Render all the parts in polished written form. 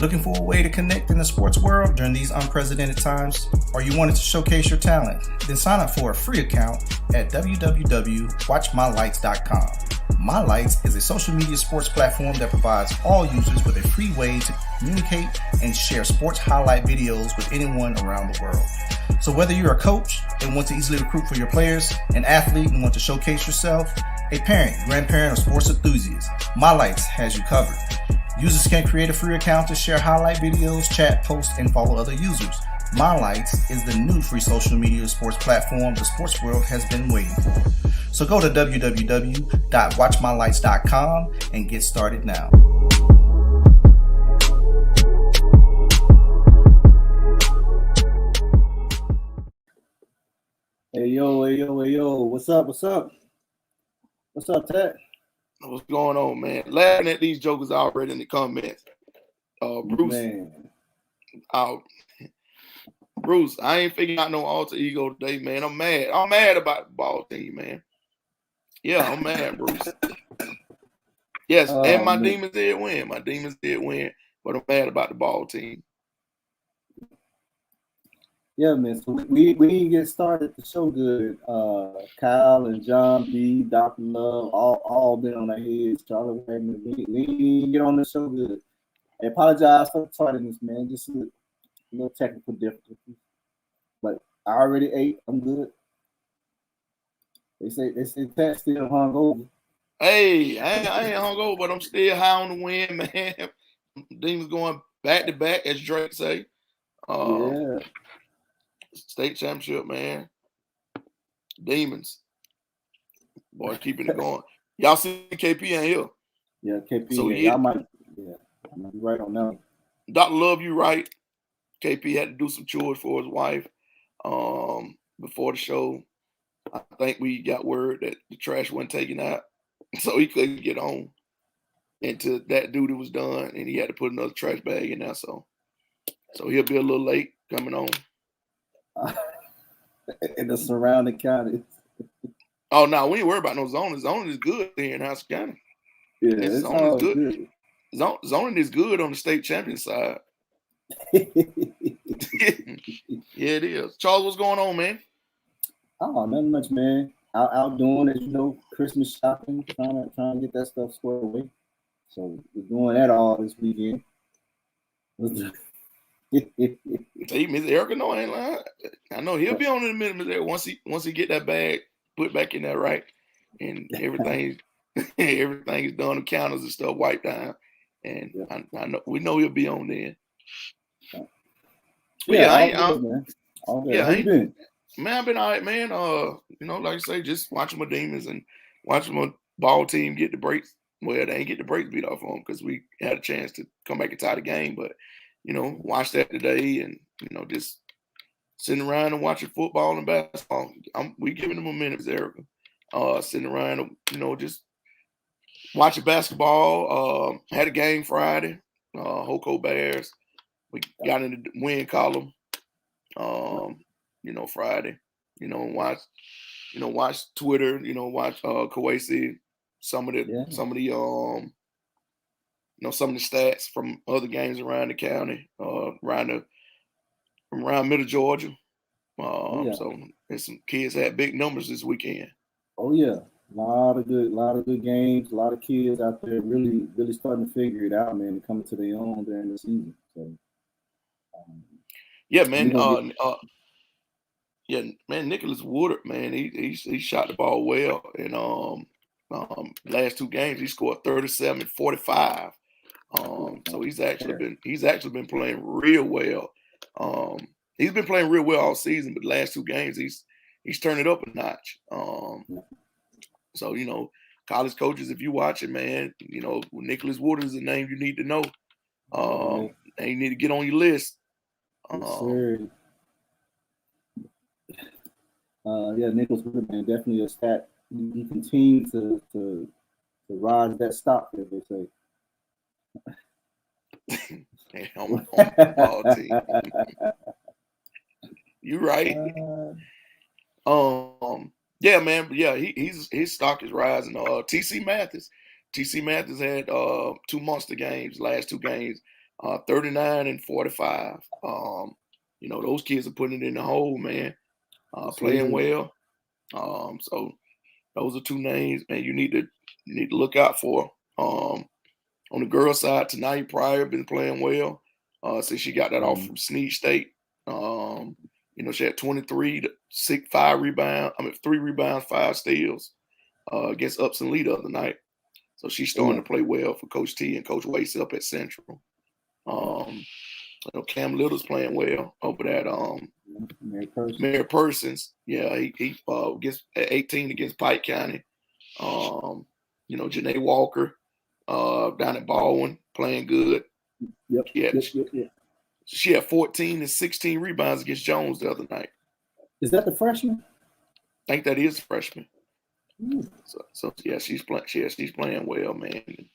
Looking for a way to connect in the sports world during these unprecedented times? Or you wanted to showcase your talent? Then sign up for a free account at www.watchmylights.com. My Lights is a social media sports platform that provides all users with a free way to communicate and share sports highlight videos with anyone around the world. So whether you're a coach and want to easily recruit for your players, an athlete and want to showcase yourself, a parent, grandparent, or sports enthusiast, My Lights has you covered. Users can create a free account to share highlight videos, chat, post, and follow other users. My Lights is the new free social media sports platform the sports world has been waiting for. So go to www.watchmylights.com and get started now. Hey yo, what's up, Ted? What's going on, man? Laughing at these jokers already in the comments. Bruce, Man. Bruce, I ain't figuring out no alter ego today, man. I'm mad about the ball team, man. Yeah, I'm mad, Bruce. Yes, and my Demons did win. My Demons did win, but I'm mad about the ball team. Yeah, man. So we didn't get started the show good. Kyle and John B, Dr. Love, all been on their heads. Charlie Wagner, we didn't get on the show good. I apologize for the tardiness, man. Just a little technical difficulties. But I already ate. I'm good. They say Ted still hung over. Hey, I ain't hung over, but I'm still high on the win, man. Demons going back to back, as Drake say. Yeah. State championship, man. Demons. Boy, keeping it going. Y'all see KP in here. Yeah, KP. So I might be right on that. Dr. Love, you right. KP had to do some chores for his wife before the show. I think we got word that the trash wasn't taken out, so he couldn't get on until that duty was done, and he had to put another trash bag in there. So he'll be a little late coming on. In the surrounding counties. Oh no, we ain't worried about no zoning. Zoning is good here in House County. Yeah, it's all good. Zoning is good on the state champion side. Yeah, it is. Charles, what's going on, man? Oh, nothing much, man. Out doing it, Christmas shopping, trying to get that stuff squared away. So we're doing that all this weekend. Hey, Miss Erica, no, I ain't lying. I know he'll be on in a minute, Miss Erica. Once he get that bag put back in there, right, and everything is done, the counters and stuff wiped down, and I know we know he'll be on there. Man. How you been? Man, I've been all right, man. Like I say, just watching my Demons and watching my ball team get the breaks. Well, they ain't get the breaks beat off them because we had a chance to come back and tie the game, but watch that today and just sitting around and watching football and basketball. We giving them a minute, Erica. Sitting around, just watching basketball. Had a game Friday. Hoko Bears. We got in the win column. Friday. Watch Twitter. Watch Kawasi. Some of the stats from other games around the county, around Middle Georgia. So there's some kids had big numbers this weekend. Oh yeah, a lot of good games, a lot of kids out there really starting to figure it out, man, and coming to their own during the season. So yeah, man. Nicholas Woodard, man, he shot the ball well, and last two games he scored 37 and 45. So he's actually been playing real well. He's been playing real well all season, but the last two games he's turned it up a notch. So college coaches, if you watch it, man, Nicholas Woodard is a name you need to know. And you need to get on your list. Yes, sir. Nicholas Woodard, man, definitely a stat. He continues to rise that stock, as they say. On the ball team. You right. Yeah, man. Yeah, his stock is rising. TC Mathis had 2 monster games, last two games. 39 and 45. Those kids are putting it in the hole, man. Playing well. So those are two names, man. You need to look out for. On the girls' side, Tanaya Pryor been playing well. Since she got that off from Snead State. She had 23, 5 rebounds. 3 rebounds, 5 steals against Upson Lee the other night. So she's starting to play well for Coach T and Coach Wace up at Central. Cam Little's playing well over at Mary Persons. Yeah, he gets at 18 against Pike County. Janae Walker down at Baldwin playing good. Yep. She had 14 and 16 rebounds against Jones the other night. Is that the freshman? I think that is the freshman. So yeah, she's playing well, man.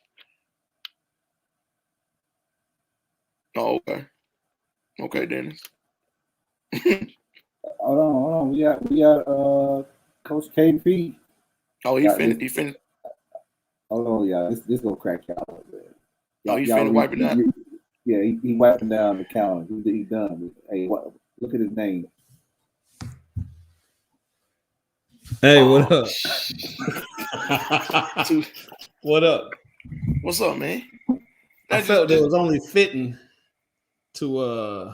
Oh, okay, Dennis. Hold on. We got Coach KP. Oh, he finished. Hold on, y'all. This gonna crack y'all. He finished wiping down. Yeah, he wiping down the calendar. He's done. Hey, look at his name. Hey, what up? What up? What's up, man? I felt it was only fitting to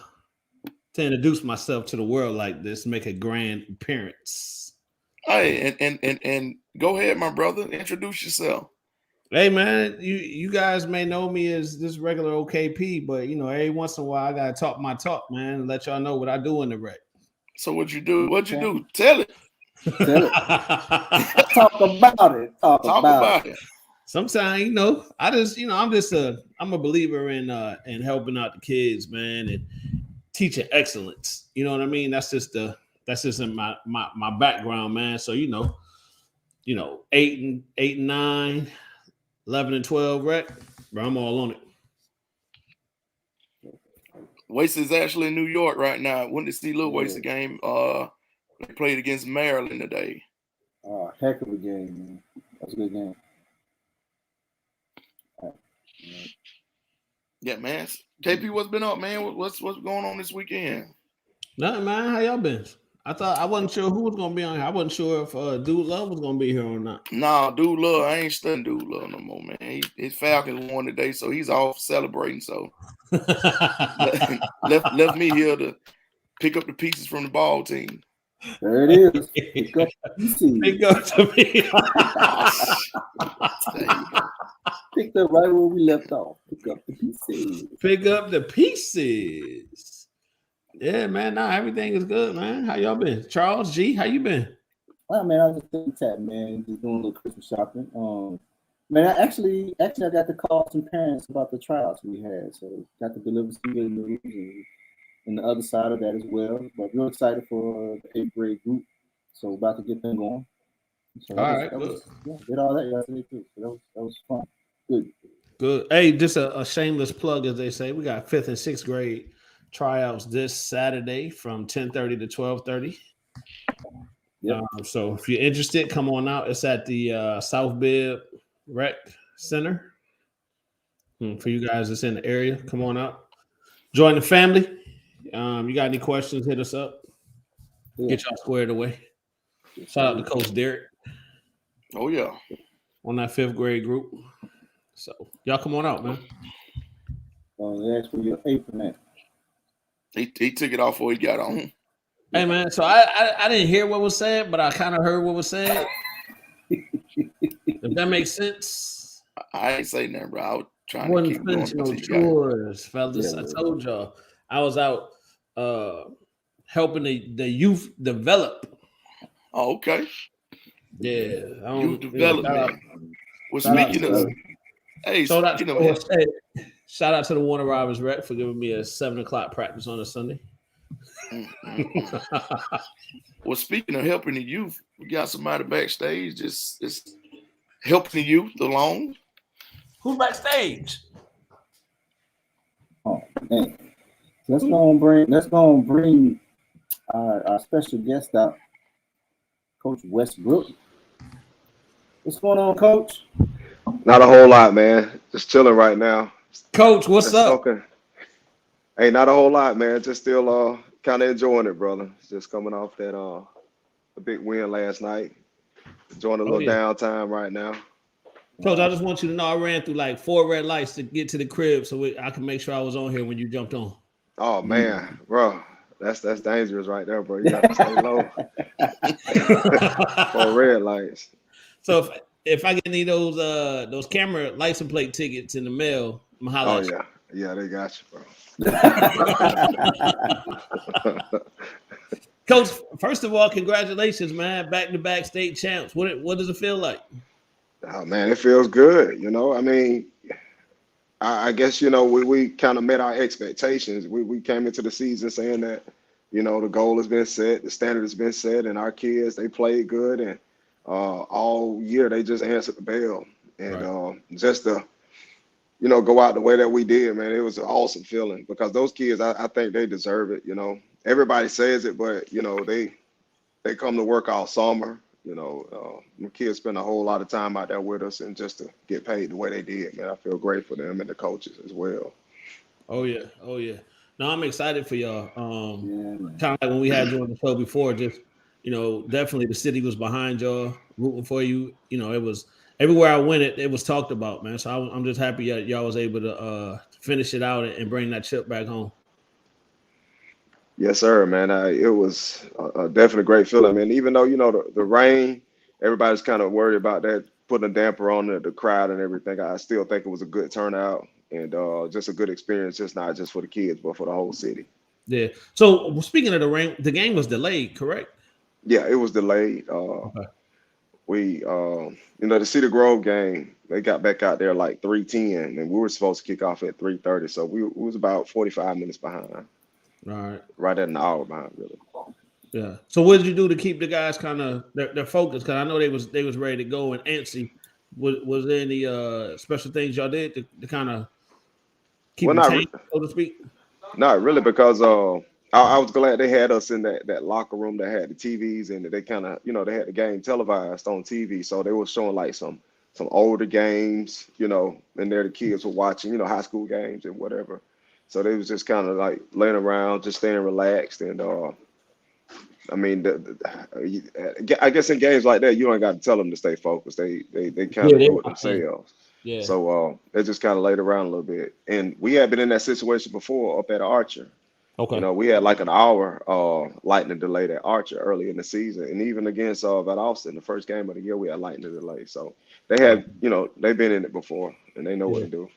introduce myself to the world like this, make a grand appearance. Hey, and go ahead, my brother. Introduce yourself. Hey, man, you guys may know me as this regular OKP, but every once in a while I gotta talk my talk, man, and let y'all know what I do in the rec. So what'd you do? What'd you do? Tell it. Talk about it. Talk about it. Sometimes, I'm a believer in helping out the kids, man, and teaching excellence. You know what I mean? That's just in my background, man. So 8 and 9, 11 and 12 rec, bro, I'm all on it. Wace is actually in New York right now. Went to see Lil Wace game. They played against Maryland today. Oh, heck of a game, man. That's a good game. Yeah, man. KP, what's been up, man? What's going on this weekend? Nothing, man. How y'all been? I wasn't sure who was gonna be on here. I wasn't sure if Dude Love was gonna be here or not. Nah, Dude Love, I ain't studying Dude Love no more, man. His Falcons won today, so he's off celebrating. So left me here to pick up the pieces from the ball team. There it is. Pick up the pieces. Pick up the pieces. Picked up right where we left off. Pick up the pieces. Pick up the pieces. Yeah, man. Nah, everything is good, man. How y'all been? Charles G, how you been? Well, man, I was just thinking that, man. Just doing a little Christmas shopping. Man, I actually got to call some parents about the tryouts we had. So got to deliver some good news and the other side of that as well. But real excited for the 8th grade group. So about to get them going. So did all that yesterday too. So that was fun. Good. Hey, just a shameless plug, as they say. We got 5th and 6th grade tryouts this Saturday from 10:30 to 12:30. Yep. So if you're interested, come on out. It's at the South Bib Rec Center. For you guys that's in the area, come on out. Join the family. You got any questions, hit us up. Get y'all squared away. Shout out to Coach Derek. Oh, yeah. On that 5th grade group. So y'all come on out, man. They asked for your apron. He took it off before he got on. Hey, man, so I didn't hear what was said, but I kind of heard what was said. If that makes sense. I ain't saying that, bro. I was trying to keep going. No chores, fellas. I told y'all. I was out helping the youth develop. Oh, okay. Yeah. Youth development. Well, speaking of... Hey, shout out to the Warner Robins Rec for giving me a 7:00 practice on a Sunday. Well, speaking of helping the youth, we got somebody backstage just helping the youth along. Who's backstage? Oh man, let's go and bring our special guest out, Coach Westbrook. What's going on, Coach? Not a whole lot, man. Just chilling right now. Coach, what's up? Talking. Hey, not a whole lot, man. Just still kind of enjoying it, brother. Just coming off that a big win last night. Enjoying a Oh little yeah. downtime right now. Coach, I just want you to know I ran through like 4 red lights to get to the crib so I can make sure I was on here when you jumped on. Oh Mm. man, bro, that's dangerous right there, bro. You got to stay low for red lights. So if I get any of those camera license plate tickets in the mail, I'm gonna holler Oh at you. yeah, yeah, they got you, bro. Coach, first of all, congratulations, man. Back-to-back state champs. What does it feel like? Oh man, it feels good. I mean, I guess we kind of met our expectations. We came into the season saying that the goal has been set, the standard has been set, and our kids they played good, and all year they just answered the bell, and Right. just to go out the way that we did, man, it was an awesome feeling because those kids I think they deserve it. Everybody says it, but they come to work all summer. The kids spend a whole lot of time out there with us, and just to get paid the way they did, man, I feel great for them and the coaches as well. Oh yeah. Oh yeah. No, I'm excited for y'all. Yeah, man. Kind of like when we had you on the show before, just definitely the city was behind y'all, rooting for you. It was everywhere I went, it was talked about, man. So I'm just happy y'all was able to finish it out and bring that chip back home. Yes, sir, man. It was a definitely great feeling, man. Even though the rain, everybody's kind of worried about that putting a damper on the crowd and everything. I still think it was a good turnout and just a good experience, just not just for the kids, but for the whole city. Yeah. So speaking of the rain, the game was delayed, correct? Yeah, it was delayed. Okay. The Cedar Grove game, they got back out there like 3:10, and we were supposed to kick off at 3:30, so we was about 45 minutes behind, All right. right at an hour behind, really. Yeah. So what did you do to keep the guys kind of their focus? Because I know they was ready to go and antsy. Was there any special things y'all did to kind of keep Well, them not tame, so to speak? Not really, because I was glad they had us in that locker room that had the TVs, and they kind of they had the game televised on TV, so they were showing like some older games, and there the kids were watching high school games and whatever. So they was just kind of like laying around, just staying relaxed, and I mean, I guess in games like that, you don't got to tell them to stay focused. They kind Yeah, of they do were it in. themselves. Yeah. So they just kind of laid around a little bit. And we had been in that situation before up at Archer. Okay. We had like an hour lightning delay at Archer early in the season. And even against at Austin, the first game of the year, we had lightning delay. So they Right. had, they've been in it before and they know what Yeah. to do.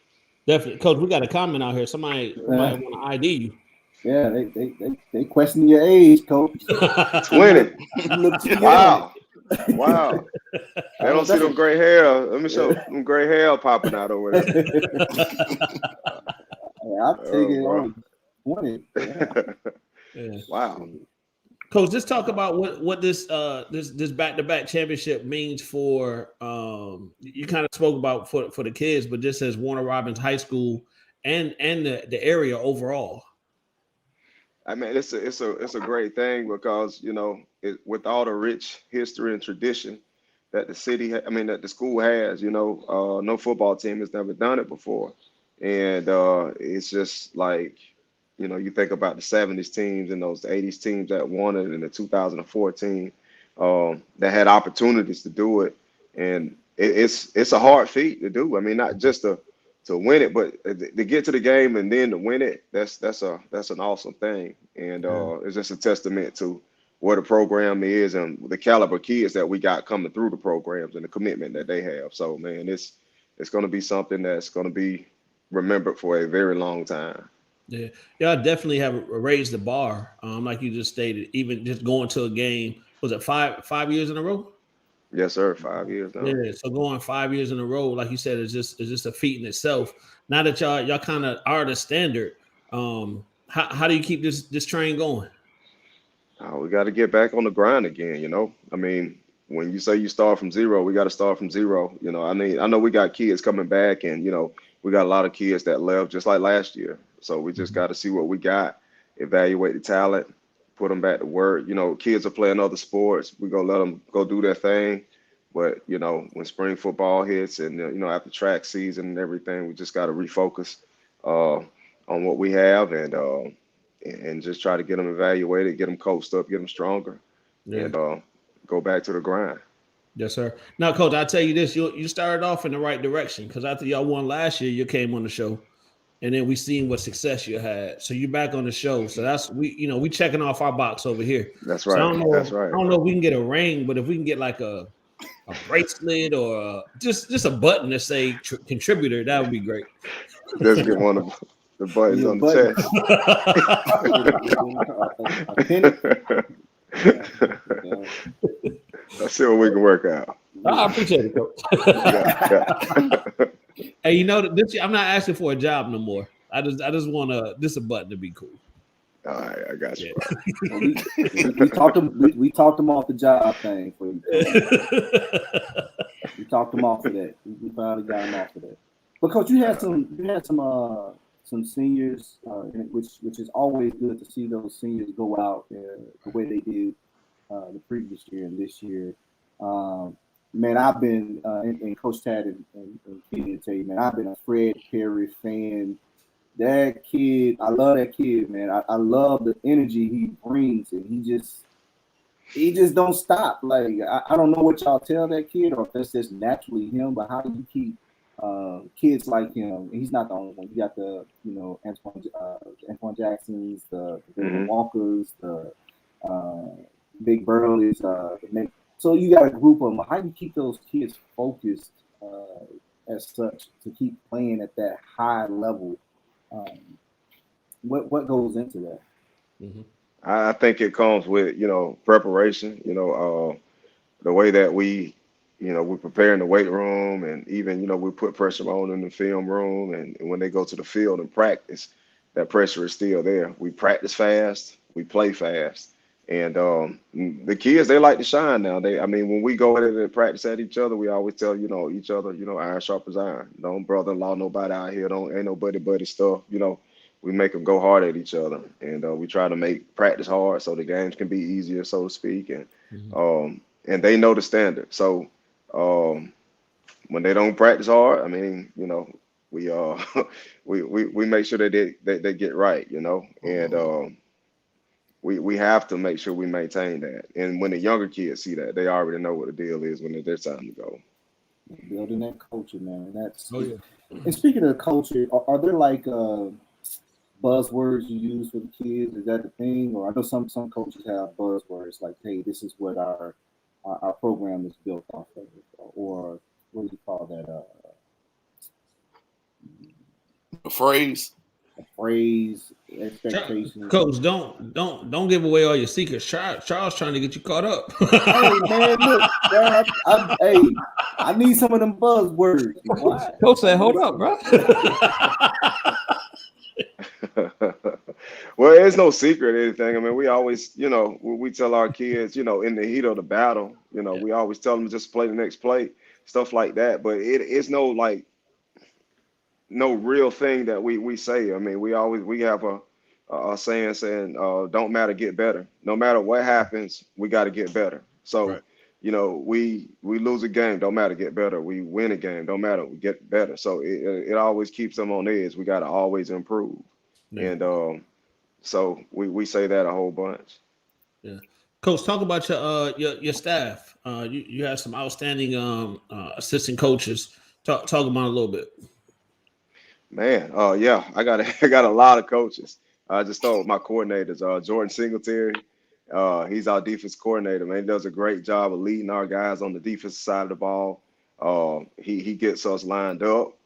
Definitely, Coach. We got a comment out here. Somebody Yeah, want to ID you. yeah, they question your age, coach. 20. You look too young. Wow. Wow. They don't see That's them gray hair. Let me show them gray hair popping out over there. I'll take Oh, it bro. on 20. Yeah. Yeah. Wow. Coach, just talk about what this this back-to-back championship means for you kind of spoke about for the kids, but just as Warner Robins High School and the area overall. I mean, it's a great thing because with all the rich history and tradition that the city, that the school has, no football team has never done it before, and it's just like, you think about the '70s teams and those '80s teams that won it, and the 2014 that had opportunities to do it, and it's a hard feat to do. I mean, not just to win it, but to get to the game and then to win it, that's an awesome thing. And it's just a testament to where the program is and the caliber of kids that we got coming through the programs and the commitment that they have. So man, it's going to be something that's going to be remembered for a very long time. Yeah, y'all definitely have raised the bar. Like you just stated, even just going to a game, was it five years in a row? Yes, sir. 5 years now. Yeah, so going 5 years in a row, like you said, is just a feat in itself. Now that y'all kind of are the standard, how do you keep this train going? We got to get back on the grind again. I mean, when you say you start from zero, we got to start from zero. I know we got kids coming back, and we got a lot of kids that left just like last year. So we just got to see what we got, evaluate the talent, put them back to work. Kids are playing other sports. We gonna let them go do their thing. But when spring football hits and after track season and everything, we just got to refocus. Uh, on what we have, and just try to get them evaluated, get them coached up, get them stronger, Yeah. and go back to the grind. Yes, sir. Now, Coach, I'll tell you this: you started off in the right direction because after y'all won last year, you came on the show, and then we seen what success you had. So you're back on the show. So that's we checking off our box over here. That's So right. I don't know. That's right. I don't know if we can get a ring, but if we can get like a bracelet or just a button that say contributor, that would be great. Just get one of the buttons Yeah, on button. the chest. Let's see what we can work out. I appreciate it, Coach. Yeah. Hey, this I'm not asking for a job no more. I just want a button to be cool. All right, I got you. Well, we talked them off the job thing for you. We talked them off of that. We finally got them off of that. Because you had some seniors, which is always good to see those seniors go out the way they did the previous year and this year. Man, I've been and Coach Tad and Kenny tell you, man, I've been a Fred Perry fan. That kid, I love that kid, man. I love the energy he brings, and he just don't stop. Like I don't know what y'all tell that kid, or if that's just naturally him. But how do you keep kids like him? And he's not the only one. You got the Antoine Jacksons, the Walkers, the Big Burleys. So you got a group of them. How do you keep those kids focused as such to keep playing at that high level? What goes into that? Mm-hmm. I think it comes with preparation. The way that we prepare in the weight room, and even we put pressure on in the film room, and when they go to the field and practice, that pressure is still there. We practice fast, we play fast, and the kids, they like to shine now. When we go in and practice at each other, we always tell each other, iron sharp as iron. Don't brother-in-law nobody out here. Ain't no buddy stuff. We make them go hard at each other, and we try to make practice hard so the games can be easier, so to speak, and they know the standard. So when they don't practice hard, we we make sure that they get right, and we have to make sure we maintain that. And when the younger kids see that, they already know what the deal is when it's their time to go. Building that culture, man. That's yeah. And speaking of culture, are there like buzzwords you use for the kids? Is that a thing? Or I know some coaches have buzzwords like, "Hey, this is what our program is built off of," or what do you call that? A phrase. Expectations. Coach, don't give away all your secrets. Charles trying to get you caught up. Hey man, look, I need some of them buzzwords. Coach said, "Hold up, bro." Well, there's no secret or anything. We always, we tell our kids, in the heat of the battle, we always tell them just play the next play, stuff like that. But it's no real thing that we say. We have a saying don't matter, get better. No matter what happens, we got to get better. So, right. We lose a game, don't matter, get better. We win a game, don't matter, we get better. So it always keeps them on edge. We got to always improve. Yeah. And so we say that a whole bunch. Yeah. Coach, talk about your staff. You have some outstanding assistant coaches. Talk about it a little bit. Man, yeah, I got a lot of coaches. I just start with my coordinators. Jordan Singletary, he's our defense coordinator. Man, he does a great job of leading our guys on the defensive side of the ball. He gets us lined up.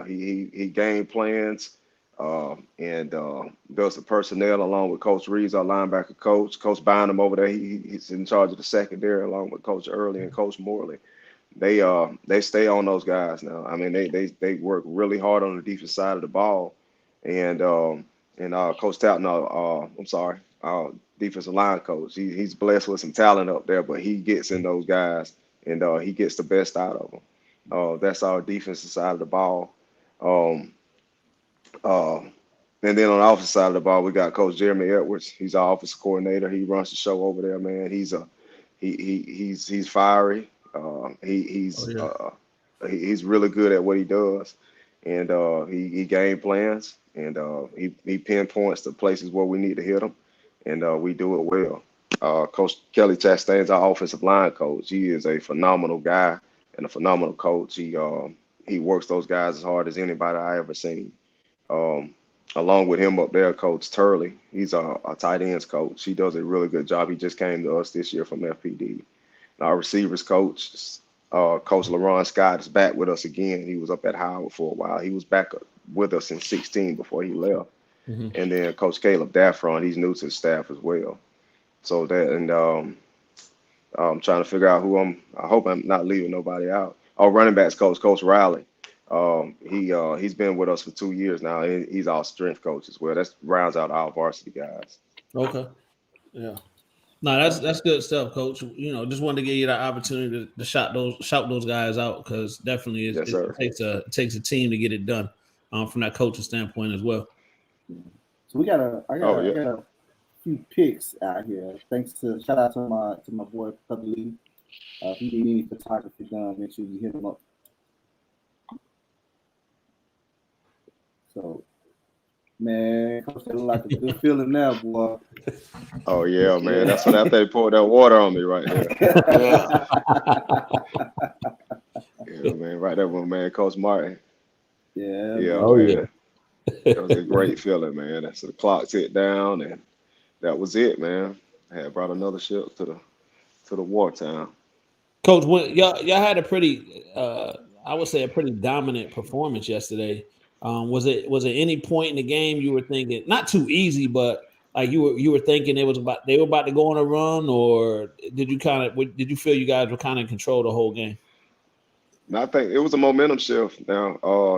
He game plans and does the personnel along with Coach Reeves, our linebacker coach. Coach Bynum over there, he's in charge of the secondary along with Coach Early and Coach Morley. They stay on those guys now. They work really hard on the defense side of the ball, and Coach Talton, our defensive line coach, he's blessed with some talent up there, but he gets in those guys and he gets the best out of them. That's our defensive side of the ball. And then on the offensive side of the ball, we got Coach Jeremy Edwards. He's our offensive coordinator. He runs the show over there, man. He's fiery. He's really good at what he does, and he game plans, and he pinpoints the places where we need to hit them, and we do it well. Coach Kelly Chastain's our offensive line coach. He is a phenomenal guy and a phenomenal coach. He works those guys as hard as anybody I ever seen. Um, Along with him up there, Coach Turley, he's a tight ends coach. He does a really good job. He just came to us this year from FPD. Our receivers coach, Coach LaRon Scott, is back with us again. He was up at Howard for a while. He was back with us in 16 before he left. Mm-hmm. And then Coach Caleb Daffron, he's new to the staff as well. So that, and I'm trying to figure out I hope I'm not leaving nobody out. Our running backs coach, Coach Riley. He's been with us for 2 years now. He's our strength coach as well. That rounds out our varsity guys. Okay. Yeah. No, that's good stuff, Coach. Just wanted to give you that opportunity to shout those guys out, because definitely it takes a team to get it done from that coaching standpoint as well. So I got a few picks out here. Shout out to my boy Pubby Lee. If you need any photography done, make sure you hit him up. So, man, Coach, that look like a good feeling now, boy. Oh yeah, man. That's when after they poured that water on me right there. Yeah, man. Right there with man, Coach Martin. Yeah. Yeah. Oh man. yeah. It was a great feeling, man. That's the clock ticked down, and that was it, man. I had brought another ship to the wartime. Coach, when y'all had a pretty, I would say a pretty dominant performance yesterday. Was it any point in the game you were thinking not too easy, but like you were thinking they were about to go on a run, or did you feel you guys were kind of in control the whole game? And I think it was a momentum shift. Now,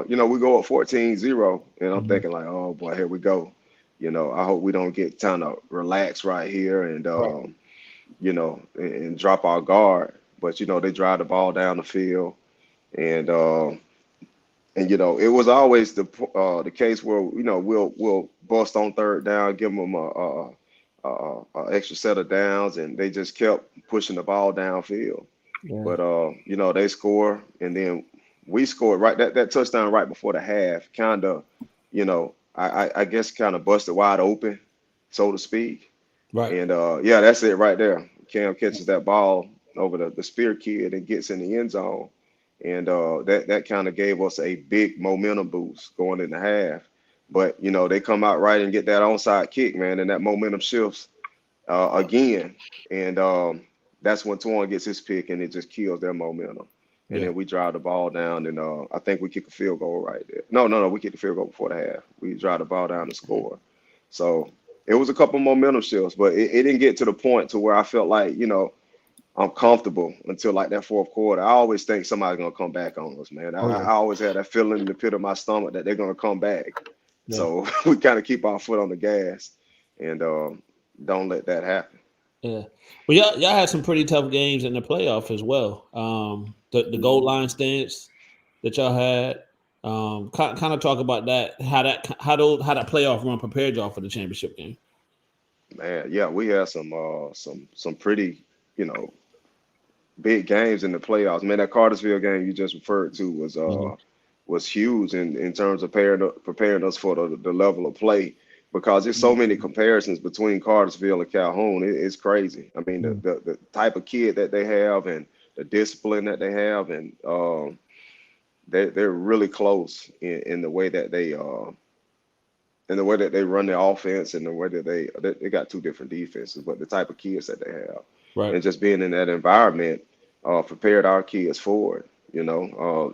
we go up 14-0, and I'm thinking like, oh boy, here we go. I hope we don't get kind of relaxed right here and and drop our guard. But they drive the ball down the field, and it was always the case where we'll bust on third down, give them a extra set of downs, and they just kept pushing the ball downfield. Yeah. But they score, and then we scored right that touchdown right before the half, kind of, I guess kind of busted wide open, so to speak. Right. And that's it right there. Cam catches that ball over the spear kid and gets in the end zone. And that kind of gave us a big momentum boost going in the half. But, they come out right and get that onside kick, man, and that momentum shifts again. And that's when Twan gets his pick, and it just kills their momentum. And then we drive the ball down, and I think we kick a field goal right there. No, we kicked the field goal before the half. We drive the ball down and score. So it was a couple momentum shifts, but it didn't get to the point to where I felt like, I'm comfortable until like that fourth quarter. I always think somebody's going to come back on us, man. I always had that feeling in the pit of my stomach that they're going to come back. Yeah. So we kind of keep our foot on the gas and don't let that happen. Yeah. Well, y'all had some pretty tough games in the playoff as well. The goal line stance that y'all had. Kind of talk about that. How that playoff run prepared y'all for the championship game. Man, yeah, we had some pretty, big games in the playoffs. Man, that Cartersville game you just referred to was huge in terms of preparing us for the level of play, because there's so many comparisons between Cartersville and Calhoun. It's crazy. I mean, the type of kid that they have and the discipline that they have, and they're really close in the way that they run their offense, and the way that they got two different defenses, but the type of kids that they have. Right. And just being in that environment prepared our kids for it.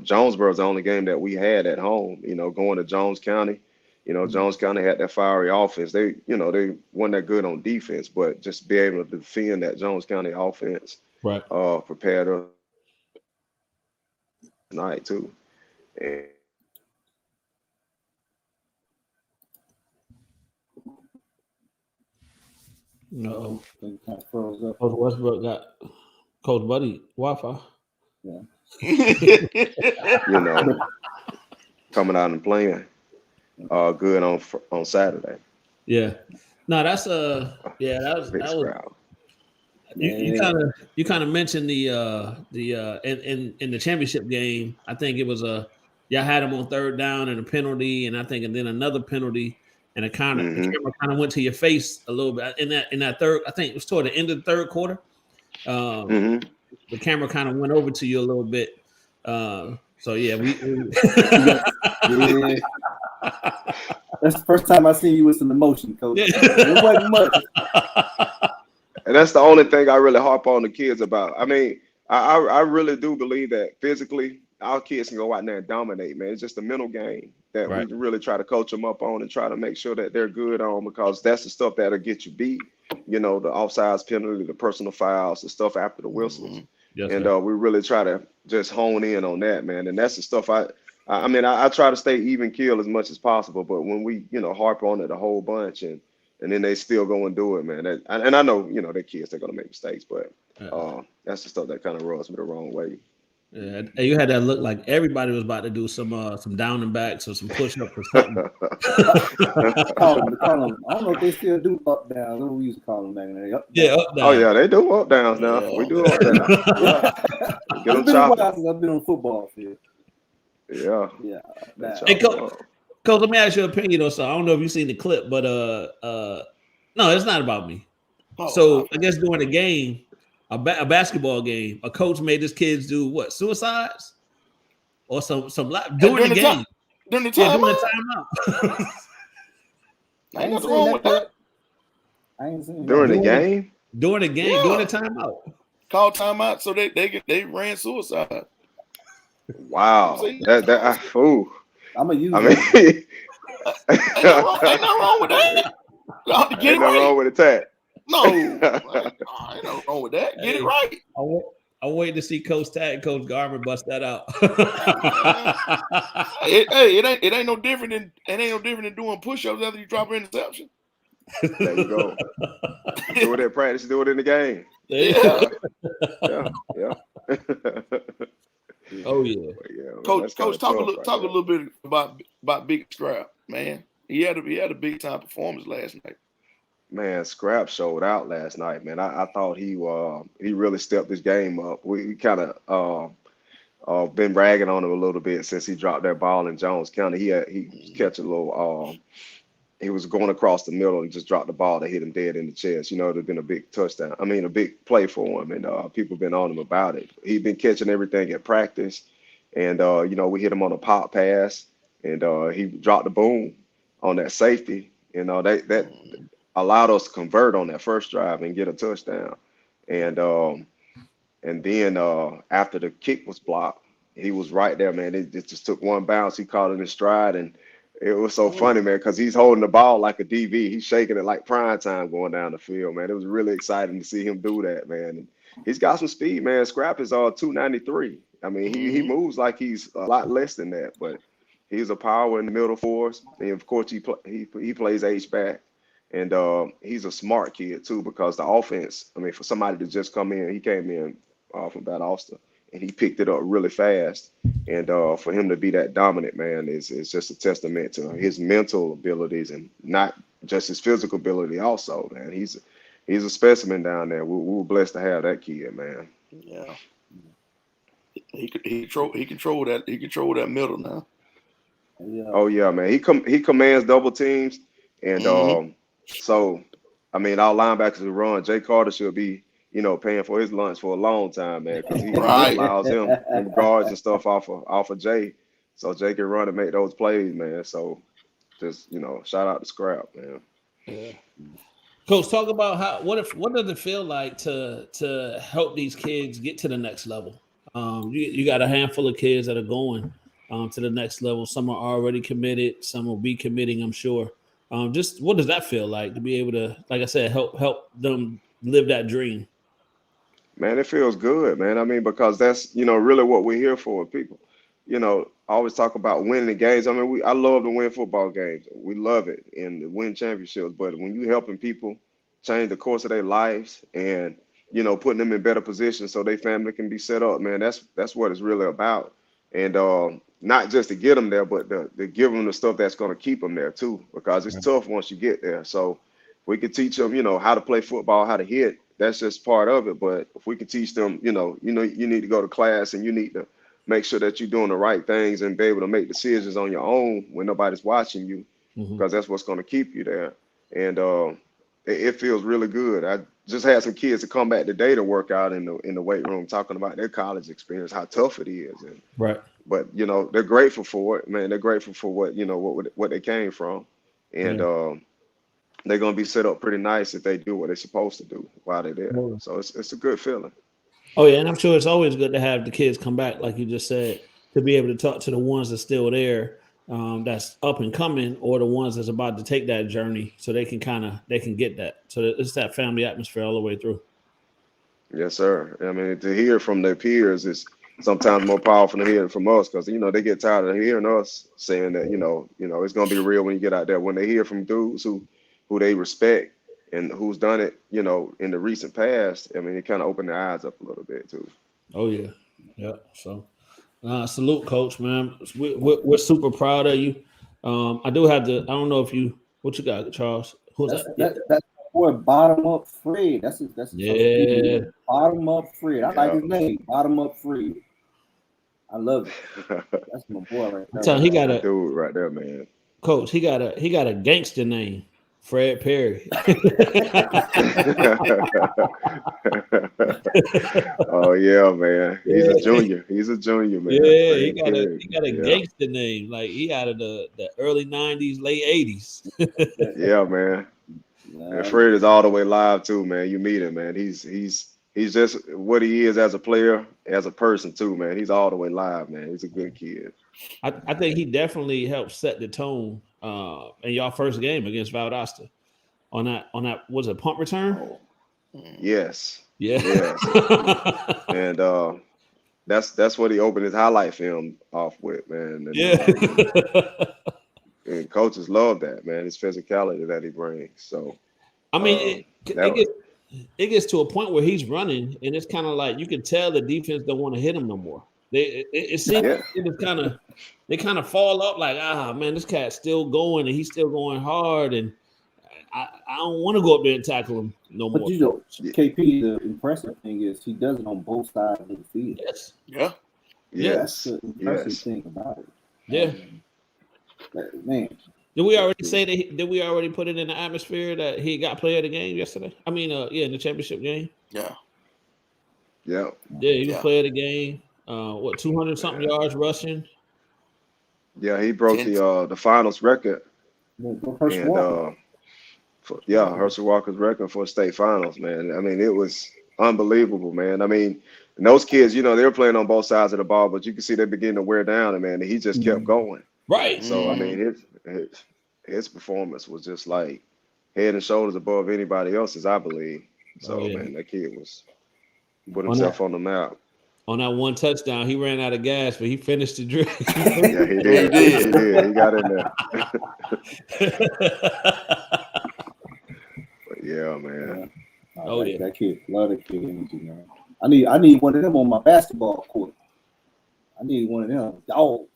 Jonesboro is the only game that we had at home, going to Jones County. Jones County had that fiery offense. They weren't that good on defense, but just be able to defend that Jones County offense prepared us tonight too. And no, Coach Westbrook got Coach Buddy Wi-Fi. Yeah. Coming out and playing good on Saturday. Yeah. No, that's that was you kind of mentioned the in the championship game. I think it was y'all had him on third down and a penalty, and then another penalty, and the camera kind of went to your face a little bit in that third. I think it was toward the end of the third quarter. The camera kind of went over to you a little bit. So yeah, yeah. That's the first time I seen you with some emotion, Coach. Yeah. It wasn't much. And that's the only thing I really harp on the kids about. I mean, I really do believe that physically our kids can go out there and dominate, man. It's just a mental game that we really try to coach them up on and try to make sure that they're good on, because that's the stuff that'll get you beat. You know, the offsides penalty, the personal fouls, the stuff after the whistles. Yes, and sir. we really try to just hone in on that, man. And that's the stuff I try to stay even keel as much as possible. But when we, harp on it a whole bunch and then they still go and do it, man. And I know, they're kids, they're going to make mistakes, but that's the stuff that kind of rubs me the wrong way. Yeah, you had that look like everybody was about to do some down and backs or some push up or something. Call them. I don't know if they still do up down. What we used to call them back in the day. Up, yeah, up down. Oh yeah, they do up downs now. Yeah. We do up downs. Yeah. Get them chopping. I've been on the football field. Yeah. Hey, Coach, let me ask your opinion or so. I don't know if you've seen the clip, but no, it's not about me. So I guess during the game, a basketball game, a coach made his kids do what? Suicides? Or some during the game. During the timeout? Ain't nothing wrong with that. I ain't seen during the game? During the game, during the timeout. Called timeout so they ran suicide. Wow. I'm gonna use ain't nothing wrong with that. Ain't nothing wrong with the No, ain't nothing wrong with that. Get it right. I'll wait to see Coach Garber bust that out. It ain't no different than doing push-ups after you drop an interception. There you go. Do it at practice, do it in the game. Yeah. Oh yeah. Coach, talk a little bit about Big Scrap, man. He had a big time performance last night. Man, Scrap showed out last night, man. I thought he really stepped his game up. We kind of been ragging on him a little bit since he dropped that ball in Jones County. He catch a little he was going across the middle and just dropped the ball that hit him dead in the chest. It would have been a big touchdown. I mean, a big play for him, and people been on him about it. He'd been catching everything at practice, and we hit him on a pop pass, and he dropped the boom on that safety. That allowed us to convert on that first drive and get a touchdown. And then after the kick was blocked, he was right there, man. It just took one bounce. He caught it in stride, and it was so funny, man, because he's holding the ball like a DV. He's shaking it like prime time going down the field, man. It was really exciting to see him do that, man. And he's got some speed, man. Scrap is 293. I mean, he moves like he's a lot less than that, but he's a power in the middle for us. And of course, he plays H-back. And he's a smart kid, too, because the offense, I mean, for somebody to just come in, he came in from Valdosta, and he picked it up really fast. And for him to be that dominant, man, is just a testament to his mental abilities and not just his physical ability also, man. He's a specimen down there. We were blessed to have that kid, man. Yeah. He control that middle now. Yeah. Oh, yeah, man. He commands double teams. And so, I mean, our linebackers who run, Jay Carter should be, paying for his lunch for a long time, man, because he allows him guards and stuff off of Jay, so Jay can run and make those plays, man. So, just shout out to Scrap, man. Yeah. Coach, talk about what does it feel like to help these kids get to the next level? You got a handful of kids that are going to the next level. Some are already committed. Some will be committing, I'm sure. Just what does that feel like to be able to, like I said, help them live that dream? Man, it feels good, man. I mean, because that's, really what we're here for. People, I always talk about winning games. I mean, I love to win football games. We love it and win championships. But when you're helping people change the course of their lives and, putting them in better positions so their family can be set up, man, that's what it's really about. And not just to get them there, but to give them the stuff that's going to keep them there too, because it's tough once you get there. So we could teach them, how to play football, how to hit. That's just part of it. But if we could teach them, you need to go to class and you need to make sure that you're doing the right things and be able to make decisions on your own when nobody's watching you, because that's what's going to keep you there. And it feels really good. I just had some kids to come back today to work out in the weight room, talking about their college experience, how tough it is. And, Right. but they're grateful for it, man. They're grateful for what they came from, and they're gonna be set up pretty nice if they do what they're supposed to do while they're there. Yeah. So it's a good feeling. Oh yeah, and I'm sure it's always good to have the kids come back, like you just said, to be able to talk to the ones that's still there, that's up and coming, or the ones that's about to take that journey, so they can get that. So it's that family atmosphere all the way through. Yes, sir. I mean, to hear from their peers is sometimes more powerful than hearing from us, because they get tired of hearing us saying that it's gonna be real when you get out there. When they hear from dudes who they respect and who's done it, in the recent past, I mean, it kind of opened their eyes up a little bit too. Oh yeah, yeah. So salute, Coach, man. We're super proud of you. I do have to. I don't know if what you got, Charles. Who's that? That's boy, Bottom Up Fred. That's yeah. Bottom Up Fred. I like his name, Bottom Up Fred. I love it. That's my boy right there. I'm telling you, he got a dude right there, man. Coach, he got a gangster name, Fred Perry. Oh yeah, man. He's a junior. He's a junior, man. Yeah, he got a gangster name. Like he out of the early 90s, late 80s. Yeah, man. And Fred is all the way live too, man. You meet him, man. He's just what he is as a player, as a person too, man. He's all the way live, man. He's a good kid. I think he definitely helped set the tone in y'all first game against Valdosta on that was it punt return? Yes. Yeah. Yes. And that's what he opened his highlight film off with, man. And, and coaches love that, man. His physicality that he brings. So I mean, it gets to a point where he's running, and it's kind of like you can tell the defense don't want to hit him no more. It seems they kind of fall up like, man, this cat's still going and he's still going hard, and I don't want to go up there and tackle him no more. But KP, the impressive thing is he does it on both sides of the field. Yes. Yeah. Yes. That's the impressive thing about it. Yeah. Man. Did we already say that? Did we already put it in the atmosphere that he got player of the game yesterday? I mean, in the championship game. Yeah. Yeah. Yeah, he was player of the game. 200 something yards rushing. Yeah, he broke the finals record. Herschel Walker's record for state finals, man. I mean, it was unbelievable, man. I mean, and those kids, they were playing on both sides of the ball, but you can see they beginning to wear down, and man, he just kept going. Right. So I mean, his performance was just like head and shoulders above anybody else's, I believe. So man, that kid put himself on the map. On that one touchdown, he ran out of gas, but he finished the drill. Yeah, he did. He did. He got in there. But yeah, man. That kid, love that kid energy, man. I need one of them on my basketball court. I need one of them. Dog.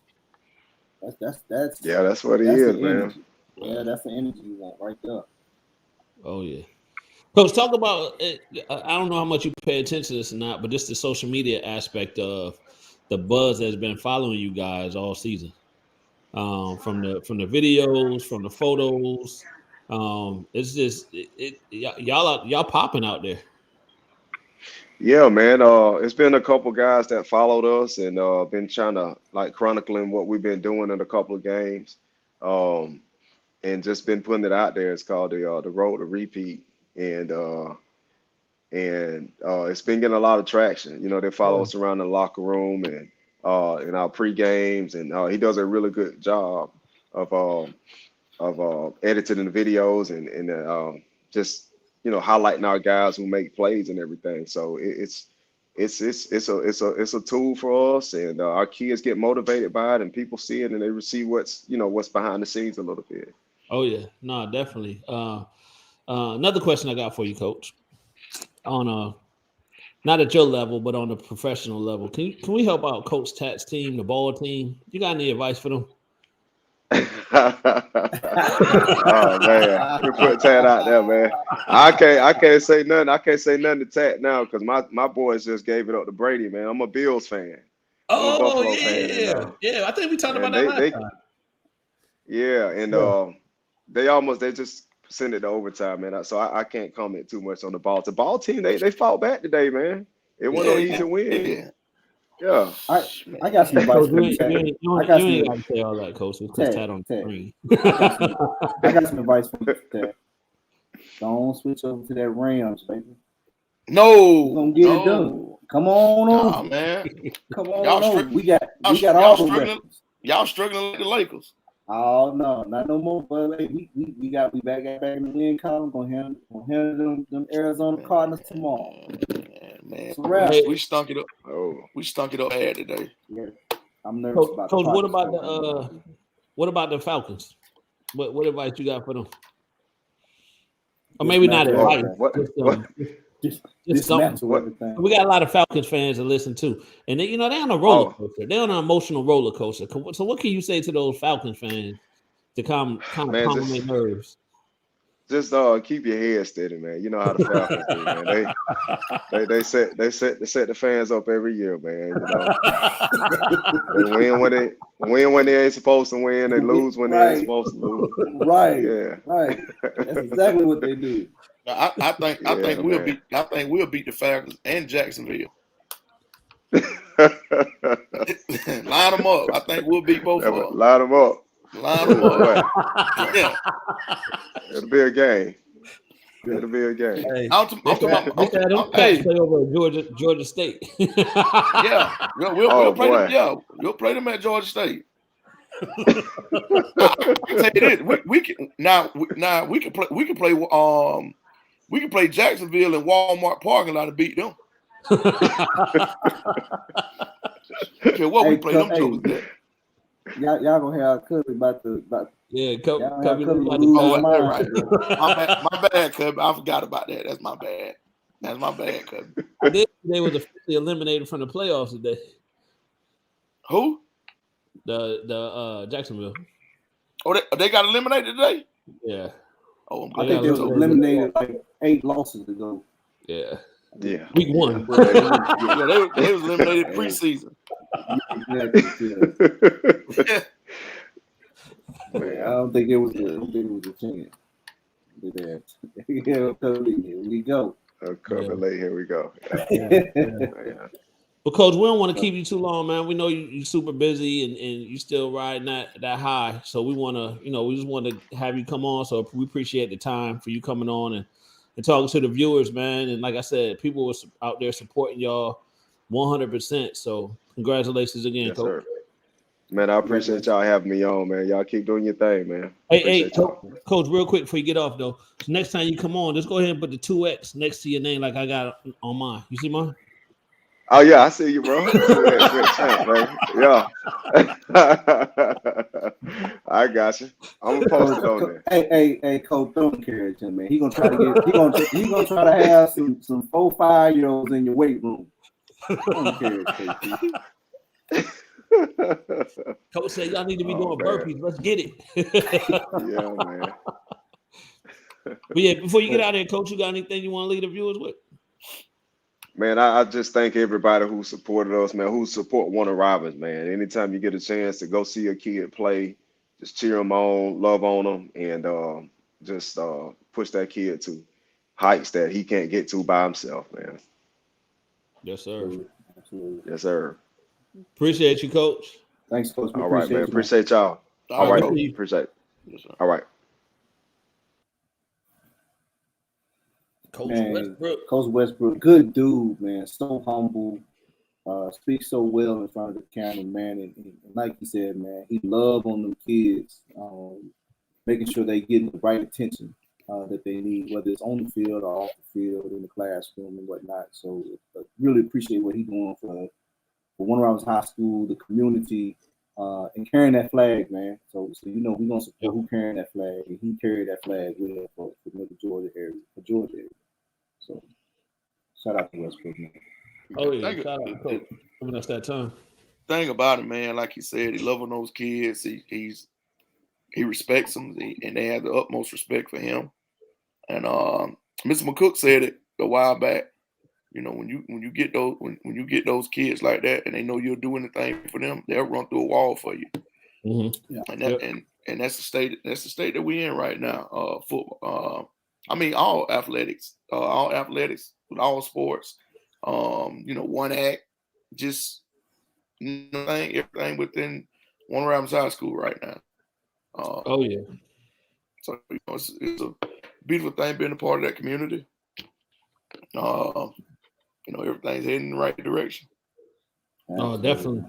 That's what he is, man. Energy. Yeah, that's the energy you want right there. Oh yeah. Coach, talk about I don't know how much you pay attention to this or not, but just the social media aspect of the buzz that's been following you guys all season. From the videos, from the photos. It's just y'all popping out there. Yeah, man. It's been a couple guys that followed us and been trying to like chronicling what we've been doing in a couple of games, and just been putting it out there. It's called the Road to Repeat, and it's been getting a lot of traction. They follow us around the locker room and in our pre games, and he does a really good job of editing the videos and just highlighting our guys who make plays and everything. So it's a tool for us, and our kids get motivated by it, and people see it and they see what's behind the scenes a little bit. Oh yeah, no, definitely. Another question I got for you, Coach, on not at your level, but on the professional level, can we help out Coach Tat's team, the ball team? You got any advice for them? Oh man, we put Tat out there, man. I can't say nothing. I can't say nothing to Tat now because my boys just gave it up to Brady, man. I'm a Bills fan, Oh, Buffalo fan, and yeah. I think we talked about and that they last time. yeah, and they just sent it to overtime, man. So I can't comment too much on the ball. The ball team, they fought back today, man. It wasn't no easy win. Yeah. I got some advice Coach, for you you. ain't I got got some. to say all that, Coach. It's because Tat on the screen. I got some advice for you, Tat. Don't switch over to that Rams, baby. No, We're gonna get it done. Come on nah, over. man. Come on Y'all over. stri- We got y'all all the struggling. weapons. Y'all struggling like the Lakers. Oh no, not no more. But we back in the win column. Gonna handle them Arizona Cardinals tomorrow. Man, So we stunk it up. Oh. We stunk it up bad today. yeah, I'm nervous about Coach, the what about the Falcons? What advice you got for them? Or maybe not advice. Dismantle everything. We got a lot of Falcons fans to listen to, and they're on a roller coaster. They're on an emotional roller coaster. So, what can you say to those Falcons fans to kind of calm their nerves? Just keep your head steady, man. You know how the Falcons do, man. They set the fans up every year, man. You know, they win when they ain't supposed to win. They lose when they ain't supposed to lose. Right. Yeah. Right. That's exactly what they do. I think we'll beat the Falcons and Jacksonville. Line them up. I think we'll beat both of them. Line them up. Line them up. Yeah. It'll be a game. It'll be a game. Hey, I'm play over at Georgia State. Yeah, we'll play them. Yeah, we'll play them at Georgia State. I'll tell you this: we can play Jacksonville in Walmart parking lot and beat them. Okay, what we play them jokers there? Y'all gonna have Cubby about Right. My bad, Cubby. I forgot about that. That's my bad. Cubby. They was officially eliminated from the playoffs today. Who? The Jacksonville. Oh, they got eliminated today? Yeah. Oh, I think they were eliminated like 8 losses ago. Yeah. Yeah. Week 1. They was eliminated preseason. I don't think it was a chance. Here we go. Here we go. Yeah. Well, Coach, we don't want to keep you too long, man. We know you're super busy and you still riding that high. So we want to, we just want to have you come on. So we appreciate the time for you coming on and talking to the viewers, man. And like I said, people were out there supporting y'all 100%. So congratulations again, yes, Coach. Sir. Man, I appreciate y'all having me on, man. Y'all keep doing your thing, man. Hey, Coach, real quick before you get off, though. So next time you come on, just go ahead and put the 2X next to your name like I got on mine. You see mine? Oh, yeah, I see you, bro. Yeah. I got you. I'm gonna post it on there. Hey, Coach, don't encourage him, man. He gonna try to have some 4-5-year-olds in your weight room. Don't encourage Coach said y'all need to be doing burpees. Let's get it. Yeah, man. But yeah, before you get out of here, Coach, you got anything you want to leave the viewers with? Man, I just thank everybody who supported us, man, who support Warner Robins, man. Anytime you get a chance to go see a kid play, just cheer them on, love on them, and just push that kid to heights that he can't get to by himself, man. Yes, sir. Absolutely. Yes, sir. Appreciate you, Coach. Thanks, Coach. All right, man. Appreciate y'all. All right. Appreciate it. Yes, sir. All right. Coach Westbrook, good dude, man. So humble, speaks so well in front of the camera, man. And like you said, man, he love on them kids, making sure they get the right attention that they need, whether it's on the field or off the field, in the classroom and whatnot. So really appreciate what he's doing for Warner Robins High School, the community, and carrying that flag, man. So we're gonna support who carrying that flag, and he carried that flag with him for the Georgia area. So shout out to Westbrook, man. Oh yeah, shout out to Coach. Coming us that time. Thing about it, man, like you said, he loving those kids. He respects them, and they have the utmost respect for him. And Mr. McCook said it a while back. you know, when you get those kids like that, and they know you're doing the thing for them, they'll run through a wall for you. Mm-hmm. Yeah. And that's the state that we're in right now. Football. I mean, all athletics, with all sports. You know, one act, just everything within Warner Robins High School right now. Oh yeah. So you know, it's a beautiful thing being a part of that community. You know, everything's heading in the right direction. Oh, definitely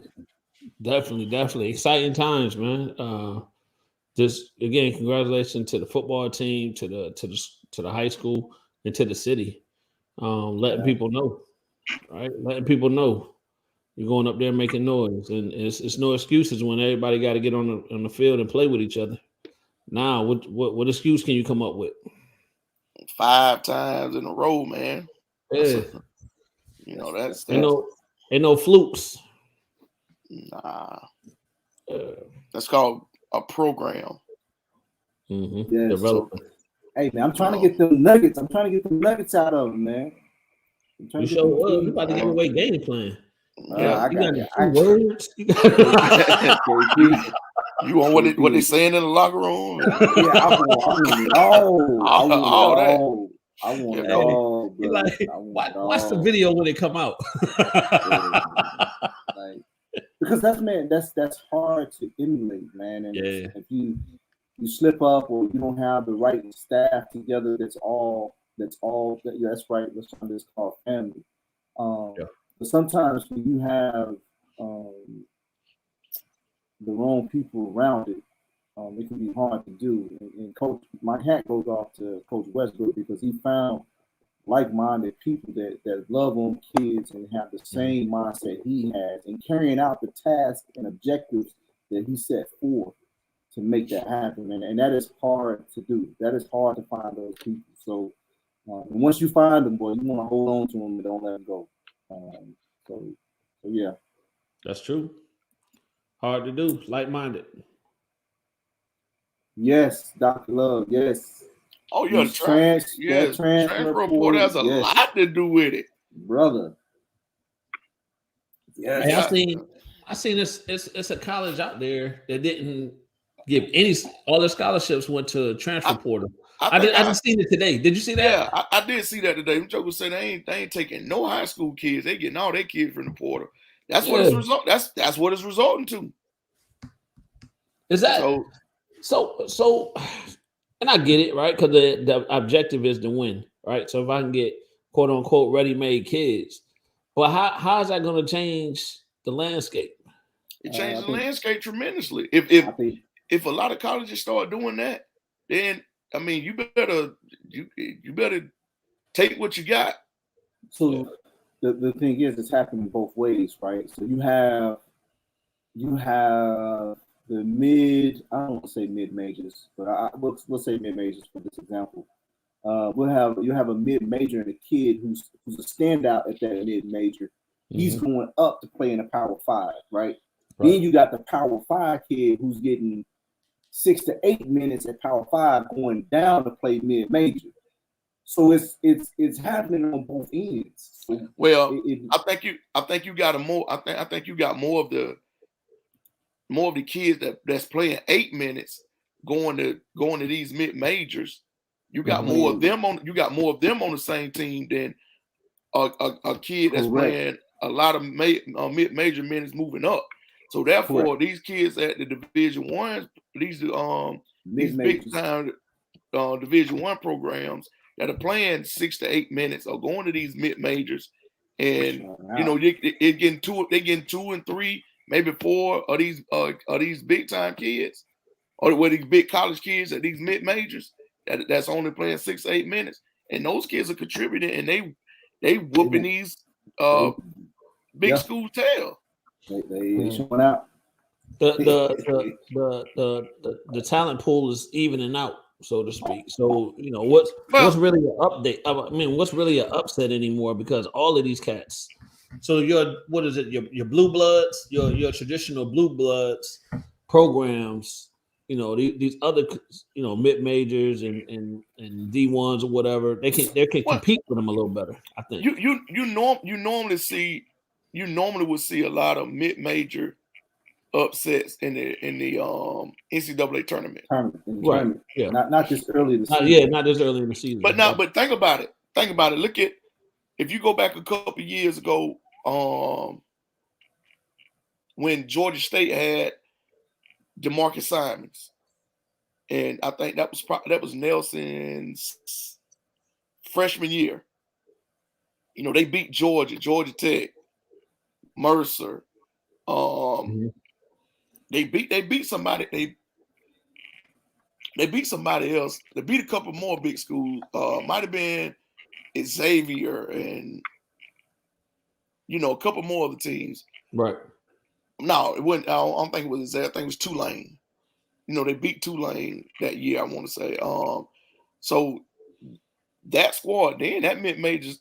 exciting times, man. Just again, congratulations to the football team, to the high school, and to the city. Letting people know, right? Letting people know you're going up there making noise, and it's no excuses when everybody got to get on the field and play with each other. Now, what excuse can you come up with? 5 times in a row, man. Yeah. You know, that's ain't no flukes. Nah. That's called a program. Mm-hmm. Yeah, Development. Hey man, I'm trying to get them nuggets. I'm trying to get them nuggets out of them, man. You show up. You about to give away game plan. Yeah, I got it. Words. You want what they saying in the locker room? Yeah, I want it all. I want it all. Bro. Like, watch the video when it come out. Like, because that's hard to emulate, man. And if you slip up or you don't have the right staff together, that's right. Let's try this called family. But sometimes when you have the wrong people around it, it can be hard to do. And Coach, my hat goes off to Coach Westbrook because he found like-minded people that love on kids and have the same mindset he has and carrying out the tasks and objectives that he set forth to make that happen. And that is hard to do. That is hard to find those people. So once you find them, boy, you want to hold on to them and don't let them go. So yeah. That's true. Hard to do. Like-minded. Yes, Dr. Love. Yes. Oh, yeah. Transfer report has a lot to do with it, brother. Yes. Hey, I seen this. It's a college out there that didn't give all their scholarships went to transfer portal. I didn't see it today. Did you see that? Yeah, I did see that today. Them jokers say they ain't taking no high school kids. They getting all their kids from the portal. That's what it's that's what it's resulting to. Is that so? And I get it, right? Because the objective is to win, right? So if I can get quote unquote ready-made kids, but how is that going to change the landscape? It changes the landscape tremendously. If a lot of colleges start doing that, then I mean you better take what you got. So the thing is, it's happening both ways, right? So you have the I don't want to say mid majors, but we'll say mid majors for this example. You have a mid major and a kid who's a standout at that mid major. Mm-hmm. He's going up to play in a Power 5, right? Then you got the Power 5 kid who's getting 6 to 8 minutes at Power 5, going down to play mid major. So it's happening on both ends. Well, I think you got more of the kids that's playing 8 minutes going to these mid majors. You got more of them on the same team than a kid that's playing a lot of mid major minutes moving up. So therefore, these kids at the Division I, these big time Division I programs that are playing 6 to 8 minutes are going to these mid majors, and you know they're getting 2 and 3, maybe 4 of these big time kids, or where these big college kids at these mid majors that's only playing 6 to 8 minutes, and those kids are contributing, and they whooping these big school tail. They showing out. The talent pool is evening out, so to speak. So you know what's really an update? I mean, what's really an upset anymore? Because all of these cats. So your blue bloods, your traditional blue bloods programs these other mid majors and D1s or whatever, they can compete with them a little better. I think you normally would see a lot of mid major upsets in the NCAA tournament. Right. Yeah. Not this early in the season. Not this early in the season. But think about it. Look at, if you go back a couple of years ago, when Georgia State had DeMarcus Simons, and I think that was Nelson's freshman year. They beat Georgia Tech, Mercer. They beat somebody. They beat somebody else. They beat a couple more big schools. Might have been Xavier and a couple more of the teams. Right. No, it wasn't. I don't think it was Xavier. I think it was Tulane. They beat Tulane that year, I want to say. So that squad then, that mid-major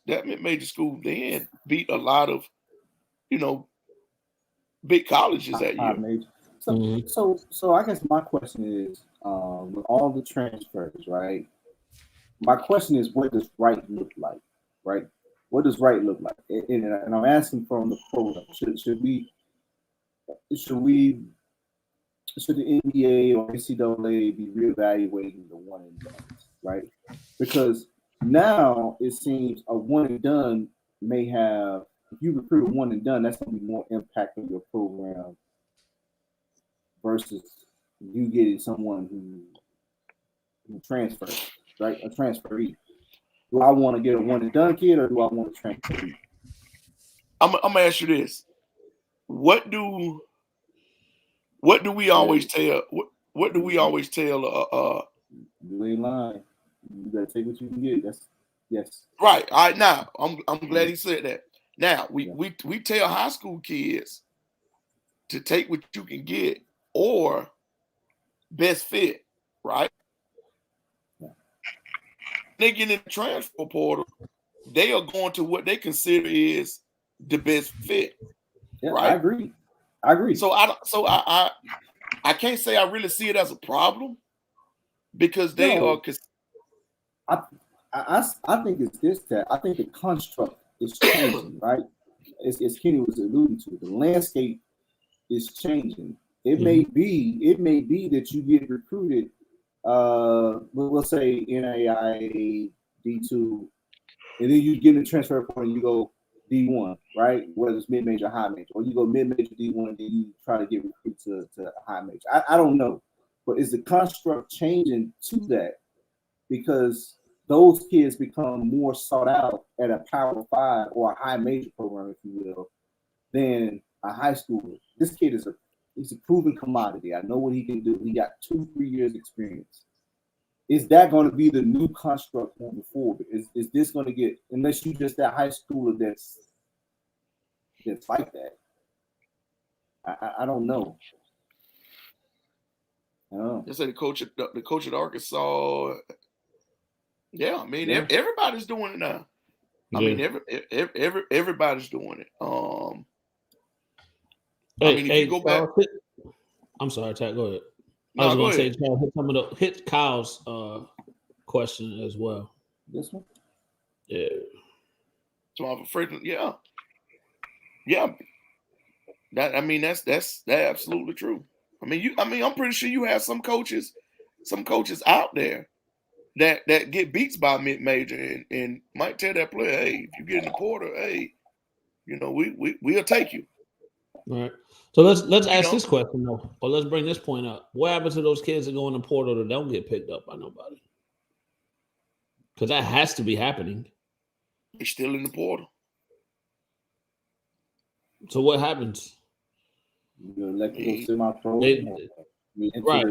school then beat a lot of, big colleges that year. So I guess my question is, with all the transfers, right? My question is, what does right look like, right? What does right look like? And I'm asking from the program. Should the NBA or NCAA be reevaluating the one and done, right? Because now it seems a one and done may have, if you recruit a one and done, that's going to be more impact on your program versus you getting someone who transfers, right? A transferee. Do I want to get a one and done kid, or do I want a transferee? I'm gonna ask you this: What do we always tell? What do we always tell? You ain't lying. You gotta take what you can get. That's yes. Right. All right. Now, I'm glad he said that. Now we tell high school kids to take what you can get or best fit. Right. Yeah. They get in the transfer portal, they are going to what they consider is the best fit. Yeah, right. I agree. So I can't say I really see it as a problem because they are. I think it's this, that I think the construct is changing, right? As Kenny was alluding to, the landscape is changing. It may be that you get recruited, we'll say NAIA D2, and then you get in the transfer portal and you go D1, right? Whether it's mid-major or high major, or you go mid-major D1 and then you try to get recruited to high major. I don't know, but is the construct changing to that? Because those kids become more sought out at a Power 5 or a high major program, if you will, than a high schooler. This kid he's a proven commodity. I know what he can do. He got 2-3 years experience. Is that going to be the new construct moving forward? Is this going to get, unless you just that high schooler that's like that? I don't know. I don't know. They say the coach at Arkansas. Yeah, I mean everybody's doing it now. I mean everybody's doing it. If you go back, I'm sorry, Tad, go ahead. No, I was going to say, Charles, hit Kyle's question as well. This one? Yeah. So I'm afraid. Yeah. That's absolutely true. I'm pretty sure you have some coaches out there that get beats by mid-major and might tell that player, hey, if you get in the portal, hey, we'll take you. All right. So let's ask this question though, or let's bring this point up. What happens to those kids that go in the portal that don't get picked up by nobody? Because that has to be happening. They're still in the portal. So what happens? Right.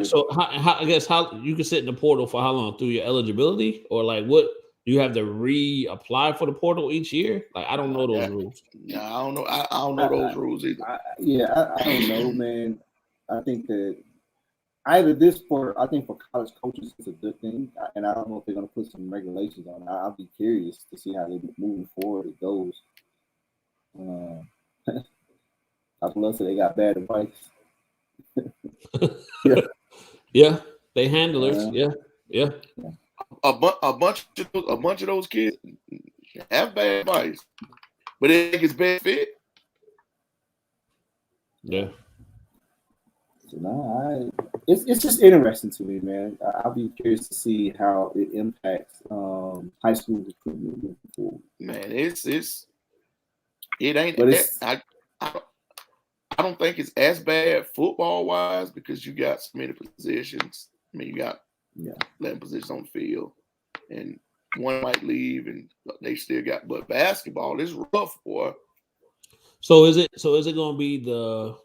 So how, I guess how you can sit in the portal for how long? Through your eligibility, or like what? You have to reapply for the portal each year? Like I don't know those rules. Yeah, I don't know. I don't know those rules either. I don't know, man. I think that either I think for college coaches it's a good thing, and I don't know if they're going to put some regulations on it. I'll be curious to see how they moving forward. It goes. I love that they got bad advice. Yeah, they handlers. Yeah. A bunch of those kids have bad advice, but they think it's bad fit. Yeah. So no, it's just interesting to me, man. I'll be curious to see how it impacts high school recruitment moving forward. Man, it ain't. But it's I don't think it's as bad football wise because you got so many positions. I mean, you got 11 positions on the field, and one might leave, and they still got. But basketball is rough, boy. So is it going to be the?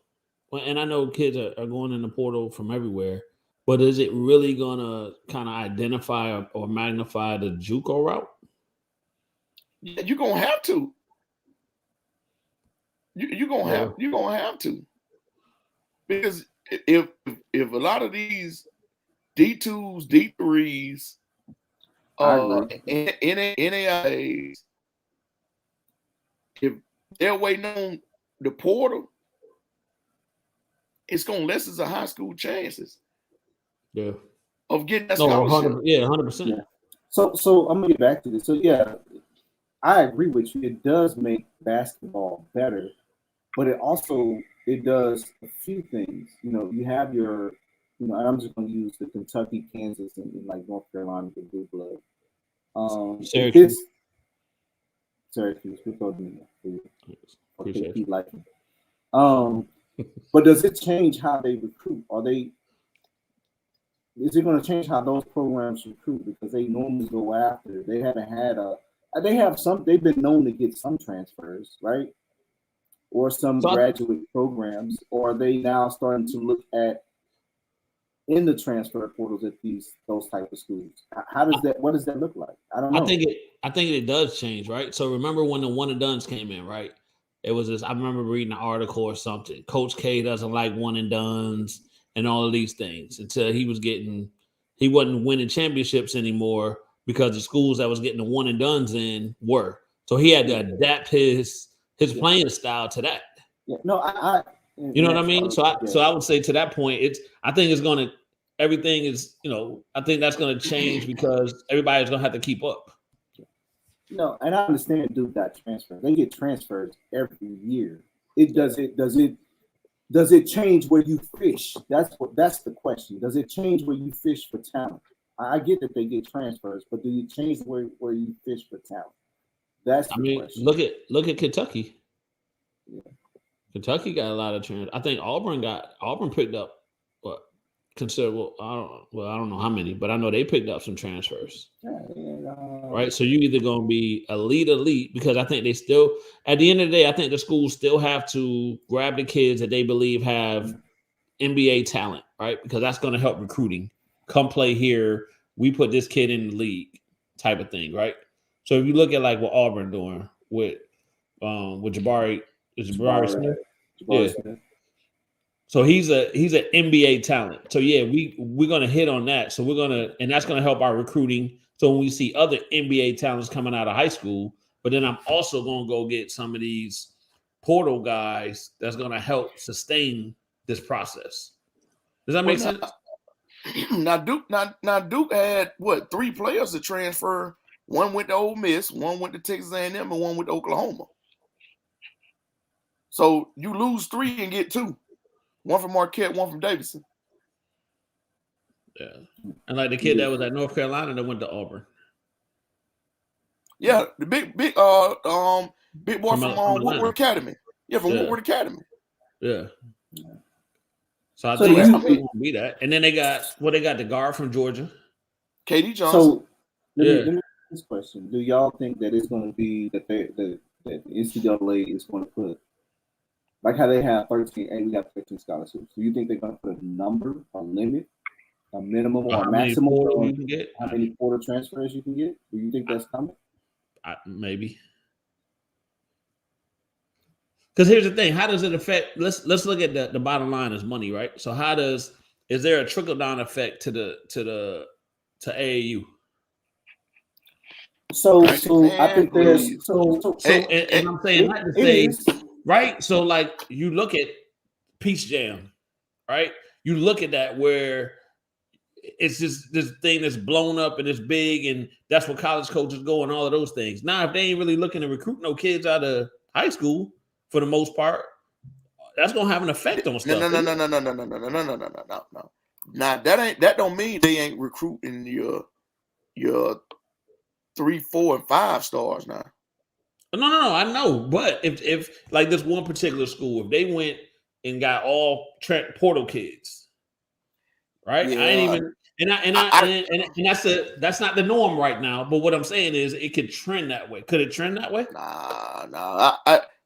And I know kids are going in the portal from everywhere, but is it really going to kind of identify or magnify the JUCO route? Yeah, you're gonna have to. You're gonna have to, because if a lot of these D2s, D3s, NAIAs, if they're waiting on the portal, it's gonna lessen the high school chances. Yeah. Of getting that scholarship. 100%. So I'm gonna get back to this. So yeah, I agree with you. It does make basketball better, but it does a few things. You know, you have your, and I'm just gonna use the Kentucky, Kansas, and like North Carolina, the blue blood. Syracuse, Appreciate it. But does it change how they recruit? Is it going to change how those programs recruit? Because they normally go after. They haven't had they've been known to get some transfers, right? Or some graduate programs, or are they now starting to look at in the transfer portals at those type of schools? What does that look like? I don't know. I think it does change, right? So remember when the one and dones came in, right? It was this. I remember reading an article or something. Coach K doesn't like one and dones and all of these things until he wasn't winning championships anymore because the schools that was getting the one and dones in were. So he had to adapt his playing style to that. Yeah. No, you know what I mean? So I would say to that point, I think that's gonna change because everybody's gonna have to keep up. No, and I understand Duke got transferred. They get transfers every year. Does it change where you fish? That's the question. Does it change where you fish for talent? I get that they get transfers, but do you change where you fish for talent? That's the question. Look at Kentucky. Yeah. Kentucky got a lot of transfers. I think Auburn picked up considerable. I don't know how many, but I know they picked up some transfers. Right, so you either gonna be elite because I think they still, at the end of the day, I think the schools still have to grab the kids that they believe have NBA talent, right? Because that's going to help recruiting. Come play here. We put this kid in the league, type of thing, right? So if you look at like what Auburn doing with Jabari Smith? Yeah. So he's an NBA talent. So yeah, we're gonna hit on that. So and that's gonna help our recruiting. So when we see other NBA talents coming out of high school, but then I'm also gonna go get some of these portal guys that's gonna help sustain this process. Does that make sense? Now Duke had 3 players to transfer. One went to Ole Miss, one went to Texas A&M, and one went to Oklahoma. So you lose 3 and get 2. One from Marquette, one from Davidson. Yeah. And like the kid that was at North Carolina that went to Auburn. Yeah, the big boy from Woodward Academy. Yeah, from Woodward Academy. Yeah. So I think it's going to be that. And then they got the guard from Georgia. KD Johnson. So let me ask this question. Do y'all think that it's going to be that the NCAA is going to put, like how they have 13 and we have 15 scholarships. Do you think they're going to put a number, a limit, a minimum or a maximum on how many portal transfers you can get? Do you think that's coming? Maybe. Because here's the thing: how does it affect? Let's look at the bottom line is money, right? So is there a trickle down effect to AAU? So I think there's and I'm saying not to say. Right, so like you look at Peach Jam, right? You look at that where it's just this thing that's blown up and it's big, and that's what college coaches go and all of those things. Now, if they ain't really looking to recruit no kids out of high school for the most part, that's gonna have an effect on stuff. No. Now that don't mean they ain't recruiting your 3, 4, and 5 stars now. No, I know, but if like this one particular school, if they went and got all portal kids, right? Yeah. I ain't even, and that's not the norm right now. But what I'm saying is, it could trend that way. Could it trend that way? Nah.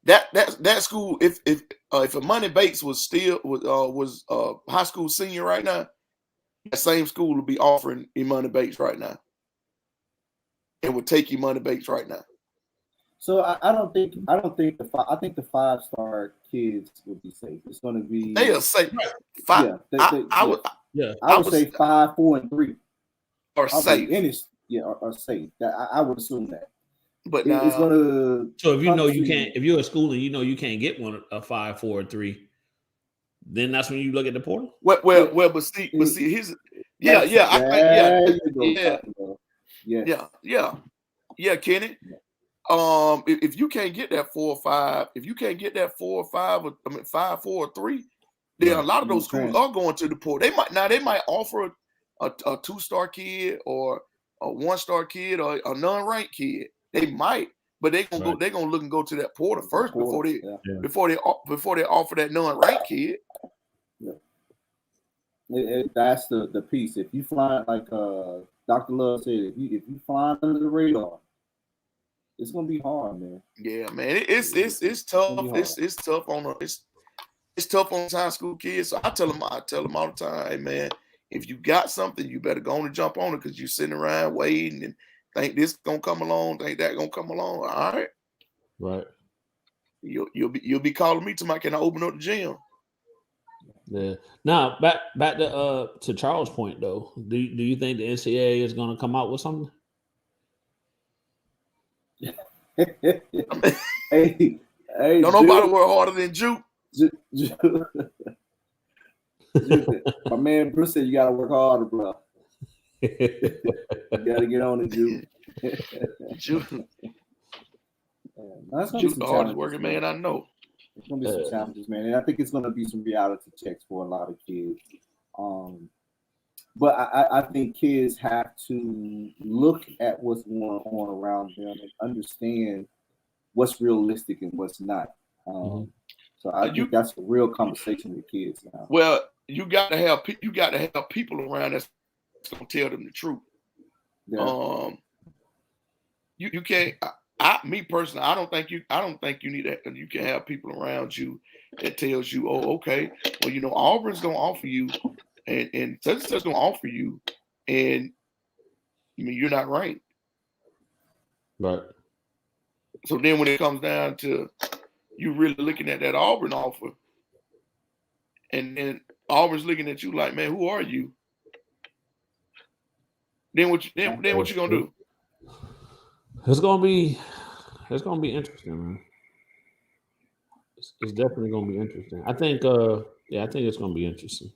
That school, if Imani Bates was high school senior right now, that same school would be offering Imani Bates right now. It would take Imani Bates right now. So I think I think the 5-star kids will be safe. It's going to be they are safe. 5. I would say 5, 4, and 3 are safe. Are safe. I would assume that. But now, it's going to. So if you can't, if you're a school and you can't get a 5, 4, or 3, then that's when you look at the portal. But see, his Kenny. If you can't get that 4 or 5, if you can't get that 4 or 5, 5, 4 or 3, then a lot of those schools are going to the portal. They might offer a 2-star kid or a 1-star kid or a non-ranked kid. They might, but they're gonna go. They're gonna look and go to that portal first before they offer that non-ranked kid. Yeah. That's the piece. If you fly, like Dr. Love said, if you fly under the radar, it's gonna be hard, man. Yeah, man. It's tough. It's tough on it's tough on high school kids. So I tell them all the time, hey man, if you got something, you better go on and jump on it, because you're sitting around waiting and think this gonna come along, think that gonna come along. All right. Right. You'll be calling me tomorrow. Can I open up the gym? Yeah. Now back to Charles' point though. Do you think the NCAA is gonna come out with something? hey, don't nobody work harder than Juke. My man Bruce said you gotta work harder, bro. You gotta get on it, Juke. That's gonna be some the hardest working man I know. It's gonna be some challenges, man, and I think it's gonna be some reality checks for a lot of kids. But I think kids have to look at what's going on around them and understand what's realistic and what's not. So I think that's a real conversation with kids now. Well, you got to have people around that's gonna tell them the truth. Yeah. You can't. Me personally, I don't think you need that. You can have people around you that tells you, oh, okay, well, Auburn's gonna offer you, and such gonna offer you, and you're not ranked. Right. So then when it comes down to you really looking at that Auburn offer, and then Auburn's looking at you like, man, who are you? Then what you gonna do? It's gonna be interesting, man. It's definitely gonna be interesting. I think it's gonna be interesting.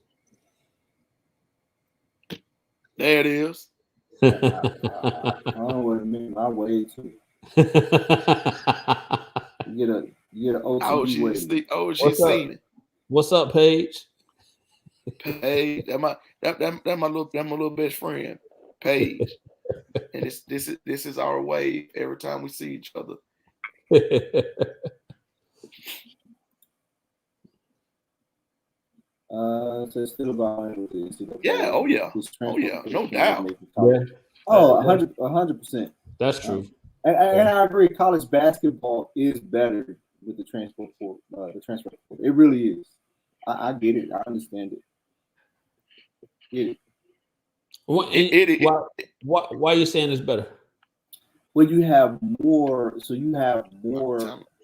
There it is. I don't want to make my way to get a OTB way. She's seen it. What's up, Paige? Paige, that my little best friend, Paige. And this is our way every time we see each other. So it's still about yeah, oh yeah, no doubt. Yeah. 100%. That's true. And I agree. College basketball is better with the transfer portal. It really is. I get it. I understand it. Get it. Why are you saying it's better? Well, you have more. So you have more.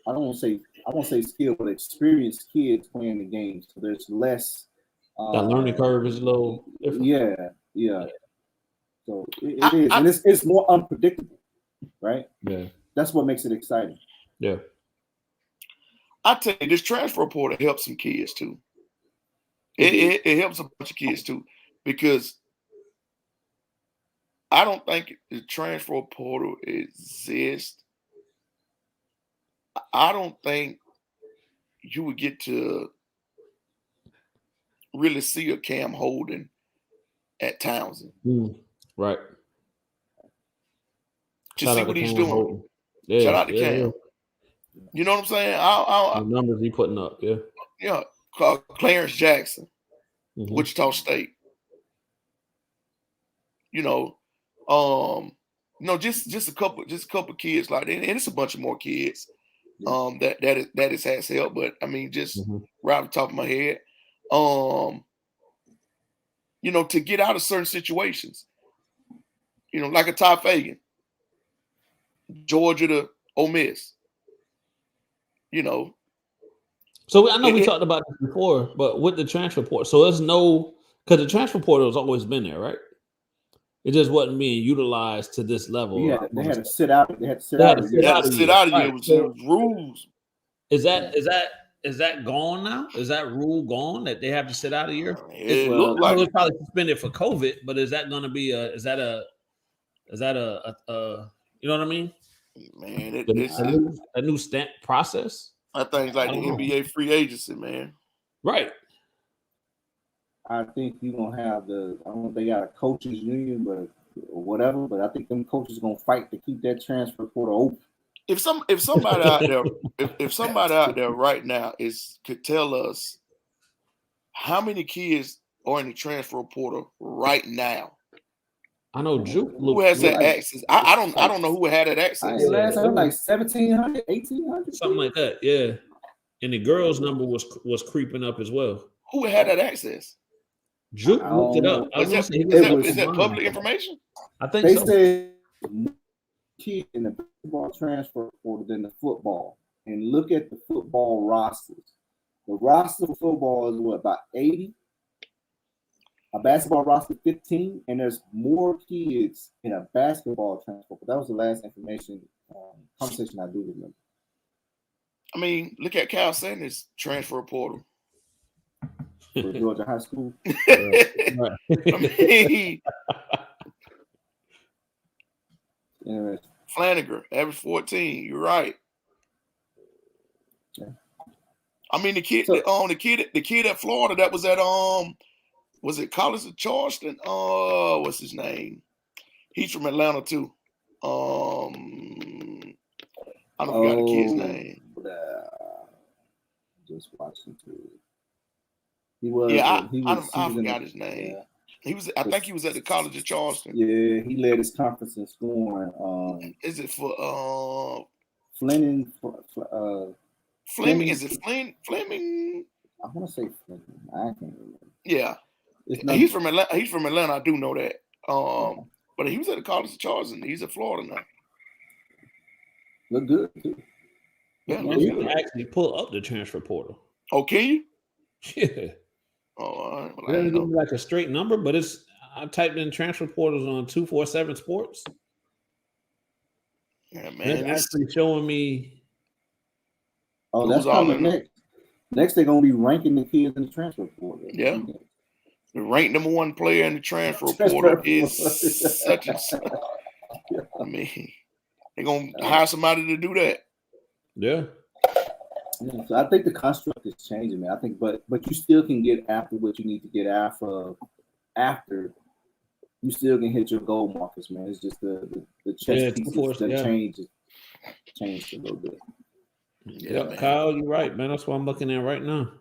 I won't say skill, but experienced kids playing the game. So there's less. That learning curve is low. Yeah. So it is, and it's more unpredictable, right? Yeah. That's what makes it exciting. Yeah. I tell you, this transfer portal helps some kids too. It helps a bunch of kids too, because I don't think the transfer portal exists. I don't think you would get to really see a Cam Holden at Townsend. Right. To see what he's doing. Yeah, Shout out to Cam. You know what I'm saying? The numbers he putting up, yeah. Clarence Jackson, Wichita State. Just a couple kids like that, and it's a bunch of more kids. That has helped, but I mean, just right off the top of my head, to get out of certain situations, like a Ty Fagan, Georgia to Ole Miss, So I know we talked about this before, but with the transfer portal, so there's because the transfer portal has always been there, right? It just wasn't being utilized to this level. Yeah, they had to sit out. They had to sit out. They had to sit out of here with rules. Is that gone now? Is that rule gone that they have to sit out a year? It looked like it's probably suspended for COVID, but is that going to be is that a you know what I mean? Man, a new stamp process. I think it's like the NBA free agency, man. Right. I think you're gonna have I don't know if they got a coaches union, or whatever, but I think them coaches gonna fight to keep that transfer portal open. If somebody out there, if somebody out there right now could tell us how many kids are in the transfer portal right now. I know Juke. Who has that access? I don't know who had that access. Last time like 1,700, 1,800, something like that. Yeah, and the girls' number was creeping up as well. Who had that access? Juke looked it up. Is that public information? I think they so. said kid in the basketball transfer portal than the football, and look at the football rosters. The roster for football is about 80. A basketball roster 15, and there's more kids in a basketball transfer. But that was the last information conversation I do remember. I mean, look at Cal Sanders' transfer portal for Georgia High School. Flanagan, average 14. You're right. Yeah. I mean, the kid at Florida that was at was it College of Charleston? What's his name? He's from Atlanta too. I don't forgot the kid's name. Just watching too. He was. Yeah, I forgot his name. Yeah. He was. I think he was at the College of Charleston. Yeah, he led his conference in scoring. Is it for Fleming? Fleming? Is it Fleming? I want to say Fleming. I can't remember. Yeah. He's from Atlanta. He's from Atlanta. I do know that. But he was at the College of Charleston. He's in Florida now. Look good too. Yeah, you can actually pull up the transfer portal. Oh, can you? Yeah. Oh, all right. Well, it doesn't give me like a straight number, but I typed in transfer portals on 247 Sports. Yeah, man. It's actually showing me. Oh, that's probably next. Next, they're gonna be ranking the kids in the transfer portal. Yeah. The ranked number one player in the transfer portal is such and such. I mean, they're gonna hire somebody to do that. Yeah. Yeah, so I think the construct is changing, man. I think, but you still can get after what you need to get after you still can hit your goal markers, man. It's just the chess pieces that changed a little bit. Yeah, Kyle, you're right, man. That's what I'm looking at right now.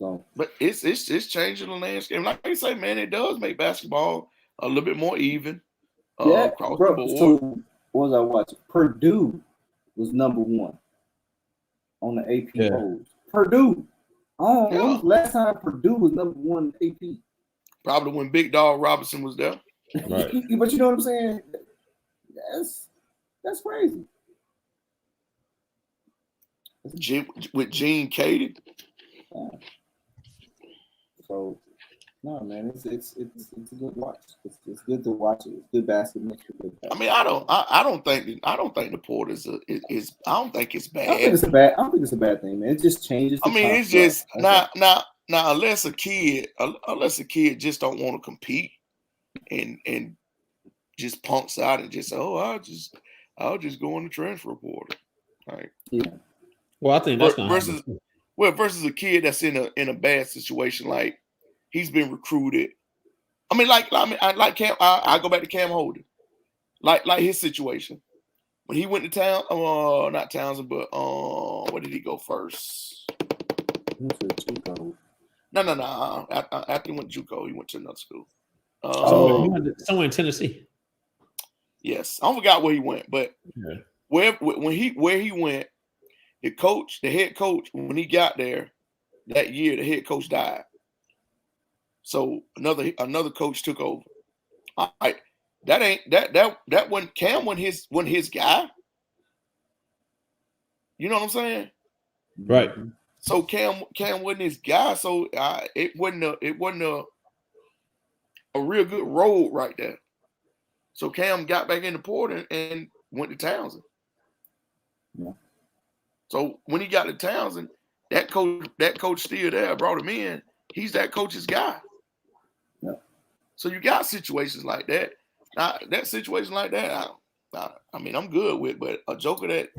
So, but it's changing the landscape. Like I say, man, it does make basketball a little bit more even. Across the board. So what was I watching? Purdue was number one on the AP polls. Purdue. Oh, when was the last time Purdue was number one in AP? Probably when Big Dog Robinson was there. Right. But you know what I'm saying? That's crazy. With Gene Katie. Yeah. So no, man, it's a good watch. It's good to watch it. It's good basketball. I mean, I don't think the port is I don't think it's bad. I don't think it's a bad thing, man. It just changes. I mean, it's just now unless a kid just don't want to compete, and just punks out and just I'll just go on the transfer portal. Right. Yeah. Well, I think that's versus a kid that's in a bad situation, like he's been recruited. I mean, I like Cam. I go back to Cam Holden, like his situation when he went to town. Not Townsend, but where did he go first? JUCO. No. After he went to JUCO, he went to another school. Somewhere in Tennessee. Yes, I forgot where he went, but where he went, the head coach, when he got there that year, the head coach died. So another coach took over. All right, that wasn't Cam wasn't his guy. You know what I'm saying? Right. So Cam wasn't his guy. So it wasn't a real good road right there. So Cam got back in the portal and went to Townsend. Yeah. So when he got to Townsend, that coach still there, brought him in. He's that coach's guy. Yeah. So you got situations like that. Now, that situation like that, I mean, I'm good with. But a joker that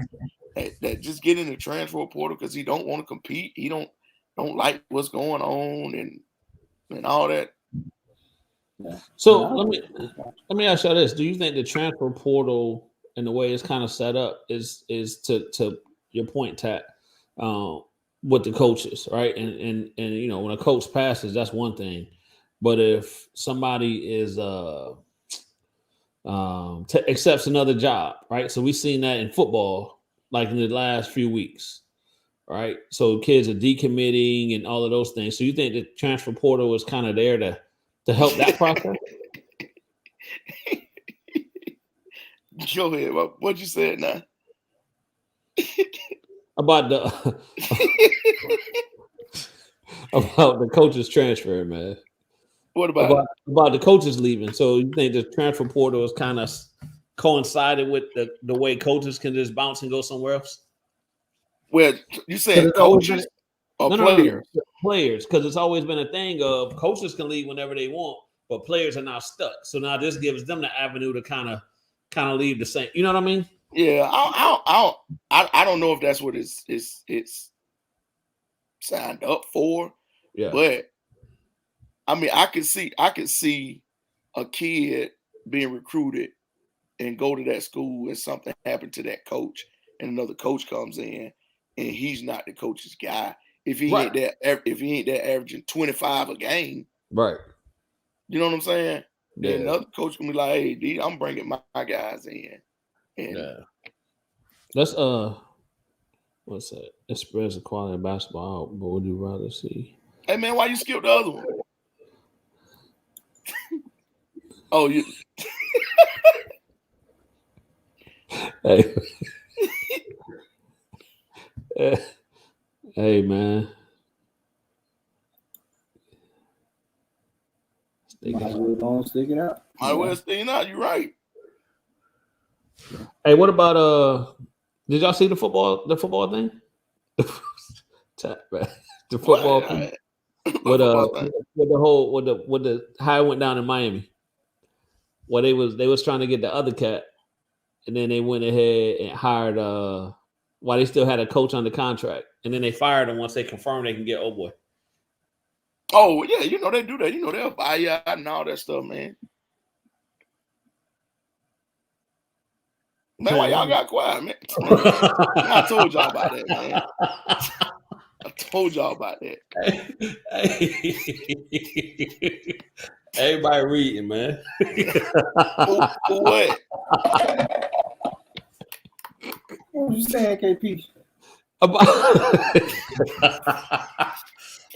just get in the transfer portal because he don't want to compete, he don't like what's going on and all that. Yeah. So let me ask you this: do you think the transfer portal and the way it's kind of set up is to your point, Tat, with the coaches, right? And you know, when a coach passes, that's one thing, but if somebody is accepts another job, right? So we've seen that in football, like in the last few weeks, right? So kids are decommitting and all of those things. So you think the transfer portal is kind of there to help that process? Go ahead. What you said now? About the coaches transfer, man. What about the coaches leaving? So you think the transfer portal is kind of coincided with the way coaches can just bounce and go somewhere else? Well, you said coaches or players? No. Players, because it's always been a thing of coaches can leave whenever they want, but players are now stuck. So now this gives them the avenue to kind of leave the same. You know what I mean? Yeah, I don't know if that's what it's signed up for. Yeah, but I mean, I could see a kid being recruited and go to that school and something happened to that coach and another coach comes in and he's not the coach's guy. If he ain't that averaging 25 a game, right? You know what I'm saying? Yeah. Then another coach can be like, "Hey, D, I'm bringing my guys in." And yeah. Let's what's that? It spreads the quality of basketball out, but would you rather see? Hey man, why you skip the other one? Oh, you. Hey. Hey man. Might as well stick it out. Might as well stick it out. You're right. Hey, what about did y'all see the football thing? The football thing. With the how it went down in Miami. Well, they was trying to get the other cat, and then they went ahead and hired while they still had a coach under contract, and then they fired him once they confirmed they can get old boy. Oh yeah, you know they do that. You know they'll buy you out and all that stuff, man. Man, why y'all got quiet, man? I told y'all about that, man. I told y'all about that. Everybody reading, man. What? What you saying, KP?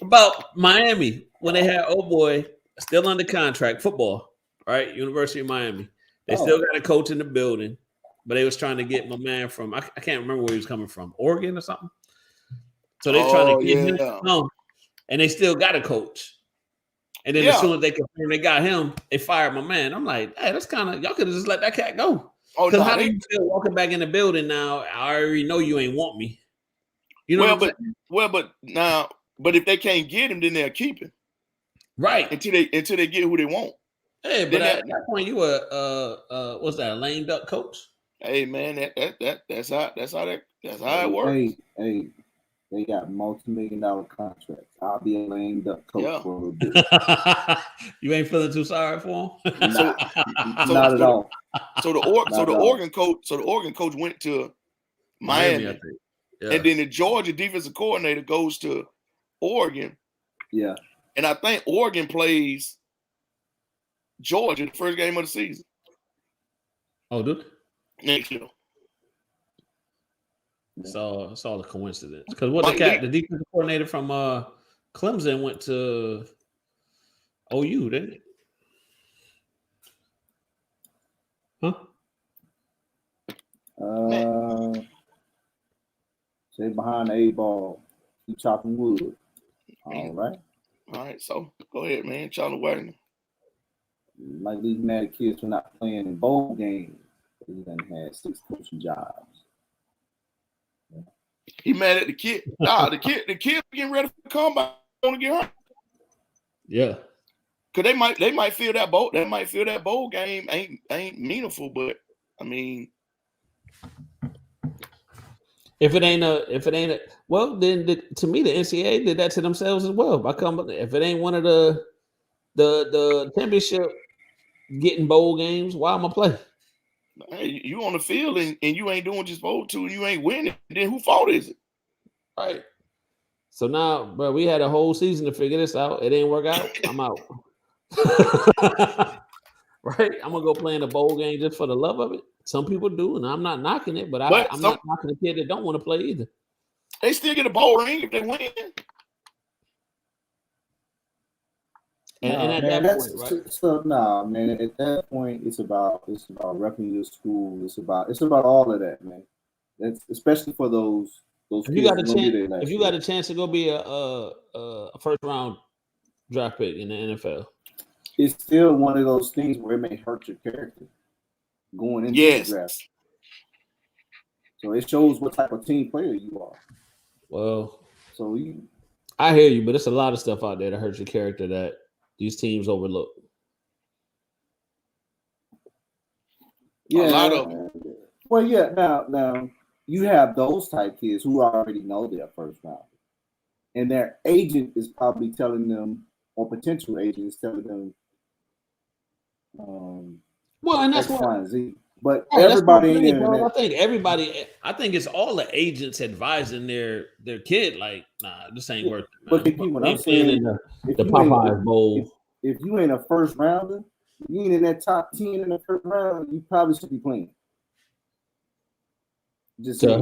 About Miami when they had old boy still under contract, football, right? University of Miami. They still got a coach in the building, but they was trying to get my man from I can't remember where he was coming from, Oregon or something. So they trying to get him, and they still got a coach. And then as soon as they confirmed they got him, they fired my man. I'm like, hey, that's kind of y'all could have just let that cat go. Because how do you feel walking back in the building now? I already know you ain't want me. You know but if they can't get him, then they'll keep him. Right. Until they get who they want. Hey, but at that point, you were what's that? A lame duck coach? Hey man, that's how it works. Hey, they got multi-million-dollar contracts. I'll be a lame duck coach for a little bit. You ain't feeling too sorry for him? Not at all. So the Oregon coach went to Miami, I think. Yeah. And then the Georgia defensive coordinator goes to Oregon. Yeah. And I think Oregon plays Georgia the first game of the season. Oh, dude. Next year. It's all a coincidence. Because the defensive coordinator from Clemson went to OU, didn't it? Huh? Stay behind the 8-ball. Keep chopping wood. All right. So go ahead, man. Charlie Wagner. Like these mad kids for not playing in bowl games. He done had 6 coaching jobs. Yeah. He mad at the kid. The kid getting ready for the combine. Want to get hurt. Yeah. Cause they might feel that bowl game ain't meaningful, but I mean, if it ain't well, then to me the NCAA did that to themselves as well. If it ain't one of the championship getting bowl games, why am I play? Hey, you on the field and you ain't doing just supposed to, and you ain't winning. Then who fault is it? Right. So now, bro, we had a whole season to figure this out. It didn't work out. I'm out. Right? I'm gonna go play in a bowl game just for the love of it. Some people do, and I'm not knocking it, but I'm not knocking the kid that don't want to play either. They still get a bowl ring if they win. And at that point, right? So man, at that point, it's about repping your school. It's about all of that, man. That's especially for those if you got a chance to go be a first round draft pick in the NFL. It's still one of those things where it may hurt your character going into the draft. So it shows what type of team player you are. Well, so I hear you, but it's a lot of stuff out there that hurts your character that these teams overlook. Yeah, a lot of them. Well, yeah. Now you have those type kids who already know their first round, and their agent is probably telling them, or potential agent is telling them. Well, and that's X, Y, and Z. But everybody ain't in it. I think it's all the agents advising their kid, like, nah, this ain't worth it. But what I'm saying in the Popeyes Bowl. If you ain't a first rounder, you ain't in that top 10 in the first round, you probably should be playing. Just to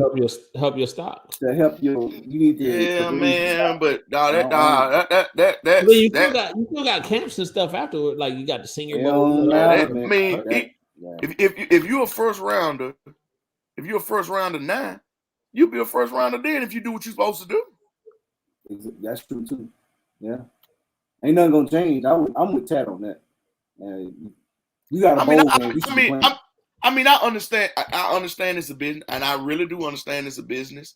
help your stock. To help you need to. Yeah, man, but you still got camps and stuff afterward. Like you got the senior bowl. If you're a first rounder, now, you'll be a first rounder then if you do what you're supposed to do. That's true too. Yeah, ain't nothing gonna change. I'm with Ted on that. You got a bowl game. I understand. I understand it's a business, and I really do understand it's a business.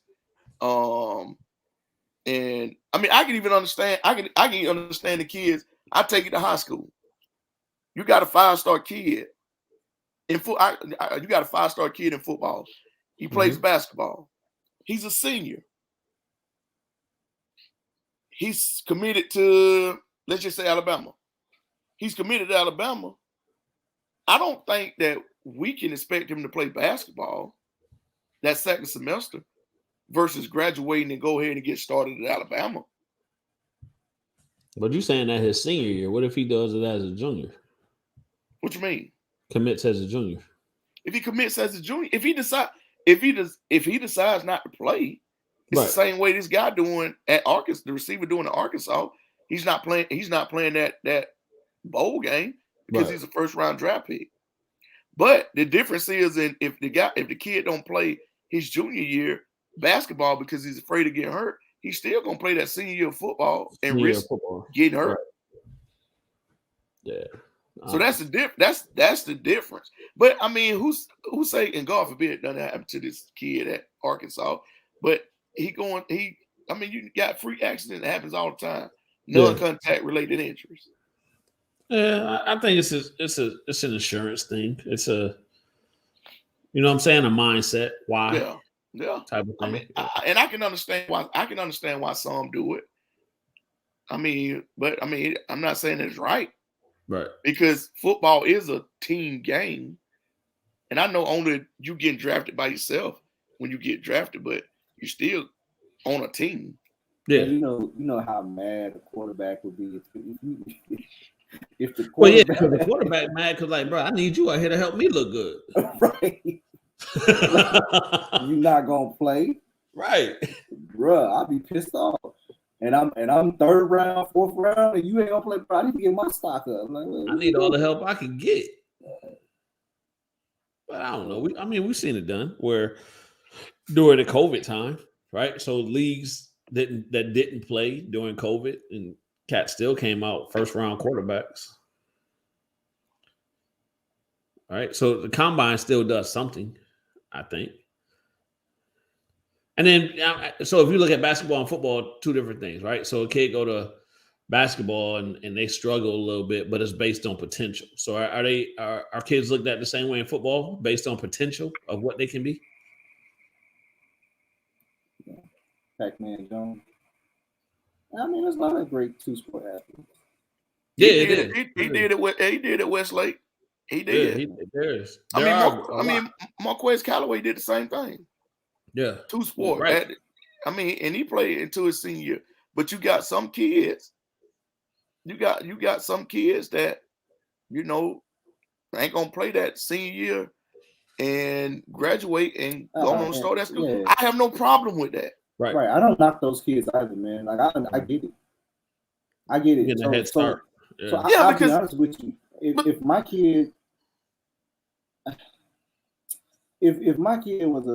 And I mean, I can even understand. I can understand the kids. I take it to high school. You got a 5-star kid in football. You got a 5-star kid in football. He plays basketball. He's a senior. He's committed to, let's just say, Alabama. He's committed to Alabama. I don't think that we can expect him to play basketball that second semester versus graduating and go ahead and get started at Alabama. But you're saying that his senior year. What if he does it as a junior? What you mean? Commits as a junior. If he commits as a junior, if he decides not to play, it's the same way this guy doing at Arkansas, the receiver doing at Arkansas. He's not playing that bowl game because he's a first round draft pick. But the difference is if the kid don't play his junior year basketball because he's afraid of getting hurt, he's still gonna play that senior year of football and risk getting hurt. Yeah. So that's the difference. But I mean, who's say, and God forbid it doesn't happen to this kid at Arkansas, but you got freak accident that happens all the time. Non-contact related injuries. Yeah, I think it's an insurance thing. It's a, you know what I'm saying, a mindset. Why? Yeah. Type of thing. I mean, and I can understand why some do it. I mean, but I mean, I'm not saying it's right. Right. Because football is a team game. And I know only you getting drafted by yourself when you get drafted, but you're still on a team. Yeah, you know how mad a quarterback would be if the quarterback. Well, yeah, because the quarterback mad because like, bro, I need you out here to help me look good. Right. You're not gonna play, right, bro? I'll be pissed off. And I'm third round, fourth round, and you ain't gonna play, bro. I need to get my stock up. Like, I need all the help I can get. But I don't know. We've seen it done where during the COVID time, right? So leagues that didn't play during COVID, and cats still came out first round quarterbacks. All right. So the combine still does something, I think. And then, so if you look at basketball and football, two different things, right? So a kid go to basketball and they struggle a little bit, but it's based on potential. So are kids looked at the same way in football, based on potential of what they can be? Yeah. Pac-Man Jones. I mean, there's a lot of great two-sport athletes. Yeah, he did at Westlake. He did. Yeah, I mean, Marquez Callaway did the same thing. Yeah, two sport. Right. I mean, and he played into his senior year. But you got some kids. You got some kids that ain't gonna play that senior year and graduate and go on to start that school. Yeah. I have no problem with that. Right. I don't knock those kids either, man. Like I get it. I get it. So, head start. So I'll be honest with you. If my kid, if my kid was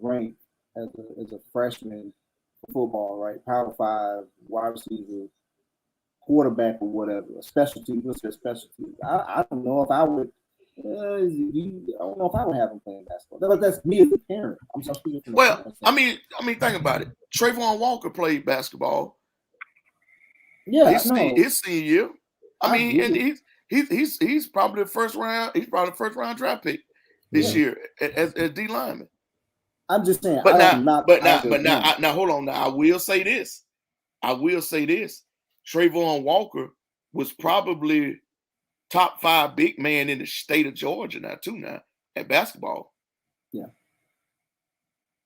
ranked as a freshman for football, right, Power 5, wide receiver, quarterback, or whatever, a specialty, what's your specialty? I don't know if I would. I don't know if I would have him playing basketball. But that's me as a parent. I'm speaking from I mean, think about it. Trayvon Walker played basketball. Yeah, his senior year. I mean, and he's probably the first round. He's probably the first round draft pick this year as D lineman. I'm just saying. But now, hold on. Now, I will say this. Trayvon Walker was probably top 5 big man in the state of Georgia now at basketball. Yeah.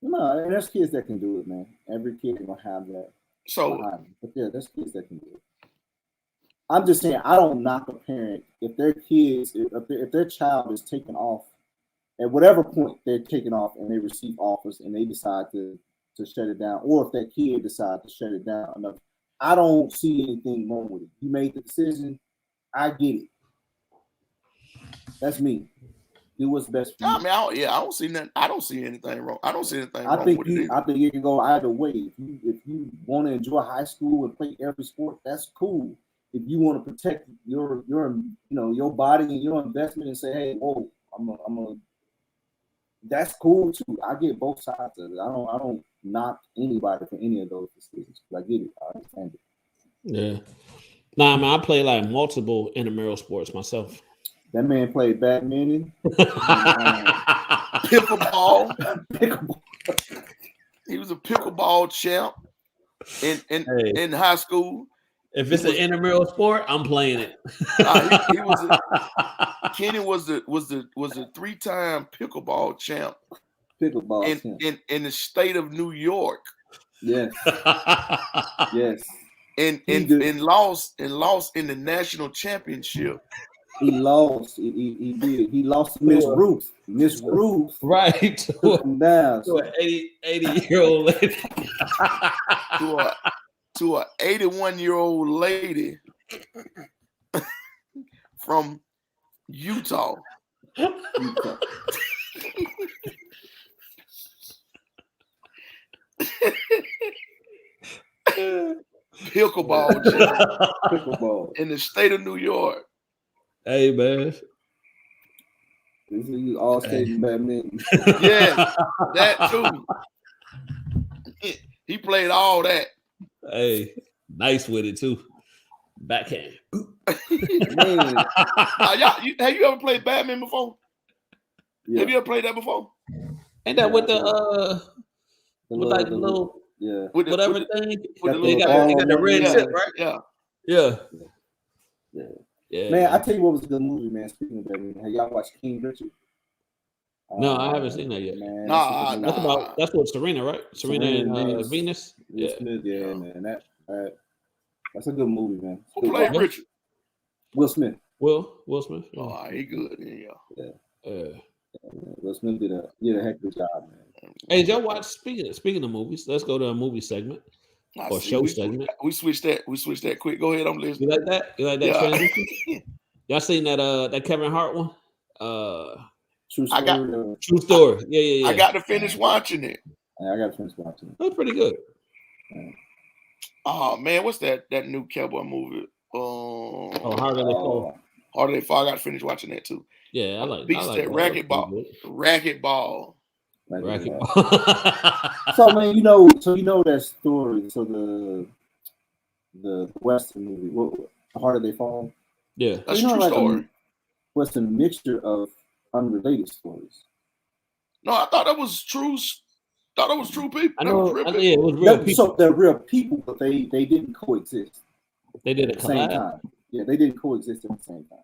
No, and there's kids that can do it, man. Every kid gonna have that. So, but yeah, there's kids that can do it. I'm just saying, I don't knock a parent if their kids, if their child is taken off at whatever point they're taken off and they receive offers and they decide to shut it down, or if that kid decides to shut it down enough. I don't see anything wrong with it. You made the decision. I get it. That's me. Do what's best for you. I mean, I don't see nothing. I don't see anything wrong. I don't see anything wrong with it. I think it can go either way. If you want to enjoy high school and play every sport, that's cool. If you want to protect your body and your investment and say, hey, whoa, I'm a that's cool too. I get both sides of it. I don't knock anybody for any of those decisions. I get it. I understand it. Yeah. Nah, I mean, I play like multiple intramural sports myself. That man played badminton, pickleball. He was a pickleball champ in high school. If it's an intramural sport, I'm playing it. Kenny was the 3-time pickleball champ. In the state of New York. Yes. Yes. And lost in the national championship. He lost. He did. He lost to Miss Ruth. Miss Ruth. Right. Took him down. To an 80-year-old lady. to an 81-year-old lady from Utah. Pickleball in the state of New York. Hey man, this is all skating badminton. Yeah, that too. He played all that. Hey, nice with it too. Backhand. Man, Have you ever played Batman before? yeah. Have you ever played that before? Ain't that with the The like the little yeah. With the, whatever with the, thing? with the Got the They little ball got the red yeah, tip, right? yeah. Yeah. Yeah. Yeah. Man, I tell you what was a good movie, man. Speaking of that, man, have y'all watched King Richard? No, I haven't seen that yet. Man, Nah, That's what Serena, right? Serena and Venus. Will Smith, yeah, man. That's a good movie, man. Who played Richard? Will Smith. Will Smith. Yeah. Oh, he good. Yeah. Will Smith did a heck of a job, man. Hey, did y'all watch? Speaking of movies, let's go to a movie segment or show segment. We switched that. Quick. Go ahead. I'm listening. You like that? You like that transition? Y'all seen that Kevin Hart one? True story. True story. Yeah. I got to finish watching it. I got to finish watching it. That's pretty good. Oh man, what's that new cowboy movie? Harder They Fall. Harder They Fall. I got to finish watching that too. Yeah, I like that. Racquetball. So man, you know that story. So the Western movie, Harder They Fall. Yeah, that's a true story. Was a mixture of unrelated stories. No, I thought that was true. Thought it was true people. I know. It was real people. So they're real people, but they didn't coexist. They did at the same time. Yeah, they didn't coexist at the same time.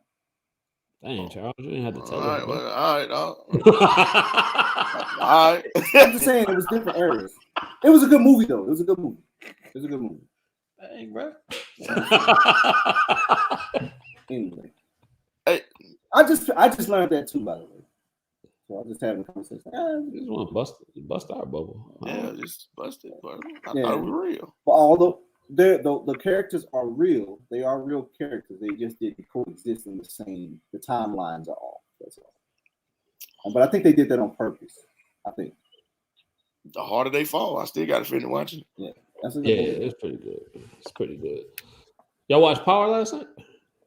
Dang, Charles, you didn't have to tell all us. Right, all right. I'm just saying it was different areas. It was a good movie though. Dang, bro. Anyway, hey, I just learned that too, by the way. So I just having a conversation. Just want to bust our bubble. Yeah, just busted, but I thought it was real. But although the characters are real, they are real characters. They just didn't coexist in the same. The timelines are off. That's all. But I think they did that on purpose. I think. The Harder They Fall. I still got to finish watching. Yeah, it's pretty good. It's pretty good. Y'all watch Power last night?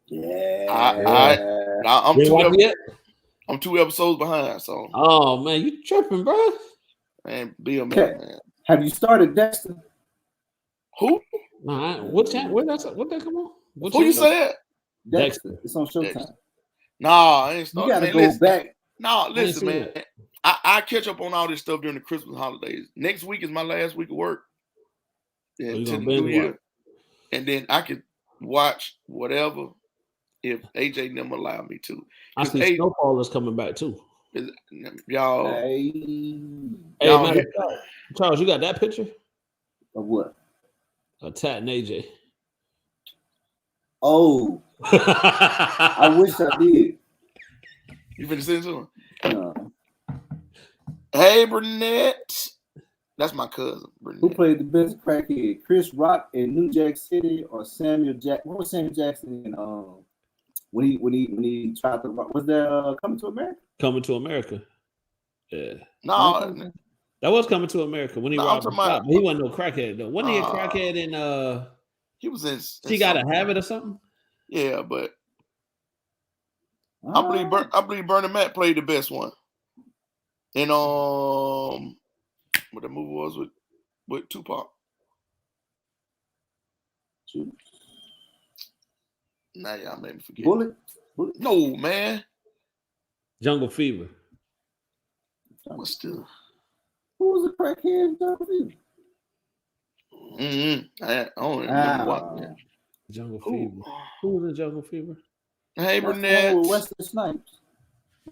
Yeah. I'm 2 episodes behind. So. Oh man, you tripping, bro? Man, be a man. Have you started Dexter? Who? Nah, what that come on? Who you said? Dexter. It's on Showtime. Dexter. Nah, I ain't started. You gotta go back. No, listen, man. I catch up on all this stuff during the Christmas holidays. Next week is my last week of work. Until the new year. And then I could watch whatever if AJ never allow me to. I see Snowfall is coming back too. Y'all. Hey, man, Charles, you got that picture? Of what? A Tat and AJ. Oh. I wish I did. You finna send to him? Hey, Burnett. That's my cousin, Burnett. Who played the best crackhead? Chris Rock in New Jack City or Samuel Jackson? What was Samuel Jackson in when he tried to rock? Was that Coming to America? Coming to America. Yeah. No. That was Coming to America when he robbed the shop. He wasn't no crackhead though. Wasn't he a crackhead in he was in He Got a Habit or something? Yeah, but I believe Bernie Mac played the best one. And what the movie was with Tupac. Now y'all made me forget. Bullet? No, man. Jungle Fever. What's the? Who was a crackhead in Jungle Fever? I don't remember what. Man. Jungle Fever. Who was in Jungle Fever? Hey, Burnett. Wesley Snipes.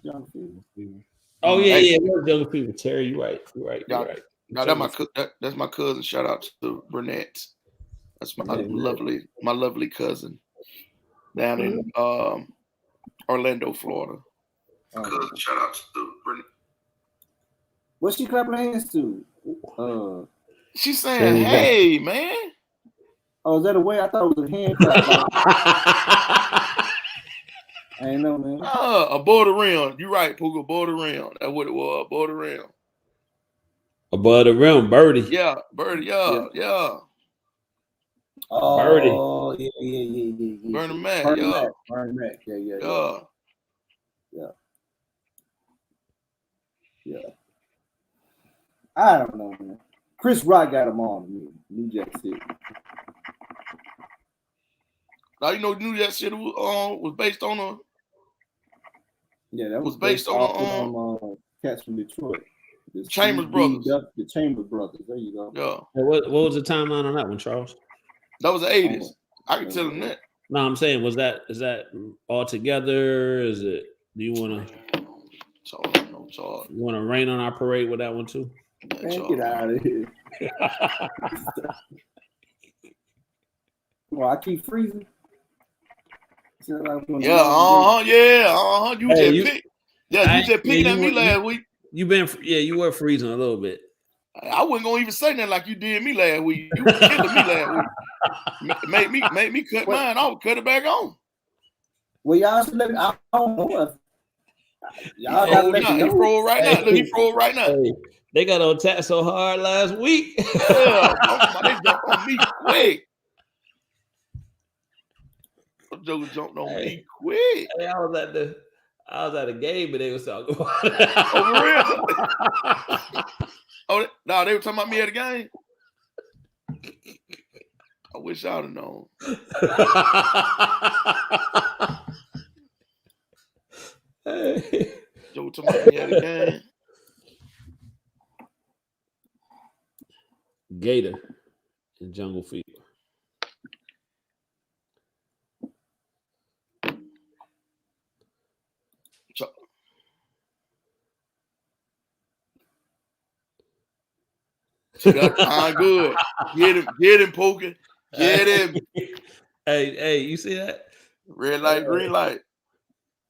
Jungle Fever. Oh yeah, it was Jungle Fever. Terry, you're right. You're right. Now that's my cousin. Shout out to Burnett. That's my lovely cousin down in Orlando, Florida. Cousin, shout out to Burnett. What's she clapping her hands to? She's saying, "Hey, man." Oh, is that a way? I thought it was a hand clap. I ain't know, man. Above the rim. You're right, Pooga. Above the rim. That's what it was. Above the rim. Above the rim, Birdie. Yeah, Birdie. Yeah. Oh, Birdie. Yeah. Bernie Mac. Bernie Mac. Yeah. I don't know, man. Chris Rock got him on New Jack City. Now you knew that shit was based on a. Yeah, that was based on Cats from Detroit. The Chambers Brothers. The Chambers Brothers. There you go. Yeah. What was the timeline on that one, Charles? That was the 80s. I can tell them that. No, I'm saying, is that all together? Is it? Do you want to? Charles. You want to rain on our parade with that one too? Man, get out of here. Well, I keep freezing. You just picked at me last week. You were freezing a little bit. I wasn't gonna even say nothing like you did me last week. You were killing me last week. Made me cut mine. I would cut it back on. Well, y'all should let me. I don't know if y'all gotta let me know. He froze right now. Look, he froze right now. Hey, they got on tap so hard last week. Yeah, they jumped on me quick. Joker jumped on me quick. Hey, I was at a game and they was talking about it. Oh, for real? Oh, no, they were talking about me at the game. I wish I'd have known. Hey. Joe talking about me at the game. Gator and Jungle Fever. Good. Get him, Poker. Get him. Hey, you see that? Red light, green light.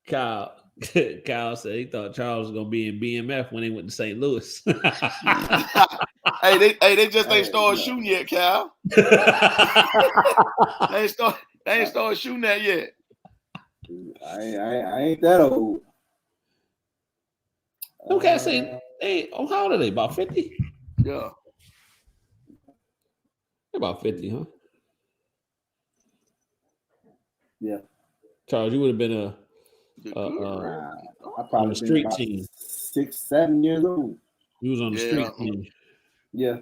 Kyle said he thought Charles was gonna be in BMF when he went to St. Louis. They just ain't started shooting yet, Kyle. They ain't started shooting that yet. I ain't that old. Okay, say, hey, how old are they? About 50? Yeah. They're about 50, huh? Yeah. Charles, you would have been I probably on the street been team. 6-7 years old. He was on the street team. Yeah.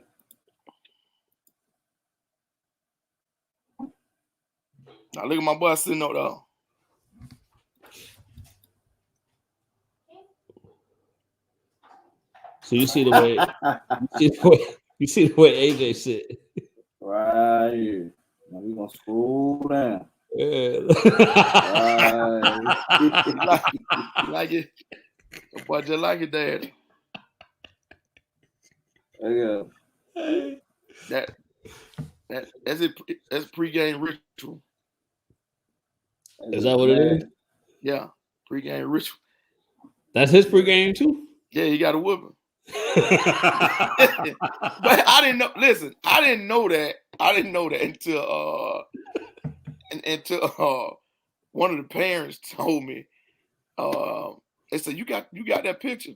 Now look at my boy sitting up there. So you see the way you see the way AJ sit. Right here. Now we're gonna scroll down. Yeah. Like it. The boy just like it, Dad. There you go. That's it. That's pregame ritual. Is that what it is? Yeah, pregame ritual. That's his pregame too? Yeah, he got a whooping. But I didn't know. Listen, I didn't know that until one of the parents told me. They said, you got that picture,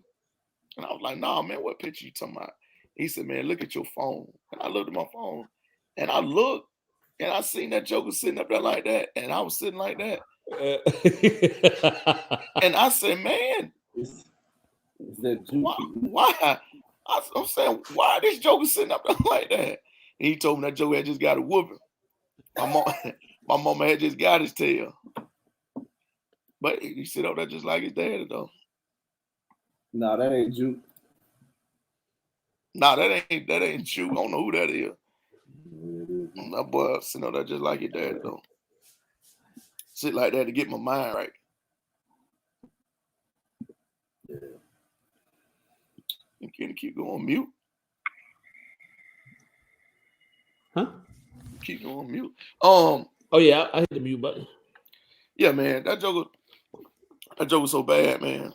and I was like, nah, man, what picture you talking about? He said, man, look at your phone. And I looked at my phone, and I looked, and I seen that Joker sitting up there like that, and I was sitting like that, and I said, man. Why? I'm saying, why this Joker sitting up there like that? And he told me that Joker had just got a whooping. My mama had just got his tail. But he sit up there just like his daddy, though. No, that ain't Juke. Nah, that ain't Juke. I don't know who that is. That boy sitting up there just like his daddy, though. Sit like that to get my mind right. Yeah. You can't keep going mute. Huh? Keep going mute. Oh yeah, I hit the mute button. Yeah, man, that Joker so bad, man.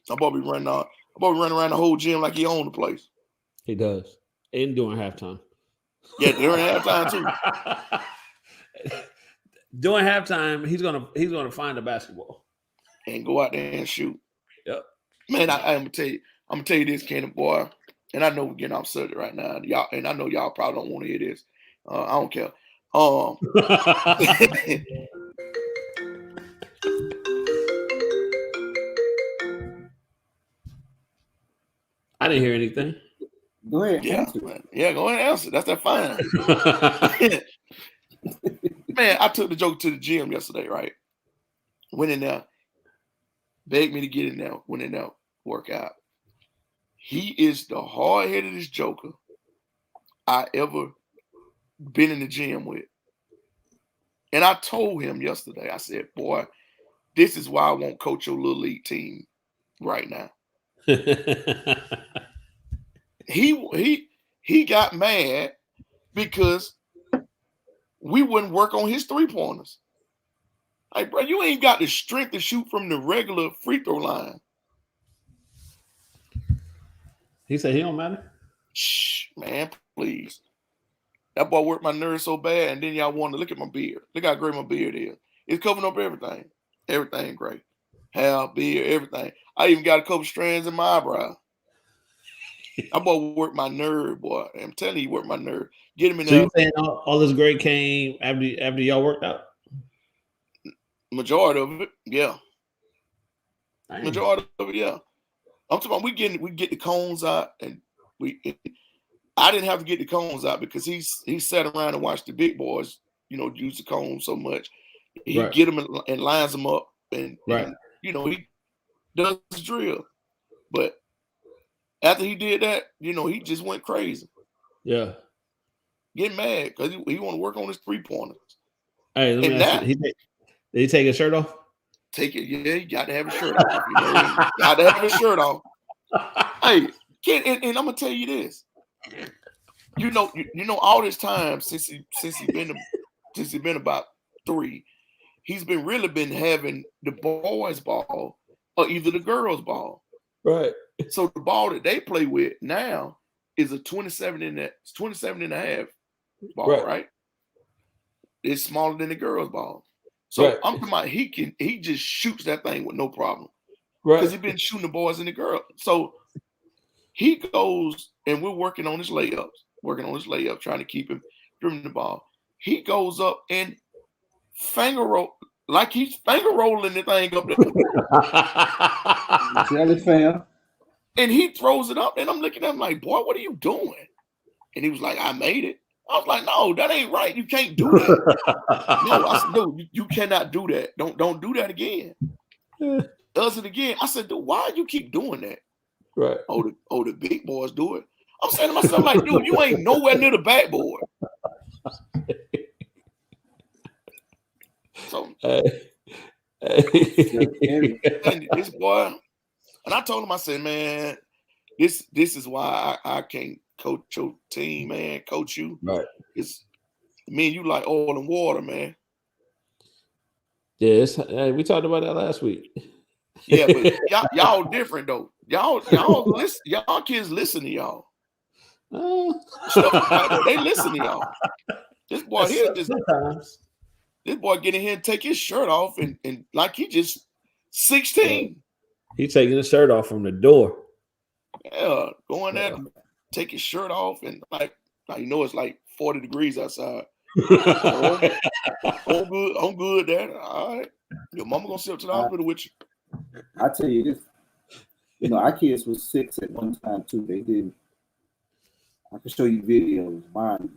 I'm about to be running around the whole gym like he owned the place. He does. And during halftime. Yeah, during halftime too. During halftime, he's gonna find a basketball and go out there and shoot. Yep. Man, I'm gonna tell you this, Kenny boy, and I know we're getting off subject right now, y'all, and I know y'all probably don't want to hear this. I don't care. I didn't hear anything. Go ahead. Yeah, go ahead and answer. That's that fine. Man, I took the joke to the gym yesterday, right? Went in there, begged me to get in there, went in there, workout. He is the hard-headedest joker I ever been in the gym with. And I told him yesterday, I said, boy, this is why I won't coach your little league team right now. He got mad because we wouldn't work on his three-pointers. Like, bro, you ain't got the strength to shoot from the regular free throw line. He said he don't matter. Shh, man, please. That boy worked my nerves so bad, and then y'all wanted to look at my beard. Look how great my beard is. It's covering up everything. Everything great. Hair, beard, everything. I even got a couple strands in my eyebrow. That boy worked my nerve, boy. I'm telling you, he worked my nerve. Get him in So there. you saying all this great came after y'all worked out? Majority of it, yeah. Dang. Majority of it, yeah. I'm talking about we get the cones out, and I didn't have to get the cones out because he sat around and watched the big boys, use the cones so much. He Right. get them and lines them up, and Right. he does his drill. But after he did that, he just went crazy. Yeah. Get mad because he want to work on his three-pointers. Hey, let me ask you. Did he take his shirt off? Take it, yeah. You got to have his shirt off. Got to have his shirt off. Hey, kid, and I'm gonna tell you this. All this time since he been about 3, he's really been having the boys' ball or either the girls' ball. Right. So the ball that they play with now is a 27 and a half ball, right? It's smaller than the girls' ball. So I'm talking about he just shoots that thing with no problem. Right. Because he's been shooting the boys and the girls. So he goes and we're working on his layups, trying to keep him dribbling the ball. He goes up and finger roll like he's finger rolling the thing up there. Jelly fan. And he throws it up, and I'm looking at him like, boy, what are you doing? And he was like, I made it. I was like, no, that ain't right. You can't do that. No, I said, no, you cannot do that. Don't do that again. Does it again. I said, dude, why you keep doing that? Right. Oh, the big boys do it. I'm saying to myself, like, dude, you ain't nowhere near the backboard. So and this boy, and I told him, I said, man, this is why I can't coach your team, man. Coach you. Right. It's me and you like oil and water, man. Yeah, we talked about that last week. Yeah, but y'all different though. Y'all listen. Y'all kids listen to y'all. They listen to y'all. This boy here sometimes. This boy get in here and take his shirt off and like he just 16. He taking his shirt off from the door. Yeah, going there, take his shirt off and like it's like 40 degrees outside. I'm good, Dad. All right. Your mama gonna sit up to the hospital with you. I tell you this, our kids was 6 at one time too. They didn't. I can show you videos. Mine.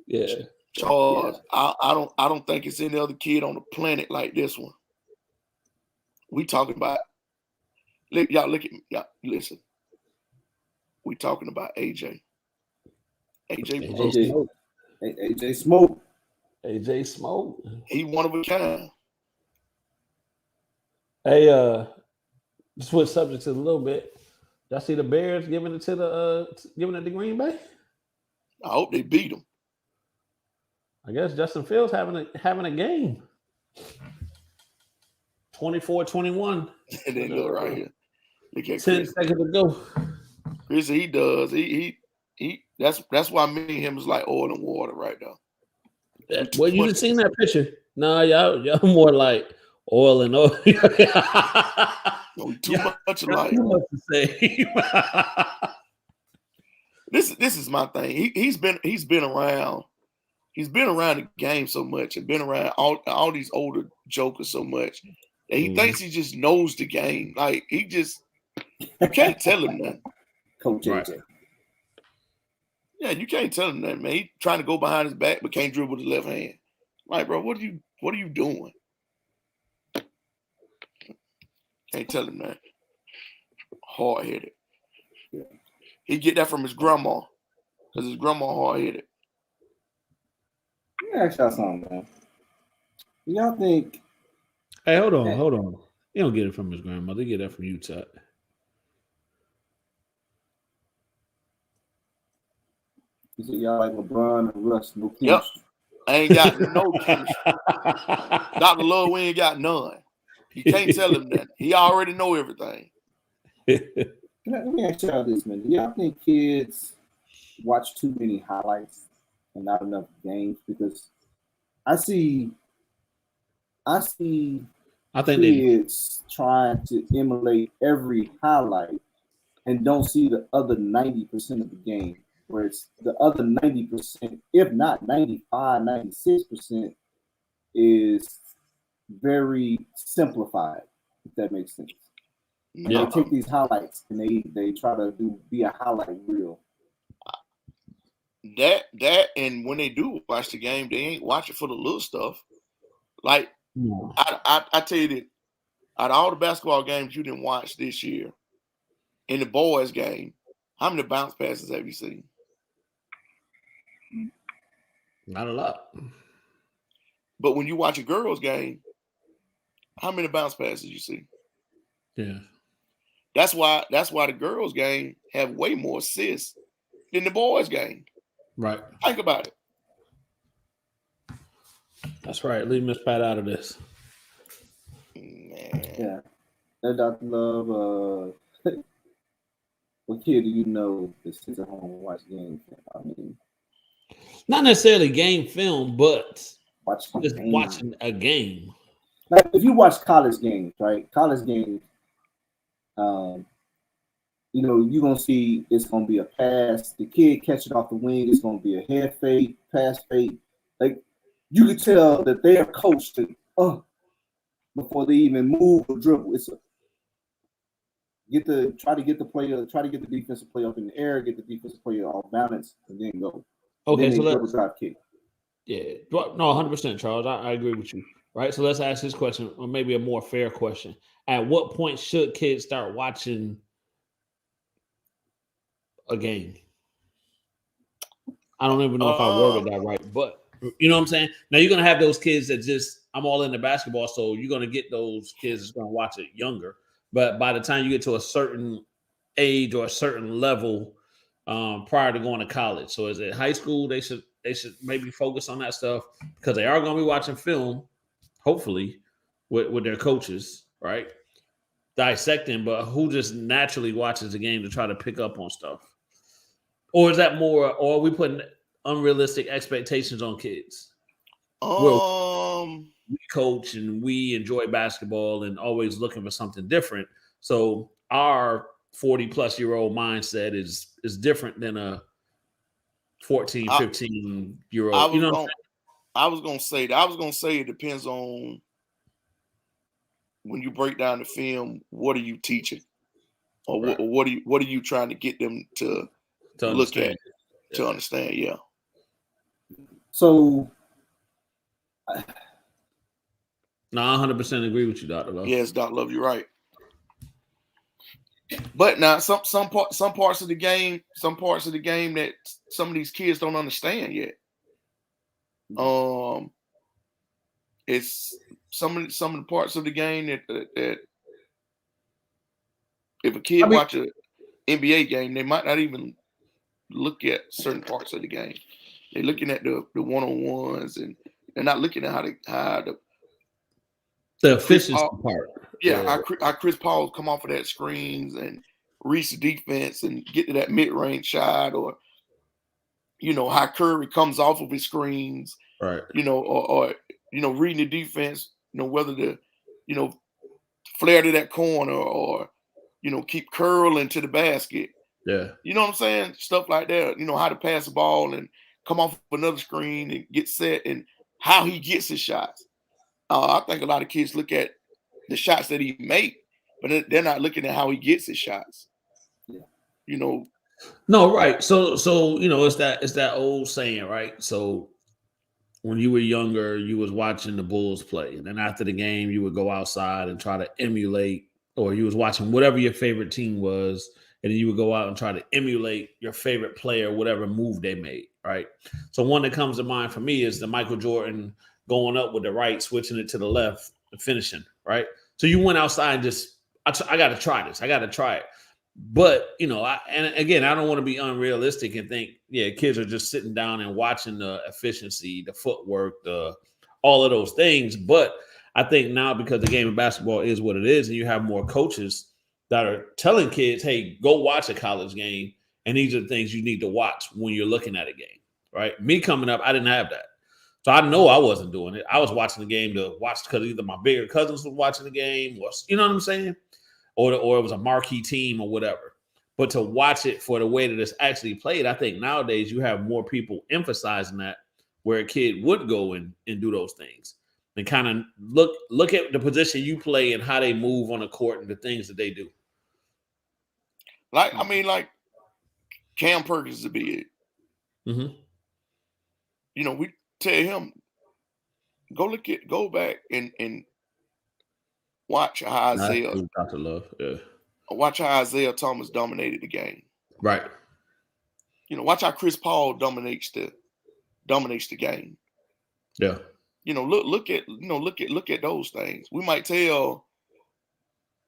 Yeah. Charles, yeah. I don't think it's any other kid on the planet like this one. We talking about y'all look at me. Y'all listen. We talking about AJ. AJ Smoke. AJ Smoke. He one of a kind. Hey, switch subjects a little bit. Y'all see the Bears giving it to Green Bay? I hope they beat them. I guess Justin Fields having a game. 24-21. And then look right here. Look at 10 seconds to go. Chris, he does. He that's why me and him is like oil and water right now. Well, you didn't seen that picture. No, y'all more like oil and oil. Too much alike. Too much to say. This is my thing. He's been around. He's been around the game so much and been around all these older jokers so much that he thinks he just knows the game. Like you can't tell him nothing. Coach AJ. Yeah, you can't tell him that, man. He trying to go behind his back but can't dribble with his left hand. Like, bro, what are you doing? Can't tell him that. Hard-headed. Yeah. He get that from his grandma, because his grandma hard-headed. Let me ask y'all something, man. Y'all think? Hey, hold on. You don't get it from his grandmother. You get that from you, Todd. You see, y'all like LeBron and Russ, no chemistry. Yep. I ain't got no chemistry. Dr. Love, we ain't got none. You can't tell him that. He already know everything. Let me ask y'all this, man. Do y'all think kids watch too many highlights and not enough games? Because I think kids trying to emulate every highlight and don't see the other 90% of the game, where it's the other 90%, if not 95, 96%, is very simplified, if that makes sense. And they take these highlights and they try to be a highlight reel. That and when they do watch the game, they ain't watching for the little stuff. Like I tell you that out of all the basketball games you didn't watch this year, in the boys' game, how many bounce passes have you seen? Not a lot. But when you watch a girls' game, how many bounce passes you see? Yeah. That's why the girls' game have way more assists than the boys' game. Right. Think about it. That's right. Leave Miss Pat out of this. Man. Yeah. That Dr. Love, what kid do you know that sits at home and watch games? I mean, not necessarily game film, but watching a game. Like if you watch college games, right? College games, you're gonna see it's gonna be a pass. The kid catch it off the wing. It's gonna be a head fake, pass fake. Like you could tell that they are coached to before they even move or dribble. It's try to get the defensive player up in the air, get the defensive player off balance, and then go. Okay, then so let's drive kick. Yeah, no, 100%, Charles. I agree with you. Right, so let's ask this question, or maybe a more fair question. At what point should kids start watching a game? I don't even know if I worded that right, but you know what I'm saying? Now you're going to have those kids that just, I'm all into basketball, so you're going to get those kids that's going to watch it younger. But by the time you get to a certain age or a certain level prior to going to college, so is it high school, they should maybe focus on that stuff because they are going to be watching film, hopefully, with their coaches, right? Dissecting, but who just naturally watches the game to try to pick up on stuff? Or is that more, or are we putting unrealistic expectations on kids? We coach and we enjoy basketball and always looking for something different. So our 40-plus-year-old mindset is different than a 14, 15-year-old. I was gonna say it depends on when you break down the film, what are you teaching? Or right. what are you trying to get them to look at, to understand, yeah. So no, I 100% agree with you, Dr. Love. Yes, Dr. Love, you're right. But now some parts of the game that some of these kids don't understand yet. It's some of the parts of the game that if a kid watch an NBA game, they might not even look at certain parts of the game. They're looking at the one-on-ones, and they're not looking at how the efficiency part. Yeah, how Chris Paul come off of that screens and reach the defense and get to that mid-range shot, or how Curry comes off of his screens, right? Or reading the defense, whether to flare to that corner or keep curling to the basket. Yeah, you know what I'm saying? Stuff like that. How to pass the ball and come off of another screen and get set, and how he gets his shots. I think a lot of kids look at the shots that he make, but they're not looking at how he gets his shots. No, right. So it's that old saying, right? So when you were younger, you was watching the Bulls play, and then after the game, you would go outside and try to emulate, or you was watching whatever your favorite team was, and then you would go out and try to emulate your favorite player, whatever move they made, right? So one that comes to mind for me is the Michael Jordan going up with the right, switching it to the left, and finishing, right? So you went outside and just, I got to try this. I got to try it. But, and again, I don't want to be unrealistic and think, kids are just sitting down and watching the efficiency, the footwork, all of those things. But I think now, because the game of basketball is what it is, and you have more coaches that are telling kids, hey, go watch a college game. And these are the things you need to watch when you're looking at a game, right? Me coming up, I didn't have that. So I know I wasn't doing it. I was watching the game to watch because either my bigger cousins were watching the game, or you know what I'm saying? Or it was a marquee team or whatever. But to watch it for the way that it's actually played, I think nowadays you have more people emphasizing that, where a kid would go and do those things and kind of look at the position you play and how they move on the court and the things that they do. Like Cam Perkins to be it. Mm-hmm. We tell him, go back and watch how Isaiah. Dr. Love, yeah. Watch how Isaiah Thomas dominated the game. Right. Watch how Chris Paul dominates the game. Yeah. Look at those things. We might tell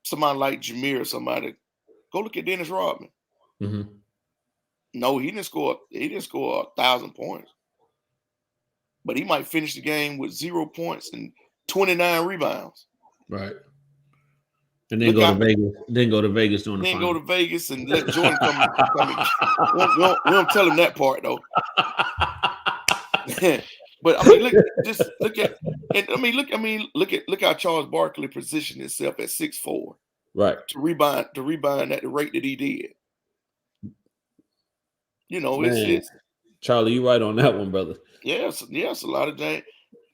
somebody like Jameer or somebody, go look at Dennis Rodman. Mm-hmm. No, he didn't score 1,000 points. But he might finish the game with 0 points and 29 rebounds. Right. And then go to Vegas. Then go to Vegas during the final. Then go to Vegas and let Jordan come in. We don't tell him that part though. But I mean, look how Charles Barkley positioned himself at 6'4". Right. To rebound at the rate that he did. It's Charlie, you right on that one, brother. Yes, a lot of that,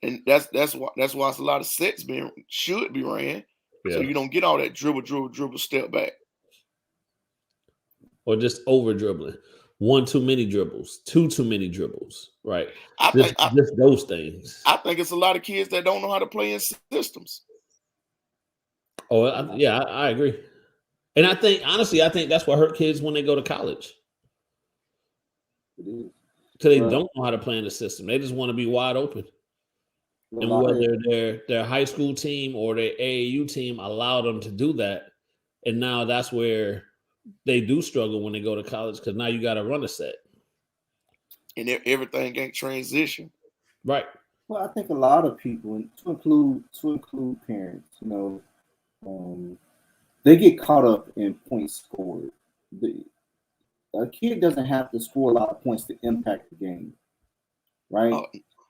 and that's why it's a lot of sets should be ran. Yeah. So you don't get all that dribble, step back. Or just over dribbling. One too many dribbles, two too many dribbles, right? Just those things. I think it's a lot of kids that don't know how to play in systems. Oh, I agree. And I think that's what hurt kids when they go to college. Because they don't know how to play in the system. They just want to be wide open. And whether their high school team or their AAU team allow them to do that, and now that's where they do struggle when they go to college, because now you got to run a set. And everything ain't transition. Right. Well, I think a lot of people, to include parents, they get caught up in points scored. A kid doesn't have to score a lot of points to impact the game, right?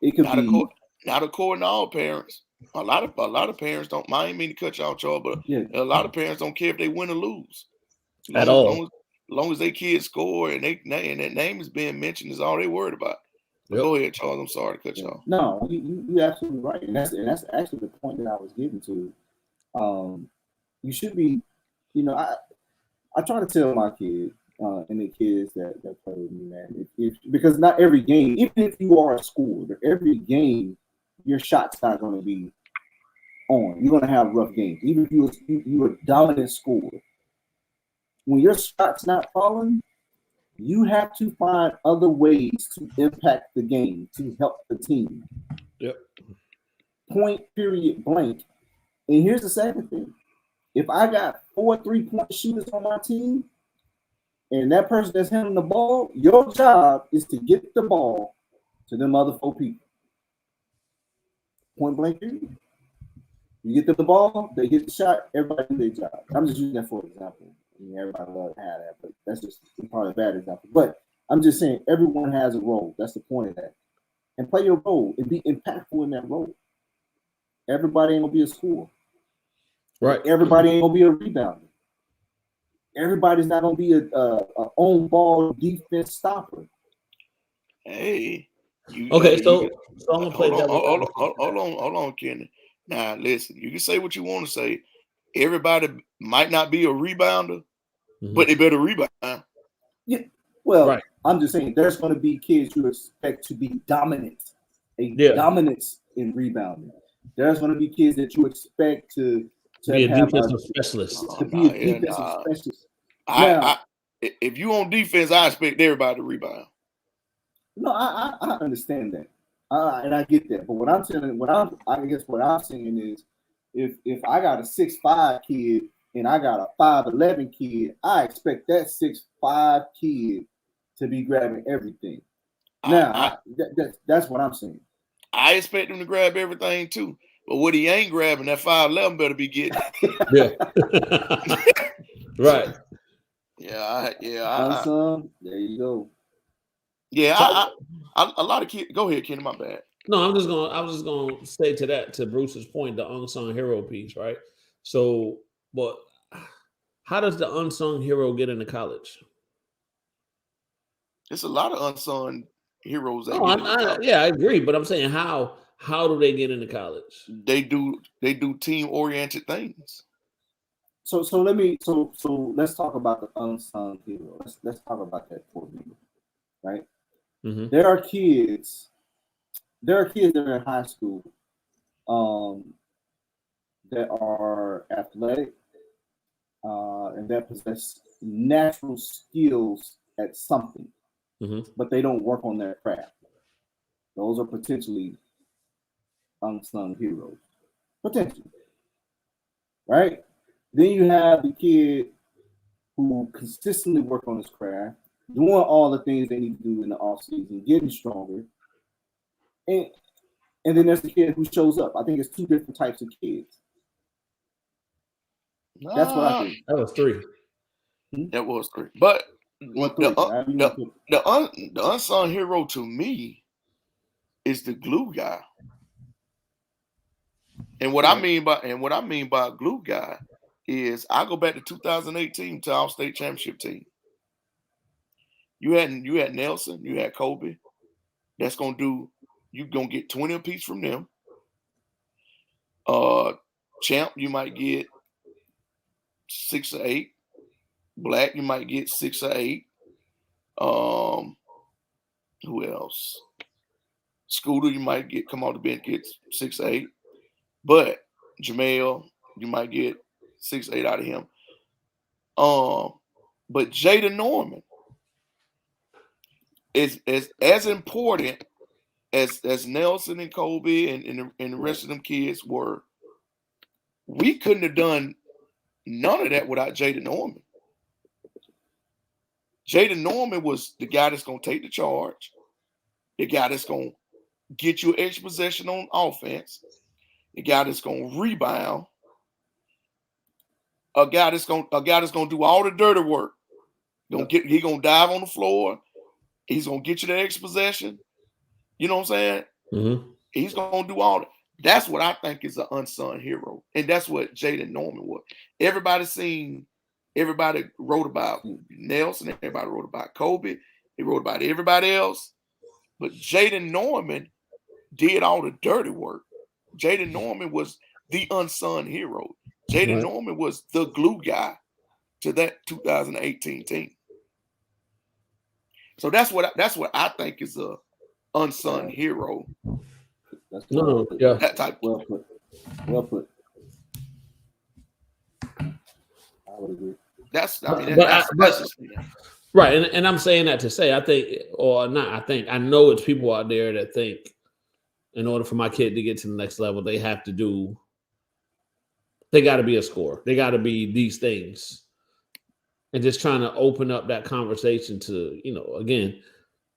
It could be not according to all parents. A lot of parents don't. I didn't mean to cut y'all, but a lot of parents don't care if they win or lose. At all. As long as their kids score and that name is being mentioned is all they worried about. Yep. Go ahead, Charles. I'm sorry to cut you off. No, you're absolutely right, and that's actually the point that I was getting to. You should be, I try to tell my kids and the kids that play with me, man, because not every game, even if you are a scorer, every game your shot's not going to be on. You're going to have rough games, even if you're a dominant scorer. When your shot's not falling, you have to find other ways to impact the game, to help the team. Yep. Point, period, blank. And here's the second thing. If I got 4 3-point shooters on my team, and that person that's handling the ball, your job is to get the ball to them other 4 people. Point blank, period. You get them the ball, they get the shot, everybody do their job. I'm just using that for example. I mean, everybody loves to have that, but that's just probably a bad example. But I'm just saying everyone has a role. That's the point of that. And play your role and be impactful in that role. Everybody ain't gonna be a scorer. Right. Everybody ain't gonna be a rebounder. Everybody's not gonna be a on ball defense stopper. Hey. So I'm gonna play that. Hold on, Kenny. Now listen, you can say what you want to say. Everybody might not be a rebounder, but they better rebound. Yeah. Well, right. I'm just saying there's going to be kids you expect to be dominant dominance in rebounding. There's going to be kids that you expect to be a have defensive specialist. to be a defensive specialist. If you on defense, I expect everybody to rebound. No, I understand that, and I get that. But what I'm saying is, if I got a 6'5" kid and I got a 5'11" kid, I expect that 6'5" kid to be grabbing everything. Now, that's what I'm saying. I expect him to grab everything too, but what he ain't grabbing, that 5'11" better be getting. Yeah. Right. Yeah. There you go. Yeah, a lot of kids. Go ahead, Kenny. My bad. No, I was just gonna say to Bruce's point, the unsung hero piece, right? So, but how does the unsung hero get into college? There's a lot of unsung heroes. I agree, but I'm saying how do they get into college? They do team oriented things. So let's talk about the unsung hero. Let's talk about that for a minute, right? Mm-hmm. There are kids that are in high school that are athletic and that possess natural skills at something, but they don't work on their craft. Those are potentially unsung heroes. Potentially. Right? Then you have the kid who consistently work on his craft, doing all the things they need to do in the offseason, getting stronger. And then there's the kid who shows up. I think it's two different types of kids. That's what I think. That was three. That was three. But the unsung hero to me is the glue guy. And what I mean by glue guy is I go back to 2018 to our state championship team. You had Nelson, you had Kobe. That's gonna do. You're gonna get 20 apiece from them. Champ, you might get 6 or 8. Black, you might get 6 or 8. Who else? Scooter, you might come on the bench, get 6 or 8. But Jamel, you might get 6 or 8 out of him. But Jada Norman is as important as Nelson and Kobe and the rest of them kids were. We couldn't have done none of that without Jada Norman. Jada Norman was the guy that's going to take the charge, the guy that's going to get you an extra possession on offense, the guy that's going to rebound, a guy that's going to do all the dirty work. He's going to dive on the floor. He's going to get you the extra possession. You know what I'm saying? Mm-hmm. He's going to do all that. That's what I think is an unsung hero. And that's what Jaden Norman was. Everybody wrote about Nelson. Everybody wrote about Kobe. They wrote about everybody else. But Jaden Norman did all the dirty work. Jaden Norman was the unsung hero. Jaden Norman was the glue guy to that 2018 team. So that's what I think is a unsung hero. That type. Well put. I would agree. Right, and I'm saying that to say I know it's people out there that think in order for my kid to get to the next level, they got to be a scorer. They got to be these things. And just trying to open up that conversation to, again,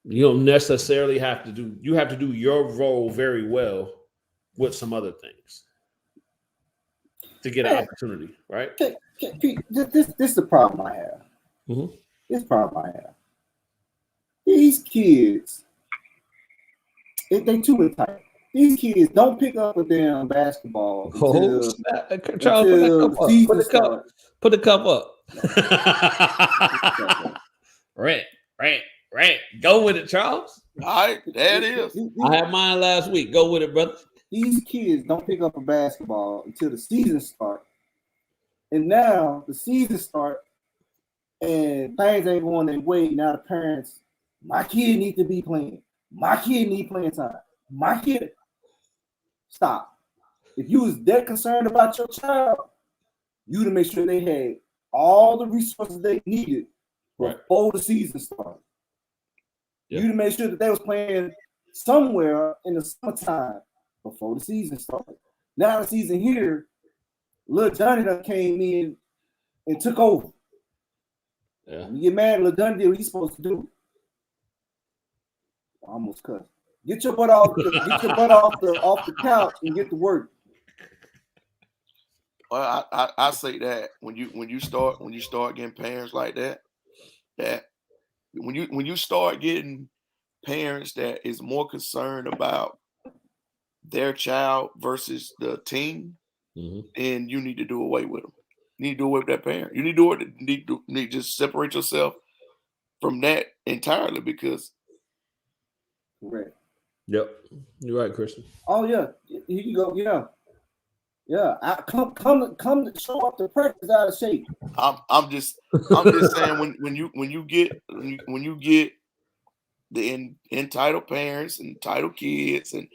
you don't necessarily have to do your role very well with some other things to get an opportunity, right? This is the problem I have. Mm-hmm. This problem I have. These kids, they too entitled. These kids don't pick up a damn basketball until put the cup up. Right. Go with it, Charles. All right, there it is. I had mine last week. Go with it, brother. These kids don't pick up a basketball until the season starts. And now the season starts and things ain't going their way. Now the parents, my kid needs to be playing. My kid needs playing time. my kid, stop. If you was that concerned about your child, you to make sure they had all the resources they needed before the season started. You to make sure that they was playing somewhere in the summertime before the season started. Now the season here, Lil Johnny done came in and took over. Yeah. You get mad, Lil Johnny did what he's supposed to do. I almost cussed. Get your butt off the couch and get to work. Well, I say that when you start getting parents like that when you start getting parents that is more concerned about their child versus the team, then you need to do away with them. You need to do away with that parent. You need to just separate yourself from that entirely because. Correct. Yep, you're right, Christian. Oh yeah, here you go. Yeah. I come to show up to practice out of shape. I'm just saying when you get the entitled parents and entitled kids and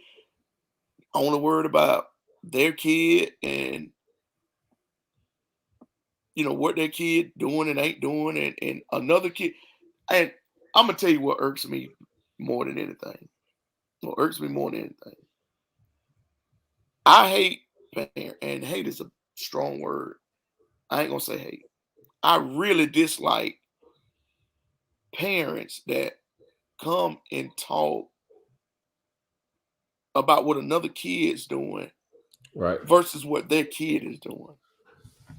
only worried about their kid and what their kid doing and ain't doing and another kid. And I'm gonna tell you what irks me more than anything. What irks me more than anything. I hate parent, and hate is a strong word. I ain't gonna say hate. I really dislike parents that come and talk about what another kid's doing versus what their kid is doing.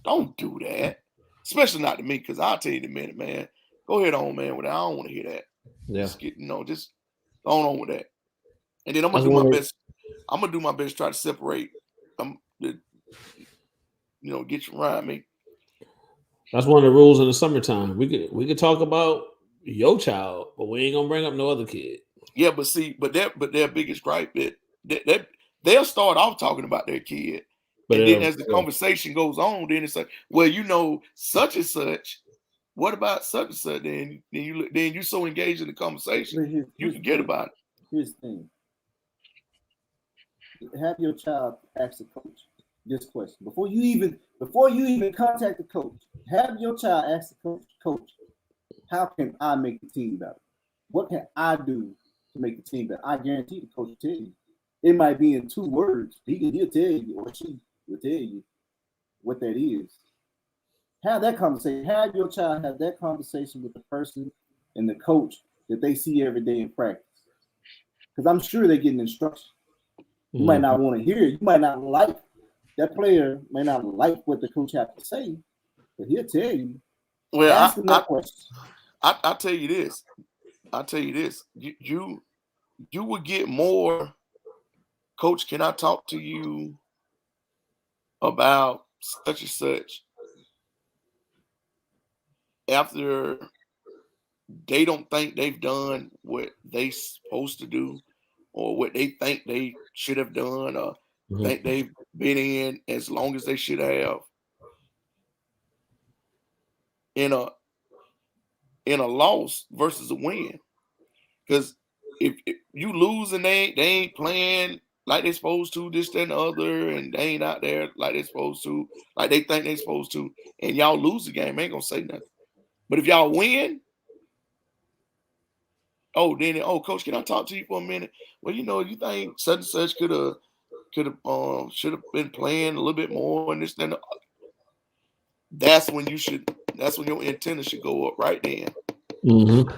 Don't do that. Especially not to me, because I'll tell you in a minute, man. Go ahead on, man, with that. I don't want to hear that. Yeah. Just go on with that. And then I'm gonna do my best. I'm gonna do my best to try to separate get you around me. That's one of the rules in the summertime. We could talk about your child, but we ain't gonna bring up no other kid. Yeah, but their biggest gripe that they'll start off talking about their kid, but then as the conversation goes on, then it's like, well, such and such. What about such and such? Then you so engaged in the conversation, you forget about it. Here's the thing: have your child ask the coach this question before you even contact the coach. Have your child ask the coach, how can I make the team better? What can I do to make the team better? I guarantee the coach will tell you. It might be in 2 words. He'll tell you, or she will tell you what that is. Have that conversation. Have your child have that conversation with the person and the coach that they see every day in practice. Because I'm sure they're getting instruction. You might not want to hear it. You might not like that player. May not like what the coach has to say, but he'll tell you. Well, I'll tell you this. You would get more. Coach, can I talk to you about such and such after they don't think they've done what they supposed to do or what they think they should have done or think they've been in as long as they should have in a loss versus a win. Because if you lose and they ain't playing like they're supposed to, this, that, and the other, and they ain't out there like they're supposed to, like they think they're supposed to, and y'all lose the game, ain't gonna say nothing. But if y'all win, coach, can I talk to you for a minute? Well, you think such and such should have been playing a little bit more and this, that, and the other. That's when your antenna should go up right then. Mm-hmm.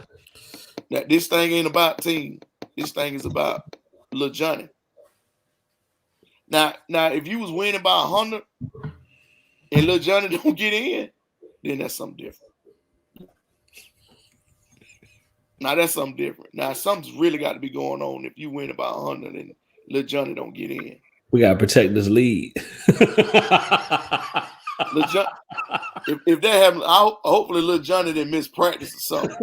Now, this thing ain't about team. This thing is about Lil Johnny. Now, if you was winning by 100 and Lil Johnny don't get in, then that's something different. Now, that's something different. Now, something's really got to be going on if you win by 100 and Lil Johnny don't get in. We got to protect this lead. If that happens, hopefully Lil Johnny didn't miss practice or something.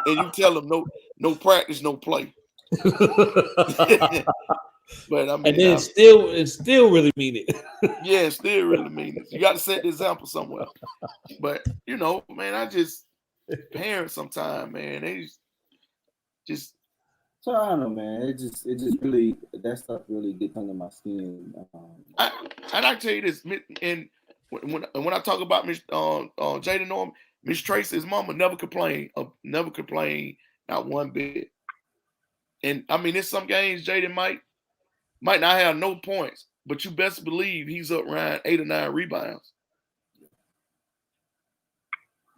and you tell him no practice, no play. But I mean, and then it still really mean it. Yeah, it still really mean it. You got to set the example somewhere. But man, parents sometimes, man, they just So I don't know, man. It just really, that stuff really gets under my skin. And I tell you this, and when I talk about Miss Jaden Norman, Miss Tracy's mama never complained, not one bit. And I mean, there's some games Jaden might not have no points, but you best believe he's up around 8 or 9 rebounds.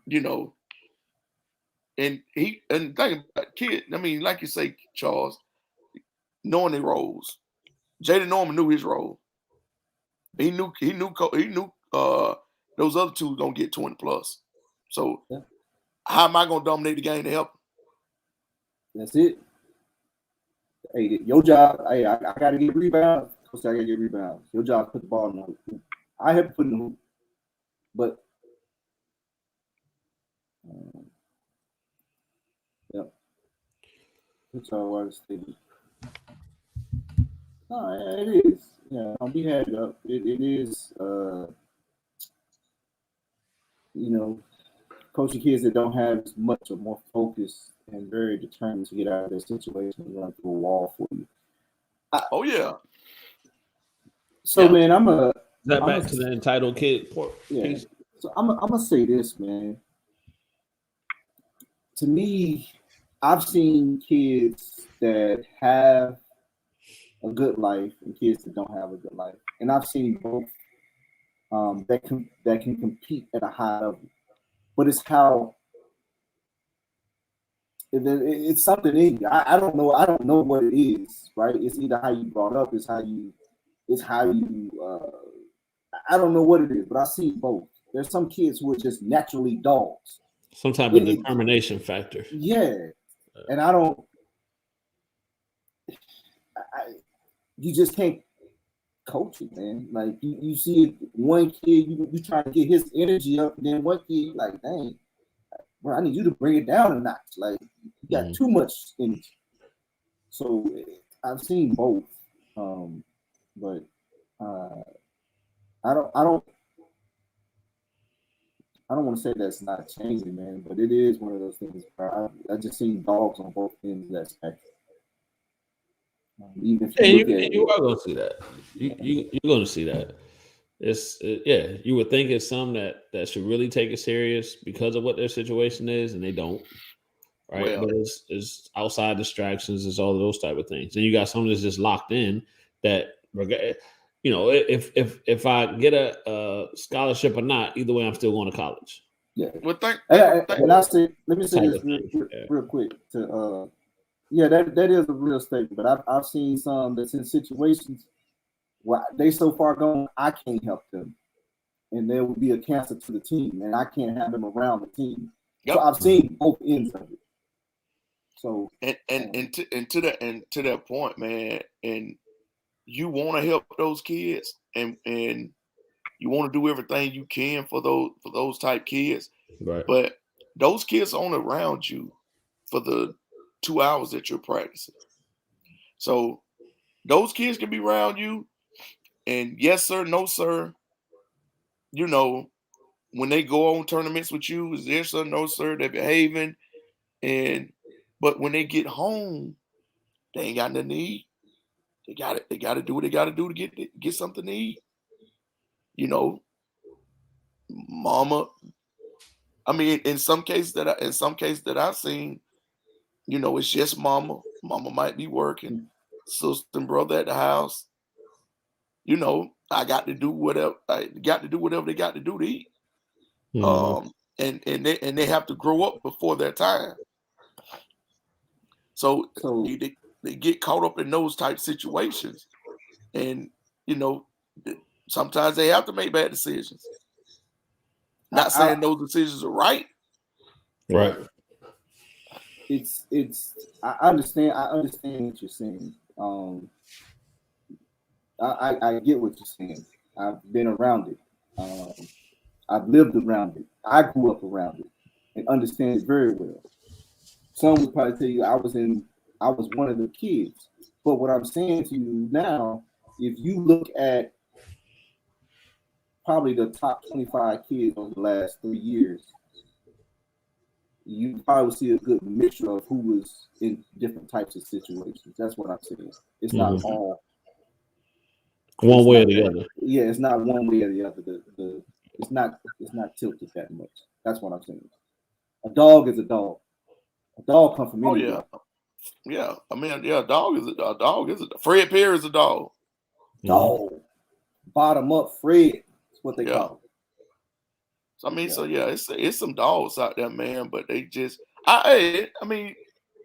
You know, and think about kid. I mean, like you say, Charles, knowing their roles. Jaden Norman knew his role. He knew those other two were gonna get 20 plus. So how am I gonna dominate the game to help him? That's it. Hey, your job. Hey, I gotta get rebounds. I gotta get rebounds. Your job, put the ball in the hoop. I have to put in the hoop, but yeah, that's all I was thinking. No, it is. Yeah, I'll be happy up. It is. You know, coaching kids that don't have as much or more focus and very determined to get out of their situation and run through a wall for you. Oh yeah. So man, back to the entitled kid piece. So I'm gonna say this, man. To me, I've seen kids that have a good life and kids that don't have a good life, and I've seen both that can compete at a high level. But it's how it's something in you. I don't know. I don't know what it is. Right? It's either how you brought up. It's how you. I don't know what it is, but I see both. There's some kids who are just naturally dogs. Some type of determination factor. Yeah, and I don't. You just can't coach it, man. Like you see one kid, you trying to get his energy up, and then one kid, like, dang, bro, I need you to bring it down a notch. Like you got too much energy. So I've seen both, but I don't want to say that's not changing, man, but it is one of those things where I just seen dogs on both ends of that spectrum. Even if you are going to see that. You're going to see that. You would think it's some that should really take it serious because of what their situation is, and they don't. Right, but it's outside distractions, it's all of those type of things, and you got some that's just locked in. That, you know, if I get a scholarship or not, either way, I'm still going to college. Yeah. Well, and I say, let me say this real quick. That is a real statement. But I've seen some that's in situations where they so far gone, I can't help them, and there will be a cancer to the team, and I can't have them around the team. Yep. So I've seen both ends of it. So and to that point, man, and you want to help those kids, and you want to do everything you can for those type kids, right? But those kids aren't around you for the 2 hours that you're practicing. So those kids can be around you, and yes sir, no sir. You know, when they go on tournaments with you, is yes sir, no sir. They're behaving, but when they get home, they ain't got nothing to eat. They got to do what they got to do to get something to eat. You know, mama. I mean, in some cases that I've seen, you know, it's just mama. Mama might be working, sister and brother at the house. You know, I got to do whatever they got to do to eat. Mm-hmm. And they have to grow up before their time. So they get caught up in those type situations, and you know, sometimes they have to make bad decisions. Not saying those decisions are right. Right. It's I understand what you're saying. I get what you're saying. I've been around it. I've lived around it. I grew up around it and understand it very well. Some would probably tell you I was one of the kids. But what I'm saying to you now, if you look at probably the top 25 kids over the last 3 years, you probably would see a good mixture of who was in different types of situations. That's what I'm saying. It's not all one way or the other. Yeah, it's not one way or the other. It's not tilted that much. That's what I'm saying. A dog is a dog. A dog comes from anywhere. Yeah. I mean, a dog is a Fred Perry is a dog. Dog. Bottom up Fred. That's what they call it. So, I mean, it's some dogs out there, man, but they just I mean,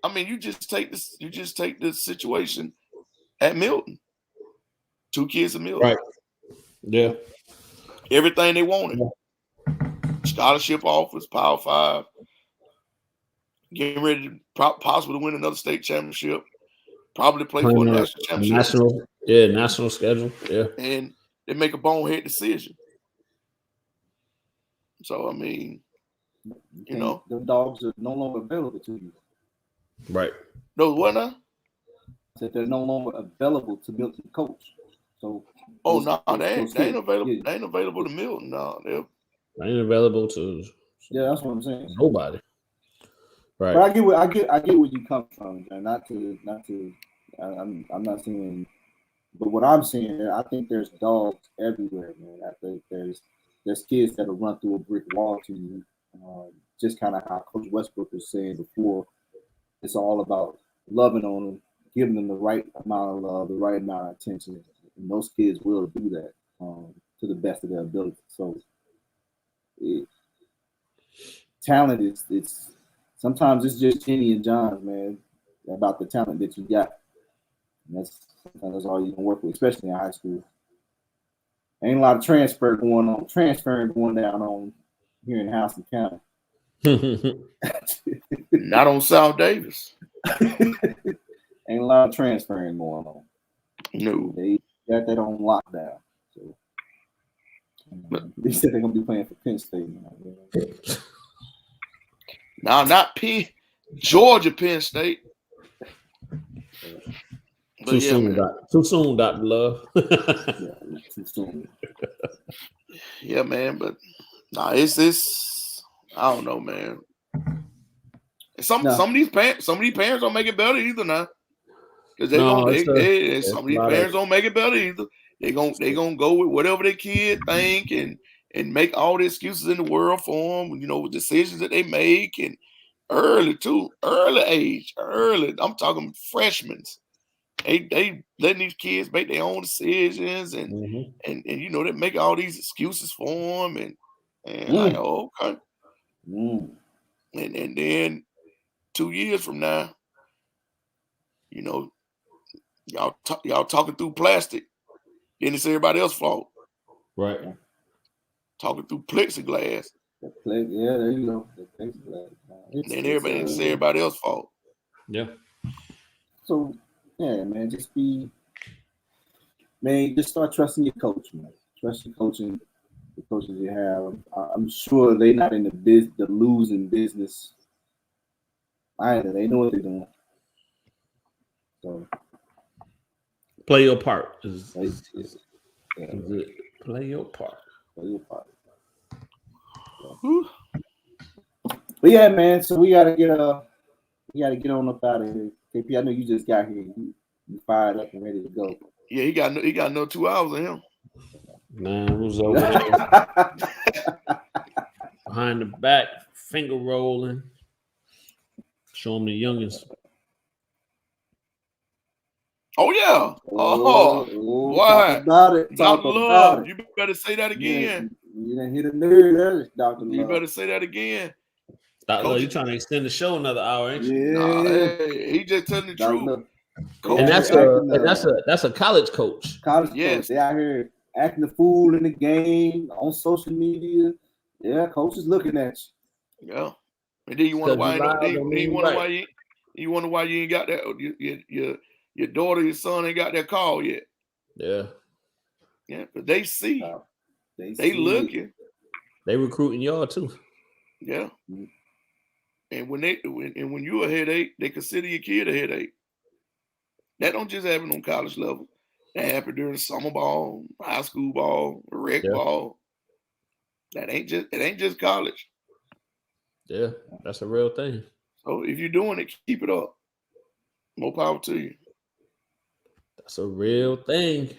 you just take this situation at Milton. 2 kids at Milton. Right. Yeah. Everything they wanted. Scholarship offers, Power 5. Getting ready to possibly win another state championship. Probably play for a national championship. National schedule. Yeah. And they make a bonehead decision. So, I mean, the dogs are no longer available to you. Right. Those what now? That they're no longer available to Milton coach. So they ain't available. Yeah. They ain't available to Milton. No, they ain't available to. Yeah, that's what I'm saying. Nobody. Right. But I get where you come from, and I'm not saying, but what I'm saying, I think there's dogs everywhere, man. I think there's kids that'll run through a brick wall to you. Just kind of how Coach Westbrook was saying before. It's all about loving on them, giving them the right amount of love, the right amount of attention, and those kids will do that to the best of their ability. So, talent it's sometimes it's just Jenny and John, man, about the talent that you got. And that's all you can work with, especially in high school. Ain't a lot of transferring going down on here in Houston County. Not on South Davis. Ain't a lot of transferring going on. No. They got that on lockdown. So they said they're gonna be playing for Penn State now. Now, not Georgia Penn State. Too soon, Dr. Love. Too soon. Yeah, man, but it's I don't know, man. Some of these parents don't make it better either now. Because some of these parents don't make it better either. They gonna go with whatever their kid think and make all the excuses in the world for them, with decisions that they make, and early age. I'm talking freshmen. They letting these kids make their own decisions and they make all these excuses for them and like, oh, okay. And then 2 years from now, y'all talking through plastic. Then it's everybody else's fault. Right. Talking through plexiglass. Yeah, there you go. The plexiglass. And then it's everybody else's fault. Yeah. So, yeah, man, just start trusting your coach, man. Trust your coaching, the coaches you have. I'm sure they're not in the losing business either. They know what they're doing. So play your part. Play your part. Play your part. But yeah, man. So we gotta get on up out of here. KP, I know you just got here. You fired up and ready to go. Yeah, he got no 2 hours of him. Man, it was over there. Behind the back, finger rolling. Show them the youngins. Oh yeah. Talk about it. Dr. Love, you better say that again. You didn't hit a nerd, Dr. Love. You better say that again. Dr. Love, you trying to extend the show another hour, ain't you? Yeah. He just telling the truth. And that's a college coach. College coach. They out here acting the fool in the game on social media. Yeah, coach is looking at you. Yeah. And then you wonder why you ain't got that. Your daughter, your son ain't got that call yet. Yeah. Yeah, but they see. They looking. They recruiting y'all too. Yeah. And when you a headache, they consider your kid a headache. That don't just happen on college level. That happen during summer ball, high school ball, rec ball. It ain't just college. Yeah, that's a real thing. So if you're doing it, keep it up. More power to you. That's a real thing.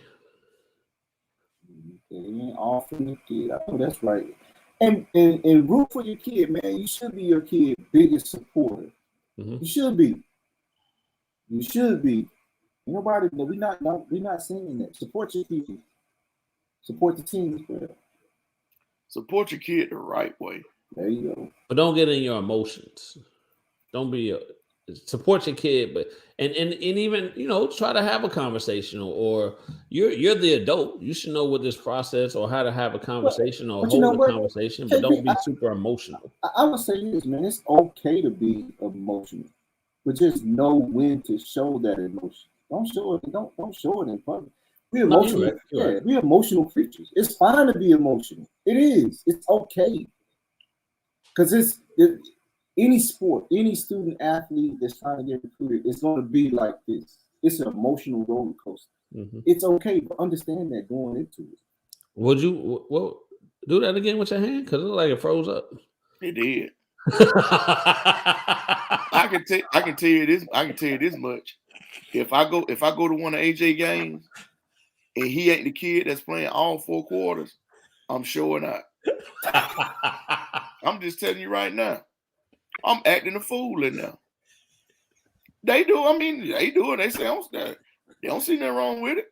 All from the kid. I know that's right. And root for your kid, man. You should be your kid's biggest supporter. Mm-hmm. You should be. You should be. Nobody. We're not saying that. Support your kid. Support the team as well. Support your kid the right way. There you go. But don't get in your emotions. Don't be support your kid, but and even try to have a conversation, or you're the adult. You should know what this process or how to have a conversation or hold a conversation, but don't be super emotional. I would say this, man. It's okay to be emotional, but just know when to show that emotion. Don't show it. Don't show it in public. We're emotional. Right. We're emotional creatures. It's fine to be emotional. It is. It's okay. Because any sport, any student athlete that's trying to get recruited, it's going to be like this. It's an emotional roller coaster. Mm-hmm. It's okay, but understand that going into it. Would you do that again with your hand? Because it looked like it froze up. It did. I can tell you this. I can tell you this much. If I go to one of AJ games and he ain't the kid that's playing all 4 quarters, I'm showing out. I'm just telling you right now. I'm acting a fool in there. They do. I mean, they do it. They say they don't see nothing wrong with it.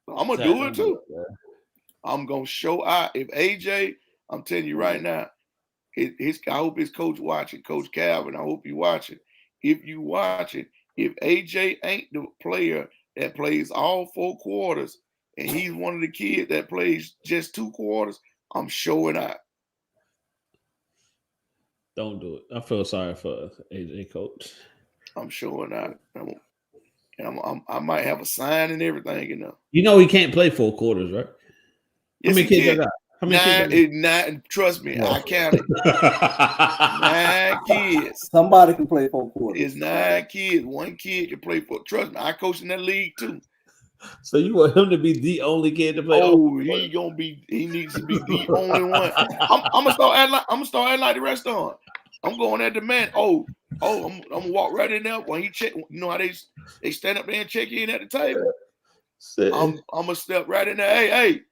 I'm gonna do it too. I'm gonna show out. If AJ, I'm telling you right now, I hope his coach watching, Coach Calvin. I hope you watching. If you watch it, if AJ ain't the player that plays all 4 quarters, and he's one of the kids that plays just 2 quarters, I'm showing out. Don't do it. I feel sorry for AJ, coach. I'm showing out. I might have a sign and everything, You know he can't play 4 quarters, right? Yes, how many kids I got? How many kids? 9. Trust me, I counted. 9 kids. Somebody can play 4 quarters. It's 9 kids. 1 kid can play 4. Trust me, I coach in that league too. So you want him to be the only kid to play? Oh, he needs to be the only one. I'm gonna start acting like the rest of them. I'm going at the man. I'm gonna walk right in there when he check. You know how they stand up there and check in at the table. I'm gonna step right in there. Hey,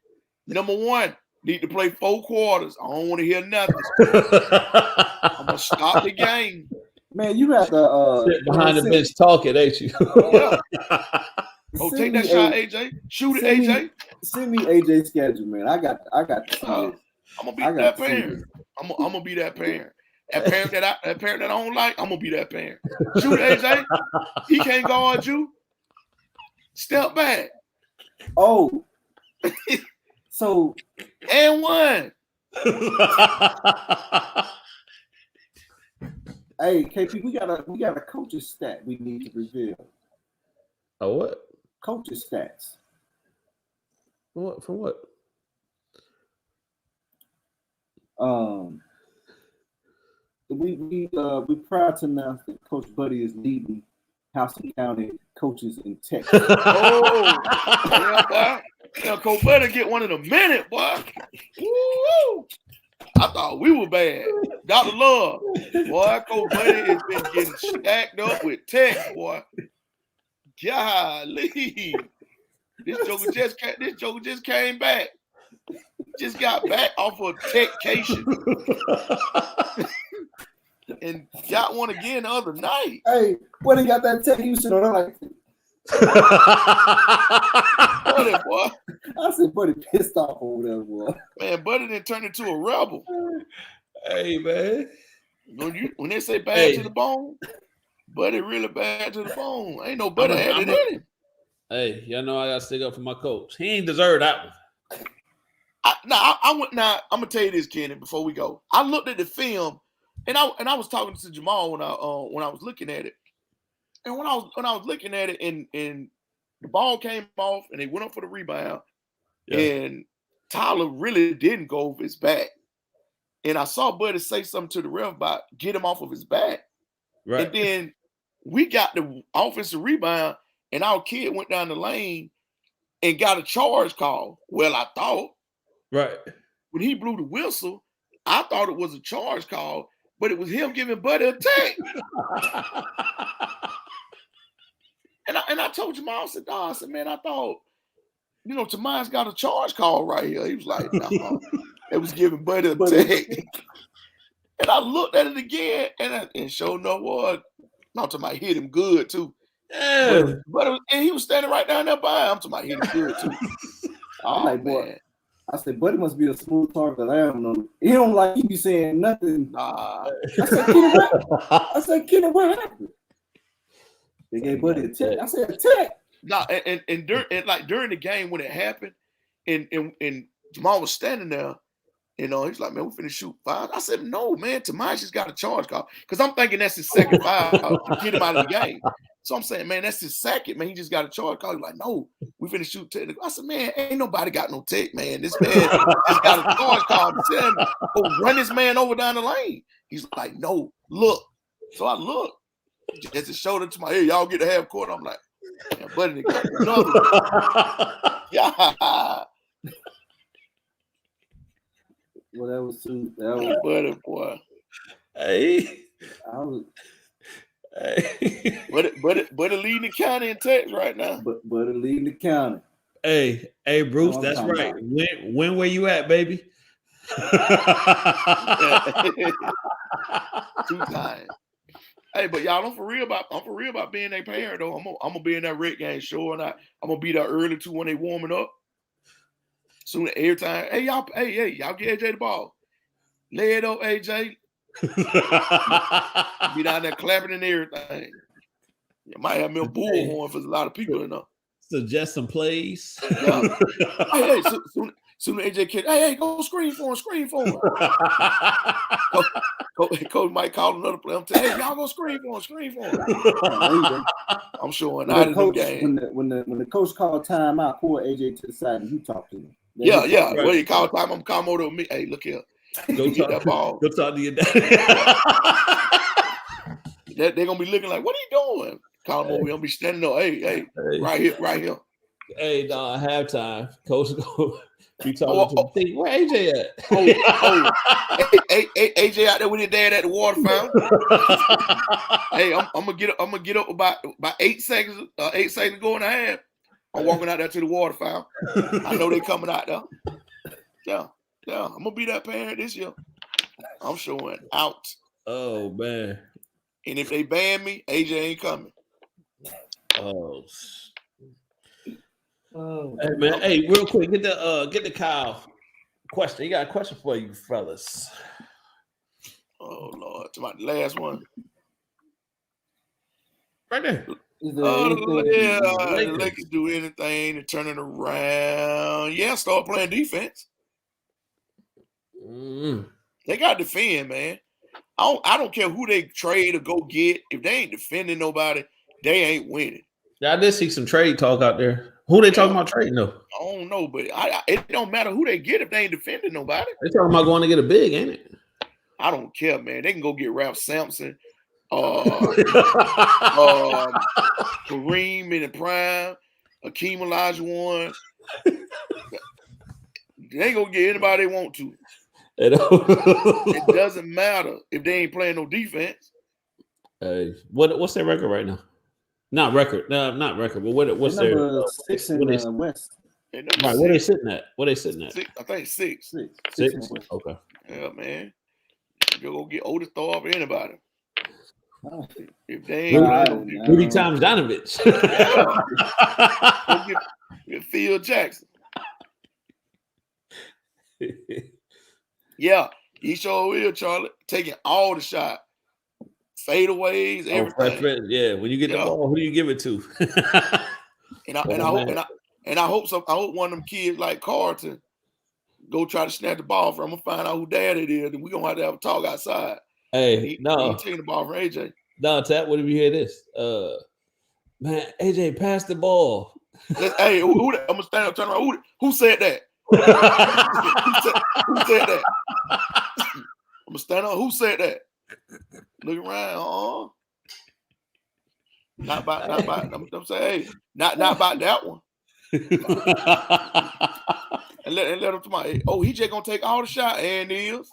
number 1, need to play 4 quarters. I don't want to hear nothing. I'm gonna stop the game. Man, you have to sit behind the bench talking, ain't you? Yeah. Take that shot, AJ. Shoot it, AJ. Send me AJ's schedule, man. I got to see it. I'm gonna be that parent. I'm gonna be that parent. That parent that I don't like, I'm gonna be that parent. Shoot it, AJ. He can't guard you. Step back. Oh. So and 1. Hey, KP, we got a coach's stat we need to reveal. A what? Coach's stats. For what? We proud to announce that Coach Buddy is leading Houston County coaches in Texas. Yeah, Coach Buddy get one in a minute, boy. Woo! I thought we were bad. Dr. Love, boy, Coach Buddy has been getting stacked up with tech, boy. Golly. This joker just came back. Just got back off of techcation. And got one again the other night. Hey, when he got that tech, he was sitting on like Buddy, boy. I said, Buddy pissed off over there, boy. Man, Buddy didn't turn into a rebel. Hey, man. When they say bad to the bone, Buddy really bad to the bone. Ain't no Buddy had it in him. Hey, y'all know I gotta stick up for my coach. He ain't deserve that one. I'm gonna tell you this, Kenny, before we go. I looked at the film, and I was talking to Jamal when I was looking at it. And when I was looking at it, and the ball came off, and they went up for the rebound, and Tyler really didn't go over his back. And I saw Buddy say something to the ref about get him off of his back. Right. And then we got the offensive rebound, and our kid went down the lane and got a charge call. Well, I thought. Right. When he blew the whistle, I thought it was a charge call. but it was him giving Buddy a tech. And I told Jamal, I said, "Dawg," I said, "Man, I thought, Tomas got a charge call right here." He was like, "No, it was giving Buddy a tech." And I looked at it again, and sure enough, what? I'm talking about hit him good too. Yeah. But he was standing right down there by him. I'm talking about hit him good too. I'm like, boy. I said, Buddy must be a smooth talker. I don't know. He don't like he be saying nothing. Nah. I said, Kenny, what happened? They gave Buddy a tech. I said, a tech. Nah, and during the game when it happened, and Jamal was standing there. He's like, "Man, we finna shoot 5." I said, "No, man, Tomas just got a charge call." Because I'm thinking that's his second foul to get him out of the game. So I'm saying, man, that's his second, man. He just got a charge call. He's like, "No, we finna shoot technical." I said, "Man, ain't nobody got no tech, man. This man just got a charge call. Tell him, go run this man over down the lane." He's like, "No, look." So I look. Just to show them to my, "Hey, y'all get the half court." I'm like, "Man, Buddy, another." Yeah. Well, that was too. Buddy, boy. Hey. Buddy leading the county in text right now. Buddy leading the county. Hey, Bruce, that's right. When were you at, baby? 2 times. Hey, but y'all, I'm for real about being a parent though. I'm gonna be in that Red game show, and I'm gonna be there early too when they warming up. Soon every time, hey y'all get AJ the ball. Lay it up, AJ. Be down there clapping and everything. You might have me a bullhorn for a lot of people in there. Suggest some plays. Yeah. Hey, soon AJ kid, hey, go screen for him. Coach might call another player. I'm telling, "Hey, y'all go screen for him. I'm showing out in the game. When the coach called timeout, pull AJ to the side and you talk to him. Yeah. Right. When he called time, I'm calling over to me. "Hey, look here. Go get that ball." Go talk to your dad. They're gonna be looking like, "What are you doing?" Call him over. He'll be standing there. Hey, right here. Hey, dog, halftime. Coach go be talking to me. Where AJ at? AJ out there with his dad at the water fountain. Hey, I'm gonna get up about 8 seconds. 8 seconds to go in the half. I'm walking out there to the water fountain. I know they coming out there. Yeah. I'm gonna be that parent this year. I'm showing out. Oh man. And if they ban me, AJ ain't coming. Oh. Hey man, hey, real quick, get the Kyle question. He got a question for you, fellas. Oh Lord, to my last one. Right there. The Lakers do anything to turn it around. Yeah, start playing defense. They got to defend, man. I don't care who they trade or go get. If they ain't defending nobody, they ain't winning. Yeah, I did see some trade talk out there. Who they talking about trading though? I don't know, but it don't matter who they get if they ain't defending nobody. They talking about going to get a big, ain't it? I don't care, man. They can go get Ralph Sampson, Kareem in the prime, Akeem Olajuwon. They ain't gonna get anybody they want to. It doesn't matter if they ain't playing no defense. Hey, what's their record right now? Not record, but what's their 6 in the West? Right, where they sitting at? Six, I think 6. 6. Okay. Yeah, man. You're gonna get Otis Thorpe or anybody. If they ain't Rudy Tomjanovich. Go get Phil Jackson. Yeah, he sure will, Charlie. Taking all the shots. Fadeaways, everything. Yeah, when you get the ball, who do you give it to? I hope one of them kids like Carlton go try to snatch the ball from him and find out who dad it is, and we're gonna have a talk outside. Hey, he taking the ball from AJ. No, Tat, what if you hear this? Man, AJ, pass the ball. Hey, I'm gonna stand up, turn around. Who said that? who said that? I'm gonna stand up. Who said that? Look around. Not about. I'm saying, hey, not about that one. And let him come out. Oh, he just gonna take all the shot, and is.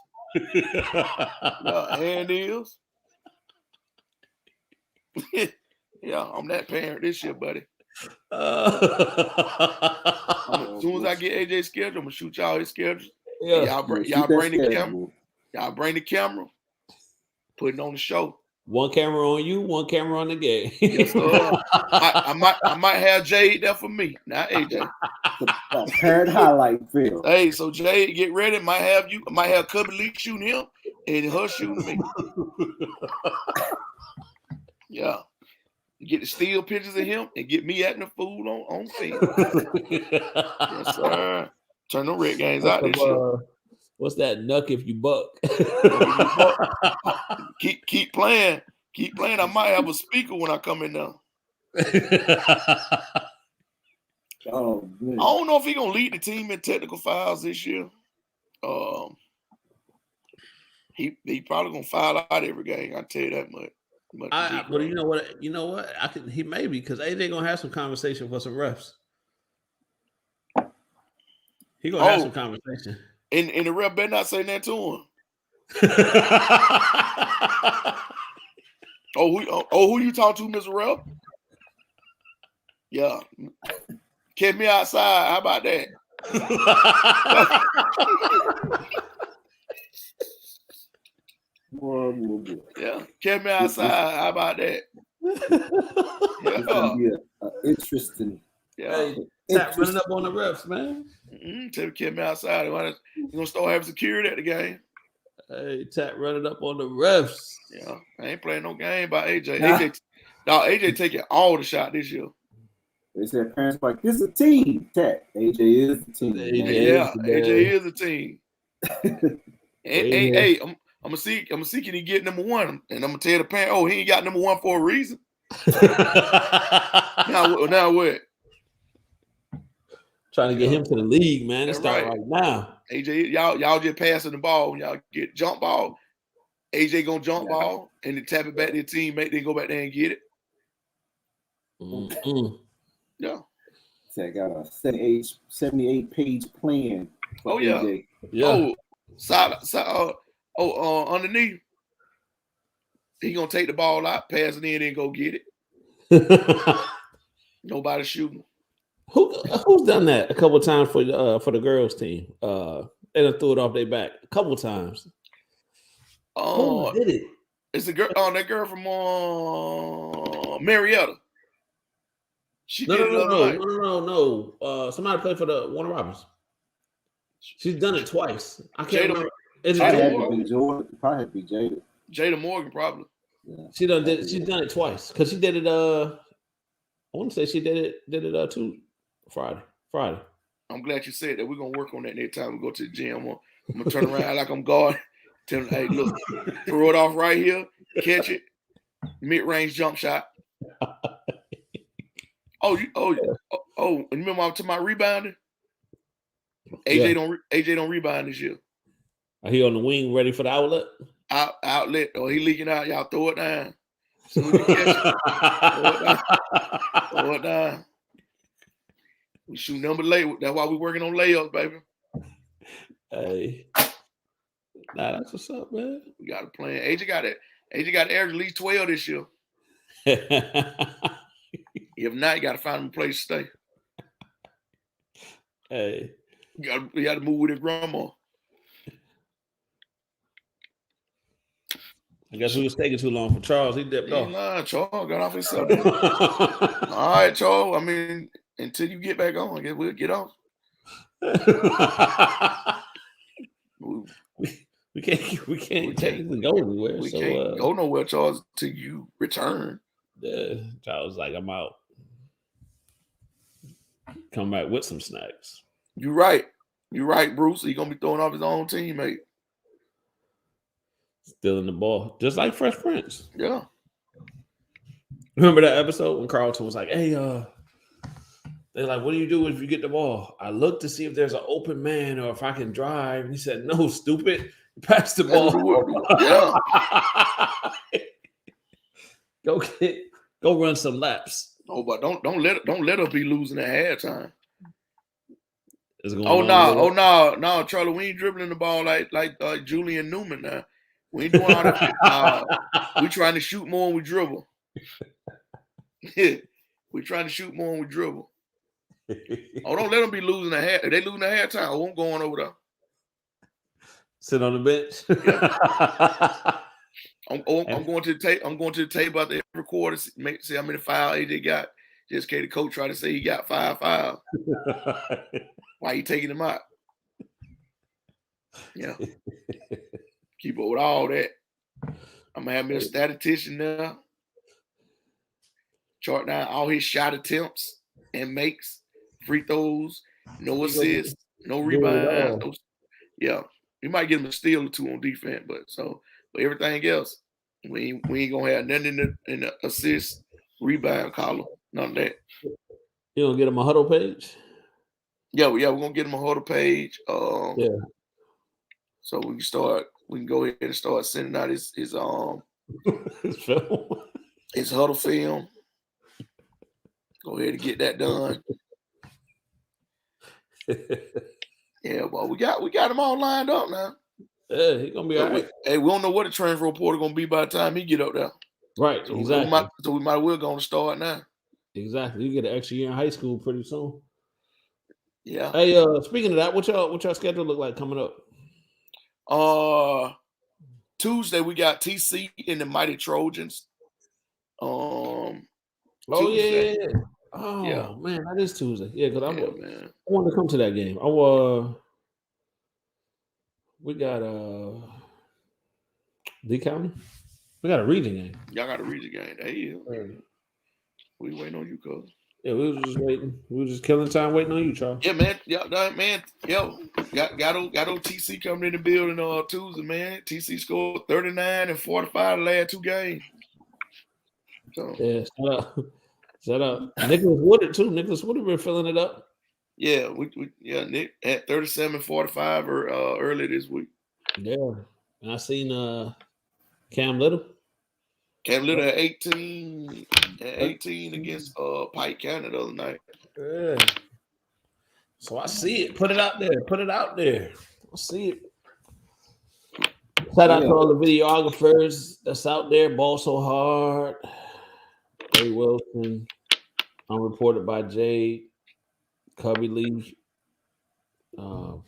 And is. Yeah, I'm that parent this year, buddy. As soon as I get AJ's schedule, I'm gonna shoot y'all his schedule. Yeah. Y'all bring the camera. Y'all bring the camera. Put it on the show. One camera on you, one camera on the game. Yes, sir. I might have Jade there for me, not AJ. The parent highlight film. Hey, so Jade, get ready. Might have Cubby Lee shooting him and her shooting me. Yeah. Get the steal pictures of him and get me acting a fool on film. Yes, sir. Turn the red games out this year. What's that? Nuck if you buck. Keep playing. Keep playing. I might have a speaker when I come in there. Oh, I don't know if he's gonna lead the team in technical fouls this year. He probably gonna foul out every game. I tell you that much. But you know what? He may be because AJ gonna have some conversation for some refs. He gonna have some conversation. And the ref better not say that to him. Who you talk to, Mr. Ref? Yeah. Catch me outside. How about that? Yeah. Catch me outside. How about that? It's gonna be interesting. Yeah. Tap running up on the refs, man. Tell catch me outside. You're gonna start having security at the game. Hey, Tap running up on the refs. Yeah. I ain't playing no game by AJ. AJ taking all the shot this year. They said parents like, this is a team. Tap. AJ is the team. AJ is a team. Hey, I'm gonna see can he get number one, and I'm gonna tell the parent, he ain't got number one for a reason. Now what? Trying to get him to the league, man. It's start right now. AJ, y'all just passing the ball. When y'all get jump ball, AJ gonna jump ball and then tap it back to the teammate. They go back there and get it. Mm-hmm. Yeah. So I got a 78-page plan. Oh yeah. AJ. Yeah. Underneath. He gonna take the ball out, pass it in, and go get it. Nobody shooting. Who's done that a couple of times for the girls team? They done threw it off their back a couple of times. Who did it? It's the girl. That girl from Marietta. No. Somebody played for the Warner Robins. She's done it twice. I can't remember. Is it Probably had to be Jada. Jada Morgan, probably. Yeah. She's done it twice because she did it. I want to say she did it too. Friday. I'm glad you said that. We're gonna work on that next time we go to the gym. I'm gonna turn around like I'm guard. Tell them, hey, look, throw it off right here, catch it, mid-range jump shot. You remember I was talking about rebounding? AJ don't rebound this year. Are he on the wing ready for the outlet? Outlet, or he leaking out, y'all throw it down. As soon as you catch it, throw it down. We shoot number late. That's why we working on layups, baby. Hey. Nah, that's what's up, man. We got a plan. AJ got to average at least 12 this year. If not, you got to find him a place to stay. Hey. You got to move with his grandma. I guess we was taking too long for Charles. He dipped off. Nah, Charles got off his subject. All right, Charles. I mean, until you get back on, I guess we'll get off. We can't technically go anywhere. We can't go nowhere, Charles, till you return. Charles was like, I'm out. Come back with some snacks. You're right, Bruce. He's gonna be throwing off his own teammate. Stealing the ball, just like Fresh Prince. Yeah. Remember that episode when Carlton was like, "Hey, they're like, what do you do if you get the ball? I look to see if there's an open man or if I can drive." And he said, "No, stupid. Pass the ball." Yeah. Go run some laps. Oh, but don't let her be losing at halftime. It's going Oh on no, there. no, Charlie, we ain't dribbling the ball like Julian Newman now. We ain't doing all that. We trying to shoot more than we dribble. We trying to shoot more than we dribble. Oh, don't let them be losing a half. If they losing a halftime, I'm going over there. Sit on the bench. Yeah. I'm going to the tape. I'm going to the table after every quarter. See how many fouls AJ got. Just in case the coach try to say he got 5 fouls. Why you taking him out? Yeah. Keep up with all that. I'm gonna have me a statistician now. Chart down all his shot attempts and makes, free throws, no assists, no rebounds. Yeah. We might get him a steal or two on defense, but everything else, we ain't gonna have nothing in the assist, rebound column. None of that. You gonna get him a huddle page? Yeah, we're gonna get him a huddle page. Yeah. So we can go ahead and start sending out his film. His huddle film. Go ahead and get that done. Yeah, well, we got them all lined up now. Yeah, he's gonna be all right. We don't know what the transfer reporter gonna be by the time he get up there. Right, so exactly. We might well go to start now. Exactly. You get an extra year in high school pretty soon. Yeah. Hey, speaking of that, what y'all schedule look like coming up? Tuesday we got TC and the Mighty Trojans. Tuesday. Yeah. Oh yeah. Man, that is Tuesday. Yeah, because I want to come to that game. We got D County. We got a region game. Y'all got a region game. Hey, we waiting on you, cuz. Yeah, we were just waiting. We were just killing time waiting on you, Charles. Yeah, man. Yeah, man. Yo, got old TC coming in the building on Tuesday, man. TC scored 39 and 45 the last 2 games. So yeah, shut up. Nicholas Woodard too. Nicholas Woodard been filling it up. Yeah, Nick at 37-45 earlier this week. Yeah, and I seen Cam Little. Cam Little at 18 against Pike County the other night. Yeah. So I see it. Put it out there. I see it. Shout out to all the videographers that's out there. Ball so hard. Ray Wilson. Unreported by Jade. Cubby Lee.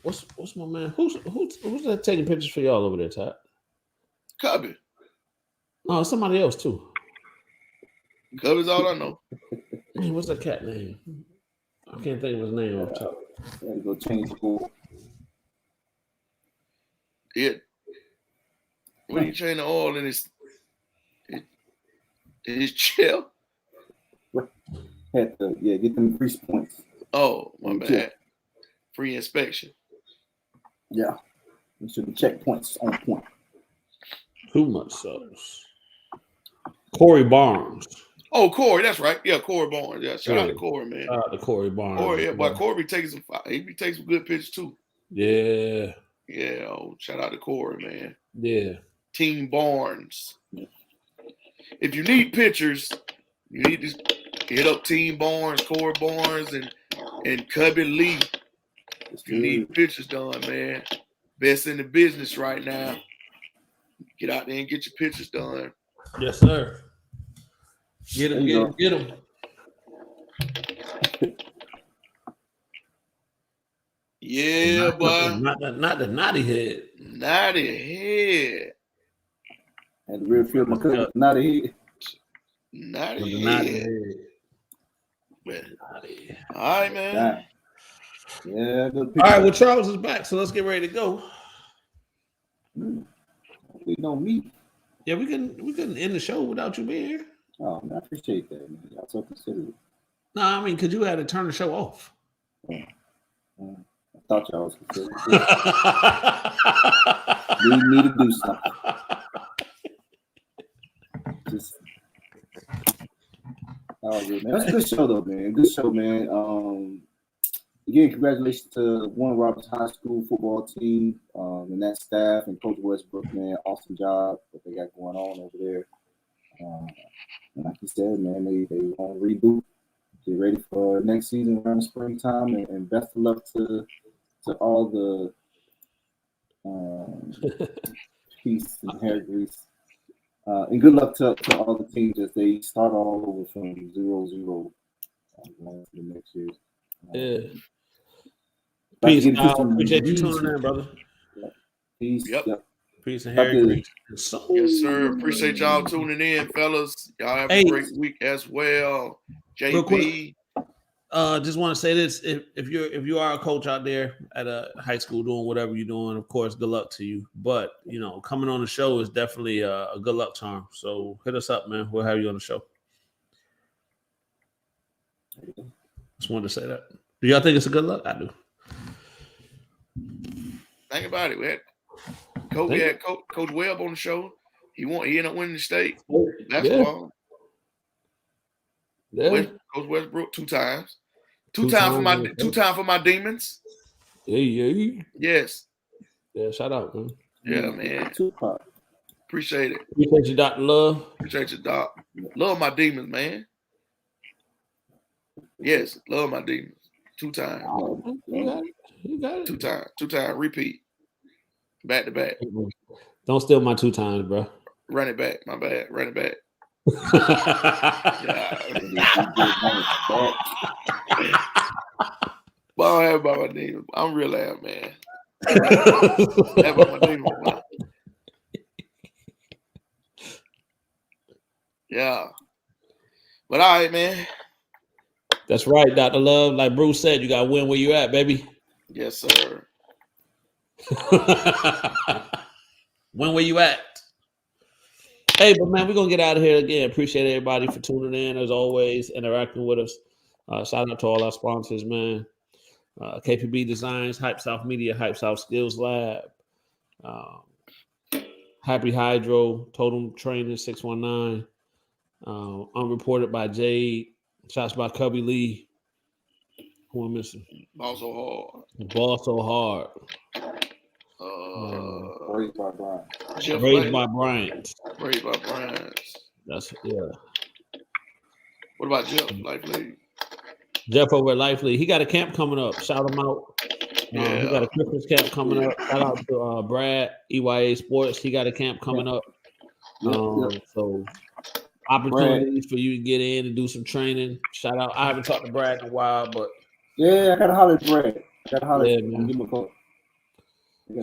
What's my man? Who's that taking pictures for y'all over there, Todd? Cubby. Oh, somebody else too. Cubby's all I know. Man, what's that cat name? I can't think of his name off top. Gotta go change the board. Yeah. When you change the oil in his chair. Had to get them grease points. Oh, my bad. Free inspection. Yeah. Make sure the checkpoints on point. Too much sauce. Corey Barnes. Oh, Corey, that's right. Yeah, Corey Barnes. Yeah, shout out to Corey, man. Shout out to Corey Barnes. Corey, yeah, but Corey takes some good pictures too. Yeah. Yeah. Oh, shout out to Corey, man. Yeah. Team Barnes. If you need pictures, you need to hit up Team Barnes, Corey Barnes, and Cubby Lee. If you need pictures done, man. Best in the business right now. Get out there and get your pictures done. Yes, sir. Get them. Yeah, boy. Not the naughty head. Naughty head. Had to real feel my cousin. Naughty head. Naughty head. All right, man. Yeah. All right, well, Charles is back, so let's get ready to go. We don't meet. Yeah, we couldn't end the show without you being here. Oh, man, I appreciate that, man. Y'all so considerate. No, I mean, because you had to turn the show off. I thought y'all was considerate. Need me to do something. Just, good, man. That's a good show, though, man. Good show, man. Again, congratulations to Warner Robins High School football team and that staff and Coach Westbrook, man. Awesome job that they got going on over there. And like you said, man, they want to reboot, get ready for next season around the springtime, and best of luck to to all the peace and hair grease. And good luck to all the teams as they start all over from 0-0 going to the next year. Yeah. Peace. Appreciate you tuning in, brother. Peace. Yep. Peace and hair grease. Yes, sir. Appreciate y'all tuning in, fellas. Y'all have a great week as well. JP. Just want to say this: if you are a coach out there at a high school doing whatever you're doing, of course, good luck to you. But coming on the show is definitely a good luck charm. So hit us up, man. We'll have you on the show. Just wanted to say that. Do y'all think it's a good luck? I do. Think about it. We had Coach Webb on the show. He ended up winning the state basketball. Yeah. Coach Westbrook 2 times. Two times for my Demons. Yeah. Yes. Yeah, shout out, man. Yeah, man. Appreciate it. Appreciate you, Dr. Love. Appreciate you, Doc. Love my Demons, man. Yes, love my Demons. 2 times. You got it. 2 times. 2 times. Repeat. Back to back. Don't steal my 2 times, bro. Run it back. My bad. Run it back. Well, I'm about my Demons. I'm real loud, man. About my Demons, man. Yeah. But all right, man. That's right, Dr. Love. Like Bruce said, you got to win where you at, baby. Yes, sir. Win where you at. Hey, but man, we're going to get out of here again. Appreciate everybody for tuning in, as always, interacting with us. Shout out to all our sponsors, man. KPB Designs, Hype South Media, Hype South Skills Lab, Happy Hydro, Totem Training 619, Unreported by Jade, Shots by Cubby Lee. Who am I missing? Ball so hard. Ball so hard. Raised by Bryant. Raised by Bryant. Raised by Bryant. That's What about Jeff? Life League? Jeff over at Life League. He got a camp coming up. Shout him out. He got a Christmas camp coming up. Shout out to Brad, EYA Sports. He got a camp coming up. So opportunities for you to get in and do some training. Shout out. I haven't talked to Brad in a while, but I gotta holler at Brad. Man. Give him a call.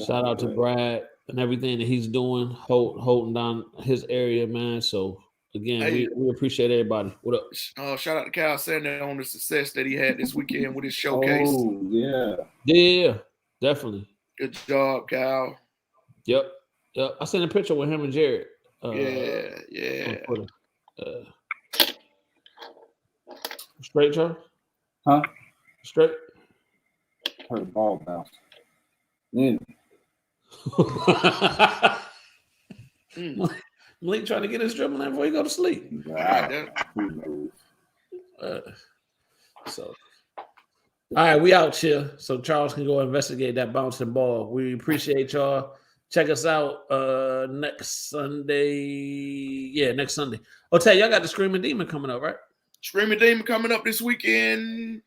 Shout out to Brad and everything that he's doing, holding down his area, man. So again, we appreciate everybody. What up? Shout out to Kyle Sander on the success that he had this weekend with his showcase. Oh, yeah. Yeah, definitely. Good job, Kyle. Yep. I sent a picture with him and Jared. Yeah. Straight, Charles? Huh? Straight? Heard the ball bounce. Yeah. Malik trying to get his dribbling in before he go to sleep. So, all right, we out here. So Charles can go investigate that bouncing ball. We appreciate y'all. Check us out next Sunday. Yeah, next Sunday. Oh, tell y'all got the Screaming Demon coming up, right? Screaming Demon coming up this weekend.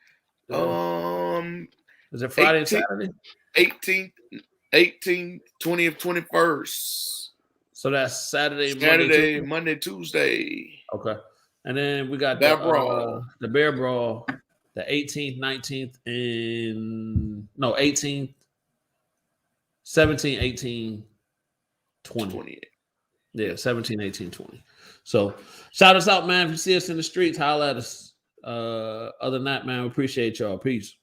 Is it Friday and Saturday? 18th, 20th, 21st. So that's Saturday, Monday, Tuesday. Okay. And then we got the Bear Brawl, the 18th, 19th, and 18th, 17, 18, 20. Yeah, 17, 18, 20. So shout us out, man. If you see us in the streets, holler at us. Other than that, man, we appreciate y'all. Peace.